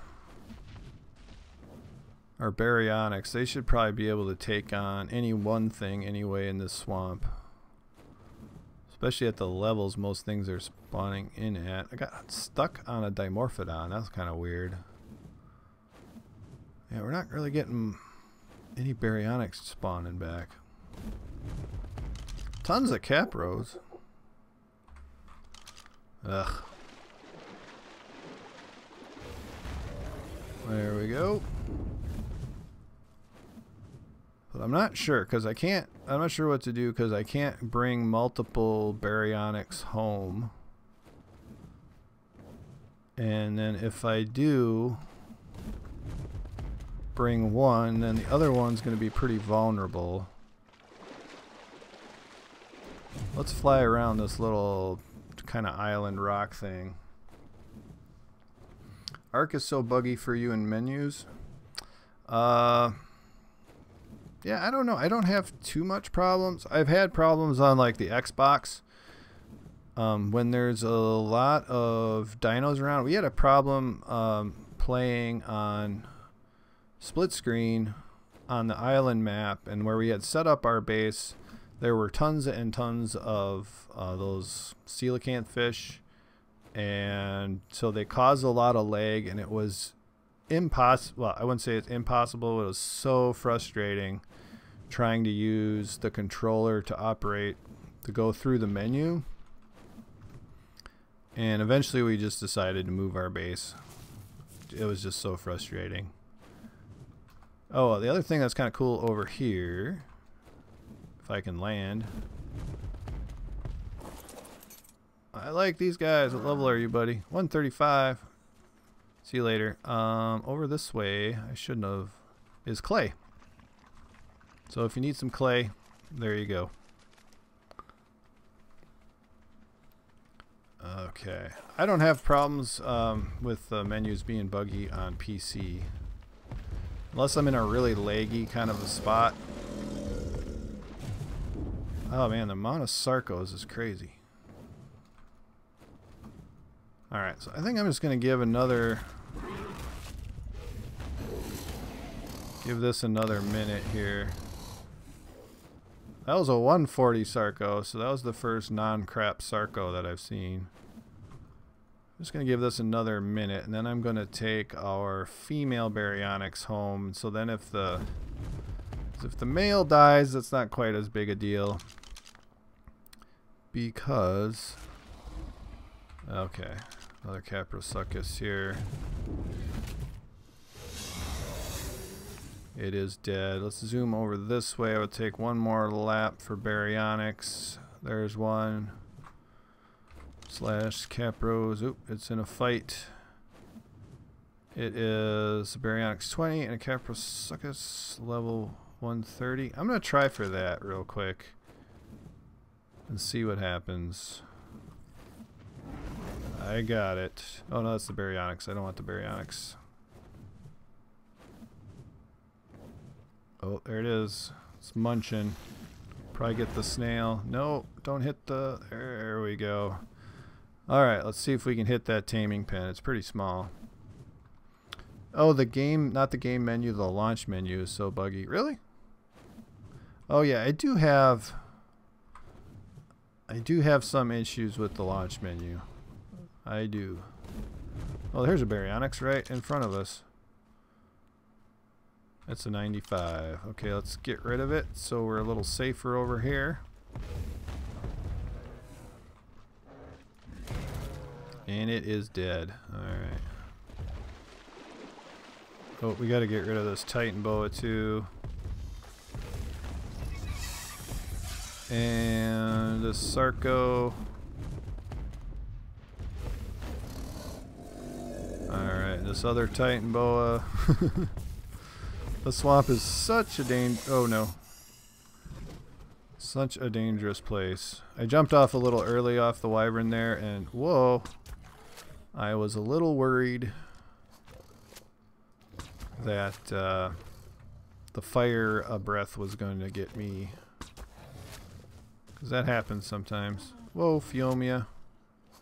baryonyx. They should probably be able to take on any one thing anyway in this swamp. Especially at the levels most things are spawning in at. I got stuck on a dimorphodon. That's kind of weird. Yeah, we're not really getting any baryonyx spawning back. Tons of capros. Ugh. There we go. But I'm not sure because I'm not sure what to do because I can't bring multiple baryonyx home. And then if I do bring one, then the other one's going to be pretty vulnerable. Let's fly around this little kind of island rock thing. Ark is so buggy for you in menus. Yeah, I don't know. I don't have too much problems. I've had problems on like the Xbox. When there's a lot of dinos around. We had a problem playing on split screen on the island map, and where we had set up our base, there were tons and tons of those coelacanth fish, and so they caused a lot of lag, and it was impossible. Well, I wouldn't say it's impossible. It was so frustrating trying to use the controller to go through the menu. And eventually we just decided to move our base. It was just so frustrating. Oh, the other thing that's kind of cool over here, if I can land. I like these guys. What level are you, buddy? 135. See you later. Over this way, I shouldn't have, is clay. So if you need some clay, there you go. Okay. I don't have problems with menus being buggy on PC. Unless I'm in a really laggy kind of a spot. Oh man, the amount of Sarcos is crazy. Alright, so I think I'm just going to give this another minute here. That was a 140 Sarco, so that was the first non-crap Sarco that I've seen. I'm just going to give this another minute, and then I'm going to take our female baryonyx home. So then if the male dies, that's not quite as big a deal. Because... Okay, another Caprosuchus here. It is dead. Let's zoom over this way. I would take one more lap for baryonyx. There's one. Slash capros. Oop, it's in a fight. It is a baryonyx 20 and a Caprosuchus level 130. I'm going to try for that real quick and see what happens. I got it. Oh no, that's the baryonyx. I don't want the baryonyx. Oh, there it is. It's munching. Probably get the snail. No, don't hit the... There we go. Alright, let's see if we can hit that taming pen. It's pretty small. Oh, the game... Not the game menu, the launch menu is so buggy. Really? Oh yeah, I do have some issues with the launch menu. I do. Oh, there's a baryonyx right in front of us. That's a 95. Okay, let's get rid of it so we're a little safer over here. And it is dead. Alright. Oh, we gotta get rid of this Titan boa too. And the Sarco. Alright, this other Titan boa. The swamp is such a danger. Oh no. Such a dangerous place. I jumped off a little early off the wyvern there, and whoa, I was a little worried that the fire breath was going to get me, because that happens sometimes. Whoa, Phiomia.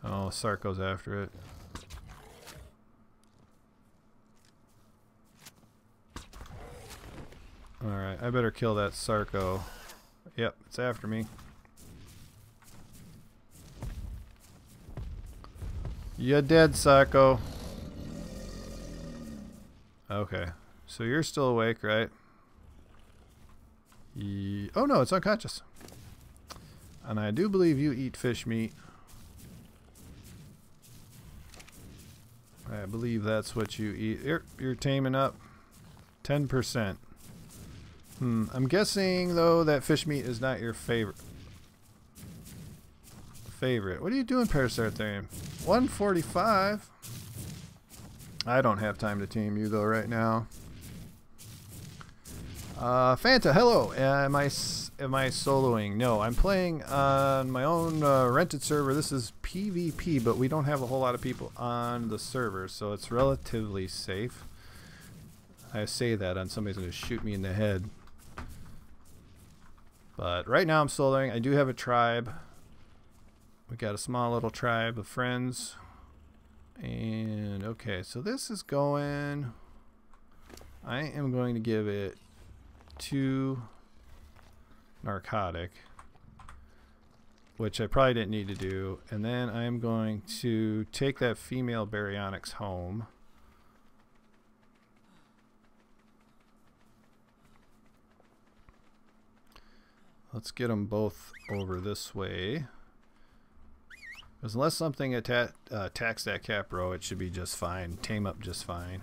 Oh, Sarko's after it. Alright, I better kill that Sarko. Yep, it's after me. You're dead, Sarko. Okay, so you're still awake, right? Oh no, it's unconscious. And I do believe you eat fish meat. I believe that's what you eat. You're taming up. 10%. I'm guessing though that fish meat is not your favorite. What are you doing, Parasartharian? 145. I don't have time to tame you though right now. Fanta, hello. Am I soloing? No, I'm playing on my own rented server. This is PvP, but we don't have a whole lot of people on the server, so it's relatively safe. I say that on somebody's going to shoot me in the head. But right now I'm soloing. I do have a tribe. We got a small little tribe of friends. And okay, so this is going... I am going to give it 2 narcotic, which I probably didn't need to do. And then I'm going to take that female baryonyx home. Let's get them both over this way. Because unless something attacks that capro, it should be just fine. Tame up just fine.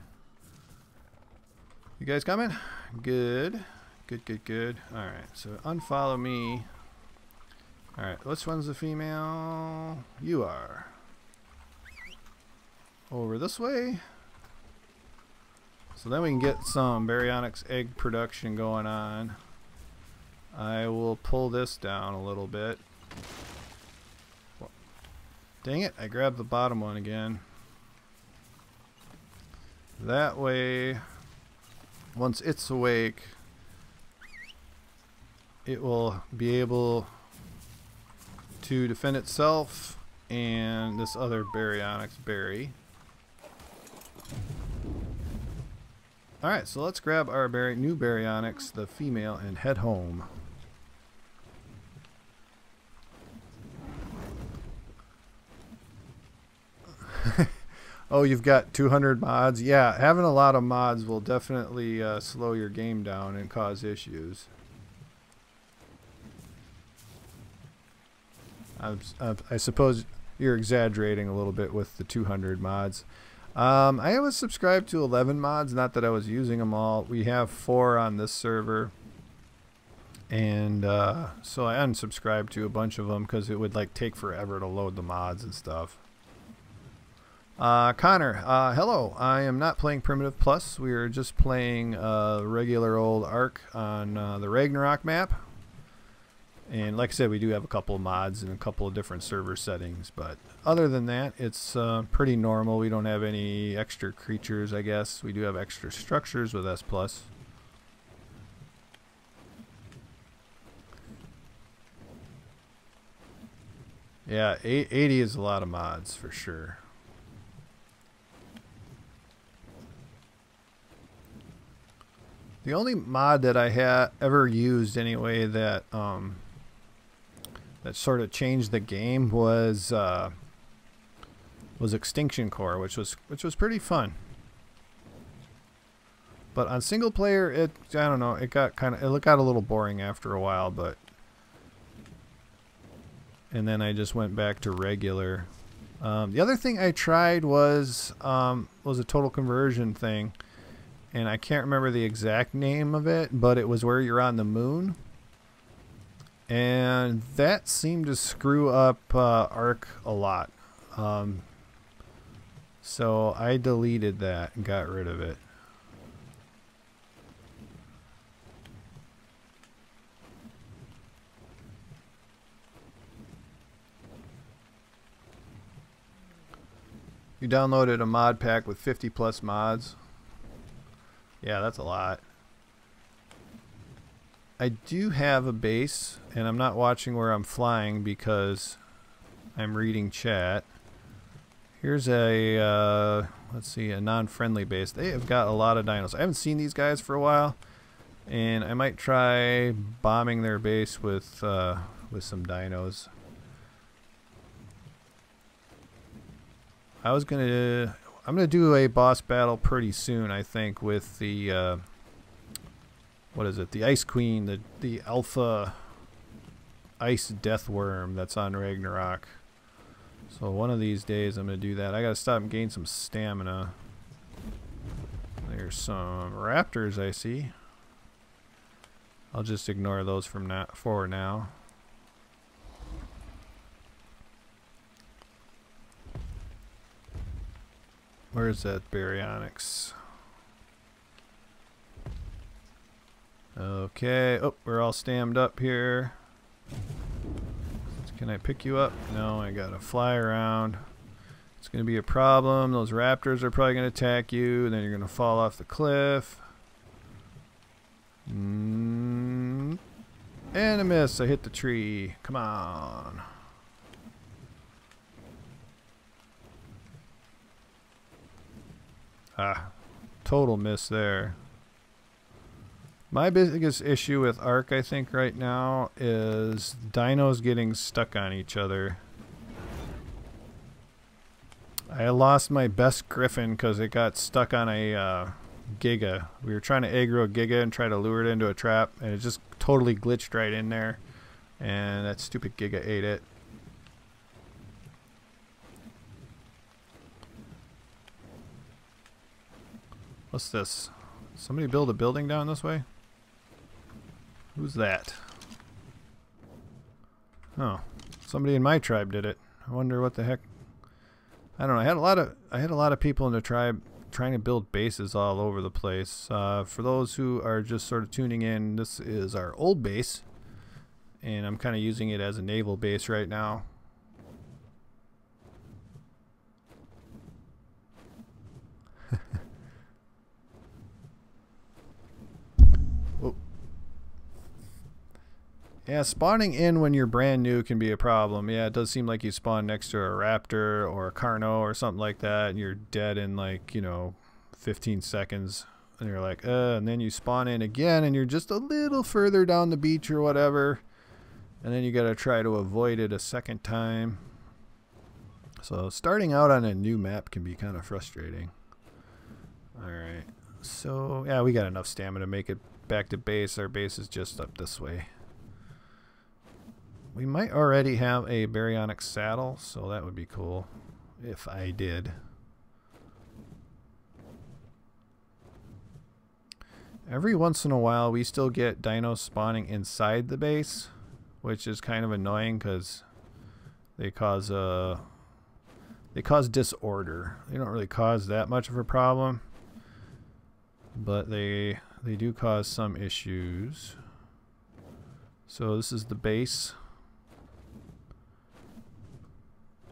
You guys coming? Good. Good. Alright, so unfollow me. Alright, which one's the female? You are. Over this way. So then we can get some baryonyx egg production going on. I will pull this down a little bit. Dang it, I grabbed the bottom one again. That way, once it's awake, it will be able to defend itself and this other baryonyx berry. Alright, so let's grab our new baryonyx, the female, and head home. Oh, you've got 200 mods? Yeah, having a lot of mods will definitely slow your game down and cause issues. I suppose you're exaggerating a little bit with the 200 mods. I was subscribed to 11 mods, not that I was using them all. We have 4 on this server. And so I unsubscribed to a bunch of them because it would like take forever to load the mods and stuff. Connor, hello. I am not playing Primitive Plus. We are just playing regular old Ark on the Ragnarok map. And like I said, we do have a couple of mods and a couple of different server settings. But other than that, it's pretty normal. We don't have any extra creatures, I guess. We do have extra structures with S+. Yeah, 80 is a lot of mods for sure. The only mod that I had ever used anyway that that sort of changed the game was Extinction Core, which was pretty fun. But on single player, I don't know, it got a little boring after a while, but and then I just went back to regular. The other thing I tried was a total conversion thing. And I can't remember the exact name of it, but it was where you're on the moon. And that seemed to screw up Ark a lot. So I deleted that and got rid of it. You downloaded a mod pack with 50 plus mods. Yeah, that's a lot. I do have a base, and I'm not watching where I'm flying because I'm reading chat. Here's a, let's see, a non-friendly base. They have got a lot of dinos. I haven't seen these guys for a while, and I might try bombing their base with some dinos. I'm gonna do a boss battle pretty soon, I think, with the what is it? The Ice Queen, the Alpha Ice Death Worm that's on Ragnarok. So one of these days I'm gonna do that. I gotta stop and gain some stamina. There's some raptors I see. I'll just ignore those for now. Where's that baryonyx? Okay. Oh, we're all stammed up here. Can I pick you up? No, I gotta fly around. It's gonna be a problem. Those raptors are probably gonna attack you, and then you're gonna fall off the cliff. And a miss. I hit the tree. Come on. Ah, total miss there. My biggest issue with Ark, I think, right now is dinos getting stuck on each other. I lost my best griffin because it got stuck on a giga. We were trying to aggro a giga and try to lure it into a trap, and it just totally glitched right in there. And that stupid giga ate it. What's this? Somebody build a building down this way? Who's that? Oh, somebody in my tribe did it. I wonder what the heck. I don't know. I had a lot of people in the tribe trying to build bases all over the place. For those who are just sort of tuning in, this is our old base, and I'm kind of using it as a naval base right now. Yeah, spawning in when you're brand new can be a problem. Yeah, it does seem like you spawn next to a raptor or a carno or something like that, and you're dead in like, 15 seconds. And you're like, and then you spawn in again, and you're just a little further down the beach or whatever. And then you gotta try to avoid it a second time. So starting out on a new map can be kind of frustrating. Alright, so yeah, we got enough stamina to make it back to base. Our base is just up this way. We might already have a baryonyx saddle, so that would be cool if I did. Every once in a while we still get dinos spawning inside the base, which is kind of annoying because they cause disorder. They don't really cause that much of a problem, but they do cause some issues. So this is the base.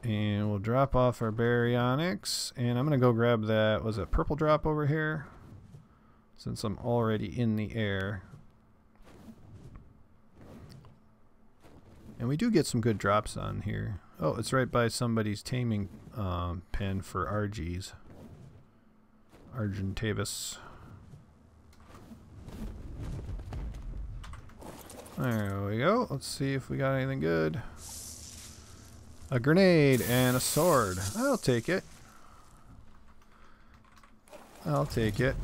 And we'll drop off our baryonyx, and I'm gonna go grab that, was it purple drop over here? Since I'm already in the air. And we do get some good drops on here. Oh, it's right by somebody's taming pen for RGs. Argentavis. There we go. Let's see if we got anything good. A grenade and a sword. I'll take it. I'll take it.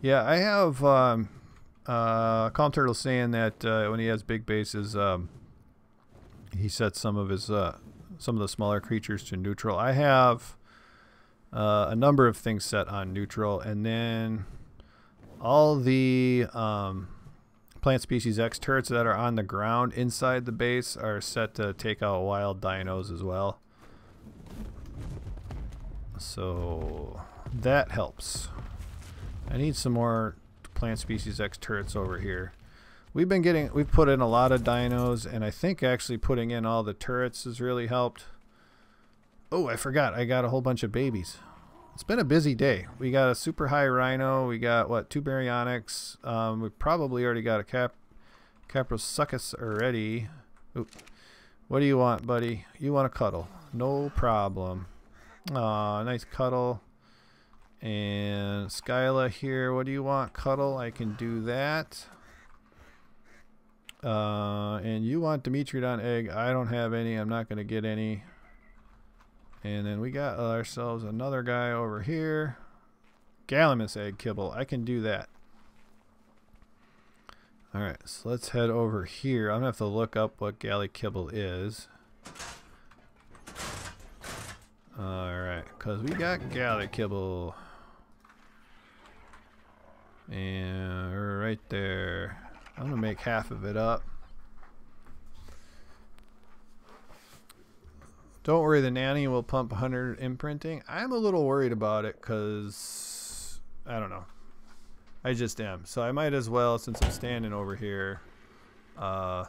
Yeah, I have Calm Turtle saying that when he has big bases, he sets some of the smaller creatures to neutral. I have a number of things set on neutral, and then all the plant species X turrets that are on the ground inside the base are set to take out wild dinos as well. So that helps. I need some more plant species X turrets over here. we've put in a lot of dinos, and I think actually putting in all the turrets has really helped. Oh, I forgot. I got a whole bunch of babies. It's been a busy day. We got a super high rhino. We got, what, 2 baryonyx. We probably already got a caprosuchus already. Oop. What do you want, buddy? You want a cuddle. No problem. Aw, nice cuddle. And Skyla here. What do you want? Cuddle. I can do that. And you want Dimetrodon egg. I don't have any. I'm not going to get any. And then we got ourselves another guy over here. Gallimimus egg kibble. I can do that. Alright, so let's head over here. I'm going to have to look up what galley kibble is. Alright, because we got galley kibble. And right there. I'm going to make half of it up. Don't worry, the nanny will pump 100 imprinting. I'm a little worried about it because, I don't know. I just am. So I might as well, since I'm standing over here, or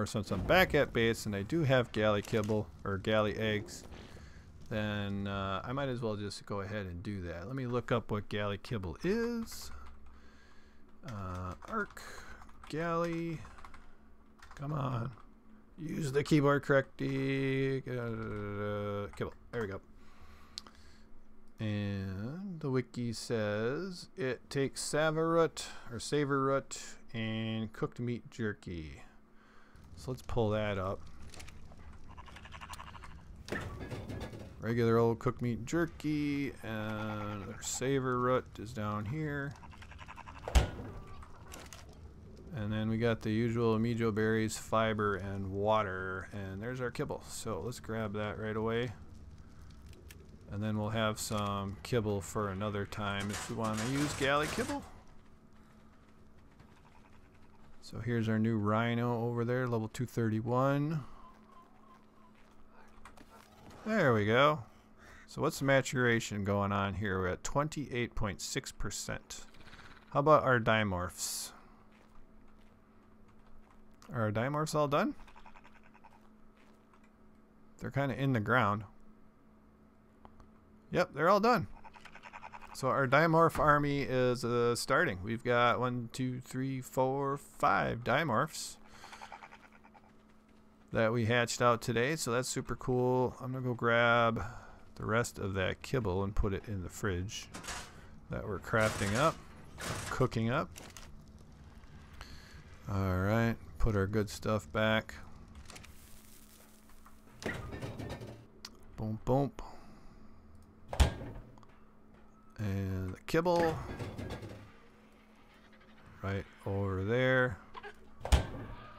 since I'm back at base and I do have galley kibble, or galley eggs, then I might as well just go ahead and do that. Let me look up what galley kibble is. Ark, galley, come on. Use the keyboard correctly. Kibble. There we go. And the wiki says it takes saveroot or saveroot and cooked meat jerky. So let's pull that up. Regular old cooked meat jerky, and our saveroot is down here. And then we got the usual amijo berries, fiber, and water. And there's our kibble. So let's grab that right away. And then we'll have some kibble for another time if we want to use galley kibble. So here's our new rhino over there, level 231. There we go. So what's the maturation going on here? We're at 28.6%. How about our dimorphs? Are our dimorphs all done? They're kind of in the ground. Yep, they're all done. So our dimorph army is starting. We've got 1, 2, 3, 4, 5 dimorphs that we hatched out today. So that's super cool. I'm going to go grab the rest of that kibble and put it in the fridge that we're crafting up, cooking up. Alright, put our good stuff back. Boom, boom. And the kibble right over there.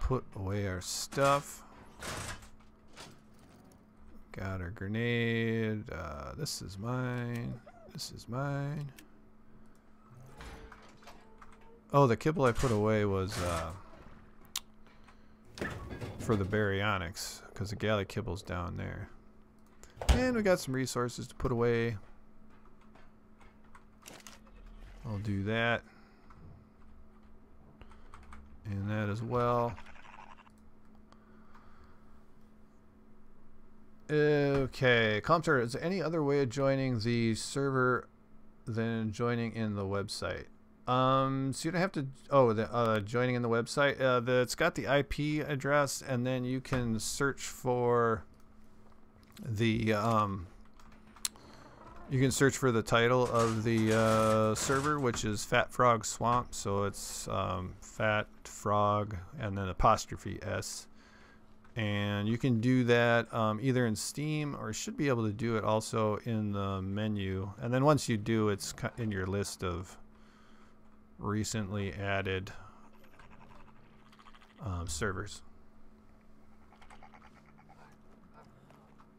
Put away our stuff. Got our grenade. This is mine. This is mine. Oh, the kibble I put away was for the baryonyx, because the galley kibble's down there. And we got some resources to put away. I'll do that. And that as well. Okay, Compter, is there any other way of joining the server than joining in the website? So you don't have to, joining in the website, it's got the IP address, and then you can search for the, you can search for the title of the server, which is Fat Frog Swamp. So it's Fat Frog and then apostrophe S. And you can do that either in Steam, or you should be able to do it also in the menu. And then once you do, it's in your list of recently added servers.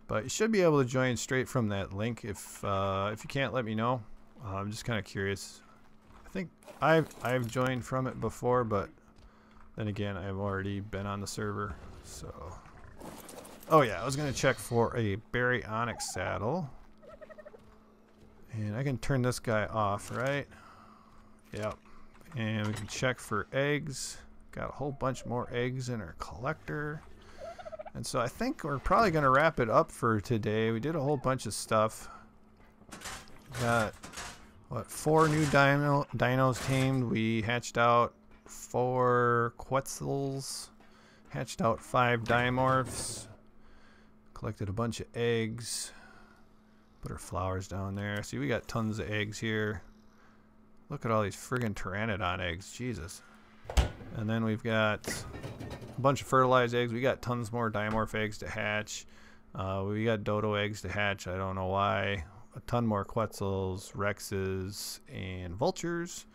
But you should be able to join straight from that link. If you can't, let me know. I'm just kind of curious. I think I've joined from it before, but then again, I've already been on the server. So, oh yeah, I was gonna check for a baryonyx saddle, and I can turn this guy off, right? Yep. And we can check for eggs. Got a whole bunch more eggs in our collector. And so I think we're probably going to wrap it up for today. We did a whole bunch of stuff. Got, what, 4 new dinos tamed. We hatched out 4 Quetzals. Hatched out 5 Dimorphs. Collected a bunch of eggs. Put our flowers down there. See, we got tons of eggs here. Look at all these friggin' Pteranodon eggs. Jesus. And then we've got a bunch of fertilized eggs. We got tons more Dimorph eggs to hatch. We got Dodo eggs to hatch. I don't know why. A ton more Quetzals, Rexes, and Vultures.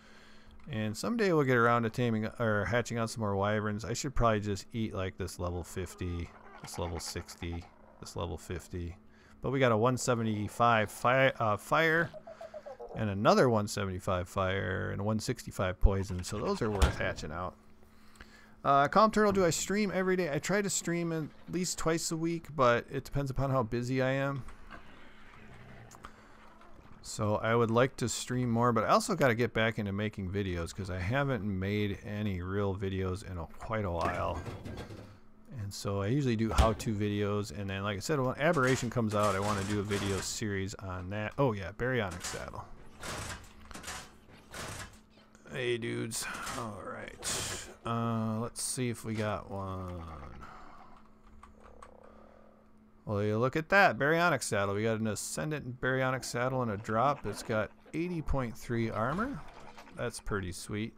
And someday we'll get around to taming or hatching out some more Wyverns. I should probably just eat like this level 50, this level 60, this level 50. But we got a 175 fire and another 175 fire and a 165 poison. So those are worth hatching out. Calm Turtle, do I stream every day? I try to stream at least twice a week, but it depends upon how busy I am. So I would like to stream more, but I also got to get back into making videos because I haven't made any real videos in quite a while. And so I usually do how-to videos, and then like I said, when Aberration comes out, I want to do a video series on that. Oh yeah, Baryonyx Saddle. Hey dudes. Alright. Let's see if we got one. Well, you look at that, Baryonyx Saddle. We got an Ascendant Baryonyx Saddle and a drop. It's got 80.3 armor. That's pretty sweet.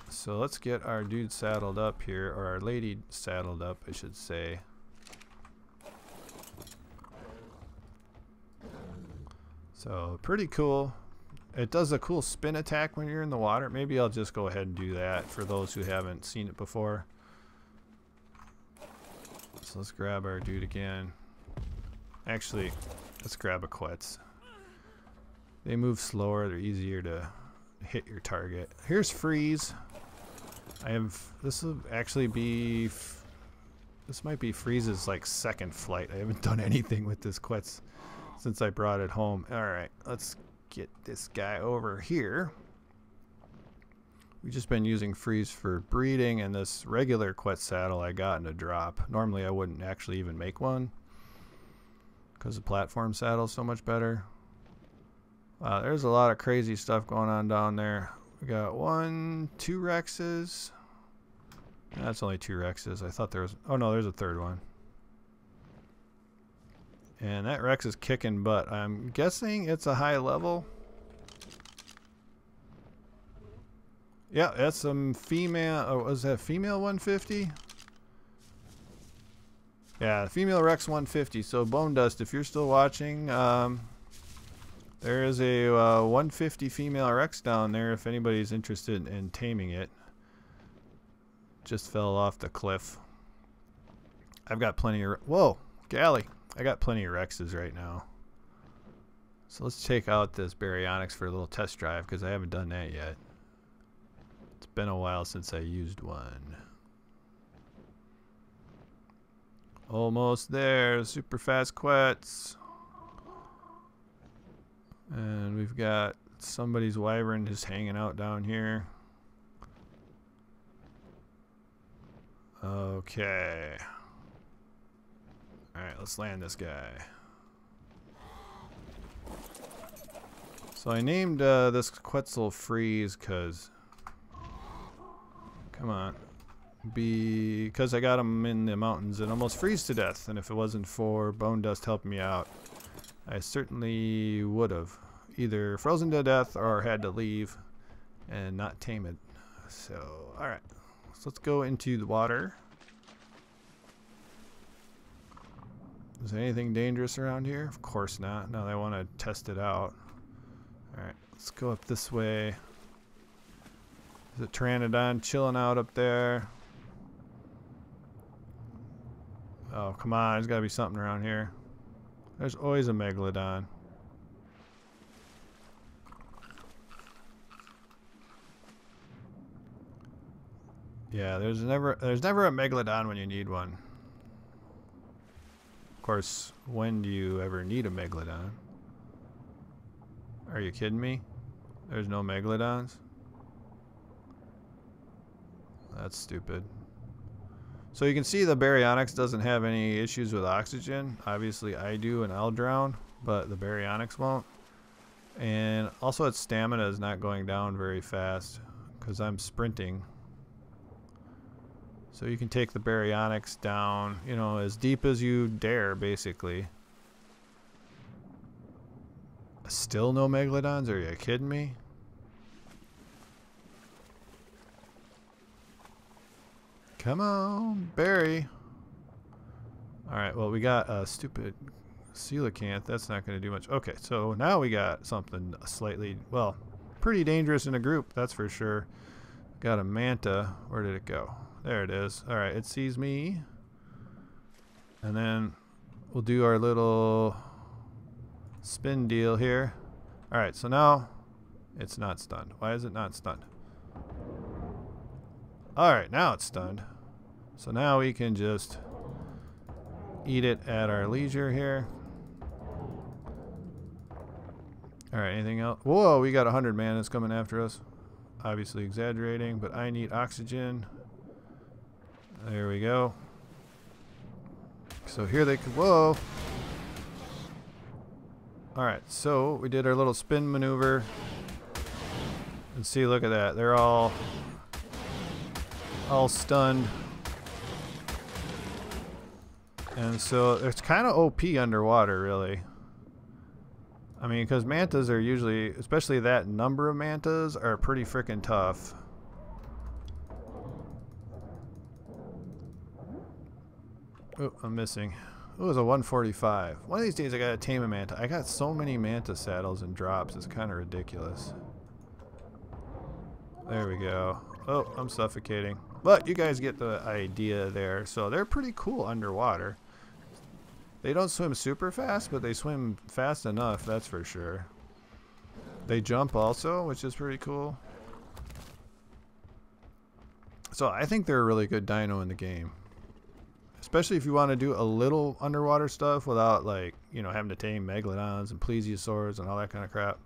So let's get our dude saddled up here, or our lady saddled up, I should say. So pretty cool. It does a cool spin attack when you're in the water. Maybe I'll just go ahead and do that for those who haven't seen it before. So let's grab our dude again. Actually, let's grab a Quetz. They move slower, they're easier to hit your target. Here's Freeze. This will actually be, this might be Freeze's like second flight. I haven't done anything with this Quetz since I brought it home. Alright, let's get this guy over here. We've just been using Freeze for breeding, and this regular Quetz saddle I got in a drop. Normally I wouldn't actually even make one because the platform saddle is so much better. There's a lot of crazy stuff going on down there. We got 2 Rexes. That's only 2 Rexes. I thought there was, oh no, there's a third one. And that Rex is kicking butt. I'm guessing it's a high level. Yeah, that's some female. Oh, was that female 150? Yeah, female Rex 150. So Bone Dust, if you're still watching, there is a 150 female Rex down there. If anybody's interested in taming it, just fell off the cliff. I've got plenty of. Whoa, Galley! I got plenty of Rexes right now. So let's take out this Baryonyx for a little test drive because I haven't done that yet. It's been a while since I used one. Almost there. Super fast Quetz. And we've got somebody's Wyvern just hanging out down here. Okay. Alright, let's land this guy. So I named this Quetzal Freeze because... Come on. Because I got him in the mountains and almost freeze to death. And if it wasn't for Bone Dust helping me out, I certainly would have either frozen to death or had to leave and not tame it. So, alright. So let's go into the water. Is there anything dangerous around here? Of course not. Now I want to test it out. Alright, let's go up this way. There's a Pteranodon chilling out up there. Oh, come on. There's got to be something around here. There's always a Megalodon. Yeah, there's never a Megalodon when you need one. Of course, when do you ever need a Megalodon? Are you kidding me? There's no megalodons. That's stupid. So you can see the baryonyx doesn't have any issues with oxygen. Obviously I do and I'll drown, but the baryonyx won't. And also its stamina is not going down very fast because I'm sprinting. So you can take the baryonyx down, you know, as deep as you dare, basically. Still no megalodons? Are you kidding me? Come on, Barry. Alright, well, we got a stupid coelacanth. That's not going to do much. Okay, so now we got something slightly, well, pretty dangerous in a group, that's for sure. Got a manta. Where did it go? There it is. Alright, it sees me. And then we'll do our little spin deal here. Alright, so now it's not stunned. Why is it not stunned? Alright, now it's stunned. So now we can just eat it at our leisure here. Alright, anything else? Whoa, we got 100 manas coming after us. Obviously exaggerating, but I need oxygen. There we go. So here they come. Whoa. Alright, so we did our little spin maneuver. And see, look at that. They're all stunned. And so it's kind of OP underwater, really. I mean, because mantas are usually, especially that number of mantas, are pretty freaking tough. Oh, I'm missing. It was a 145. One of these days I gotta tame a manta. I got so many manta saddles and drops, it's kind of ridiculous. There we go. Oh, I'm suffocating. But you guys get the idea there. So they're pretty cool underwater. They don't swim super fast, but they swim fast enough, that's for sure. They jump also, which is pretty cool. So I think they're a really good dino in the game. Especially if you want to do a little underwater stuff without, like, you know, having to tame megalodons and plesiosaurs and all that kind of crap.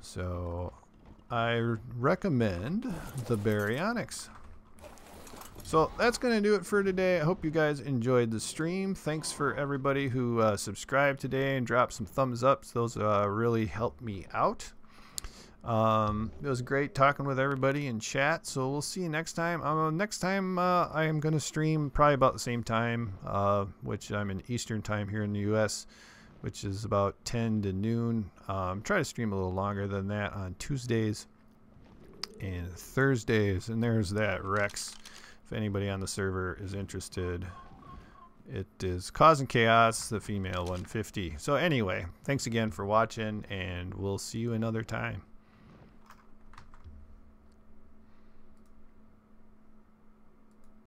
So I recommend the baryonyx. So that's going to do it for today. I hope you guys enjoyed the stream. Thanks for everybody who subscribed today and dropped some thumbs ups. Those really helped me out. It was great talking with everybody in chat. So we'll see you next time. Next time I am going to stream probably about the same time, which I'm in Eastern time here in the US, which is about 10 to noon. Try to stream a little longer than that on Tuesdays and Thursdays. And there's that Rex. If anybody on the server is interested, it is Causing Chaos, the female 150. So anyway, thanks again for watching, and we'll see you another time.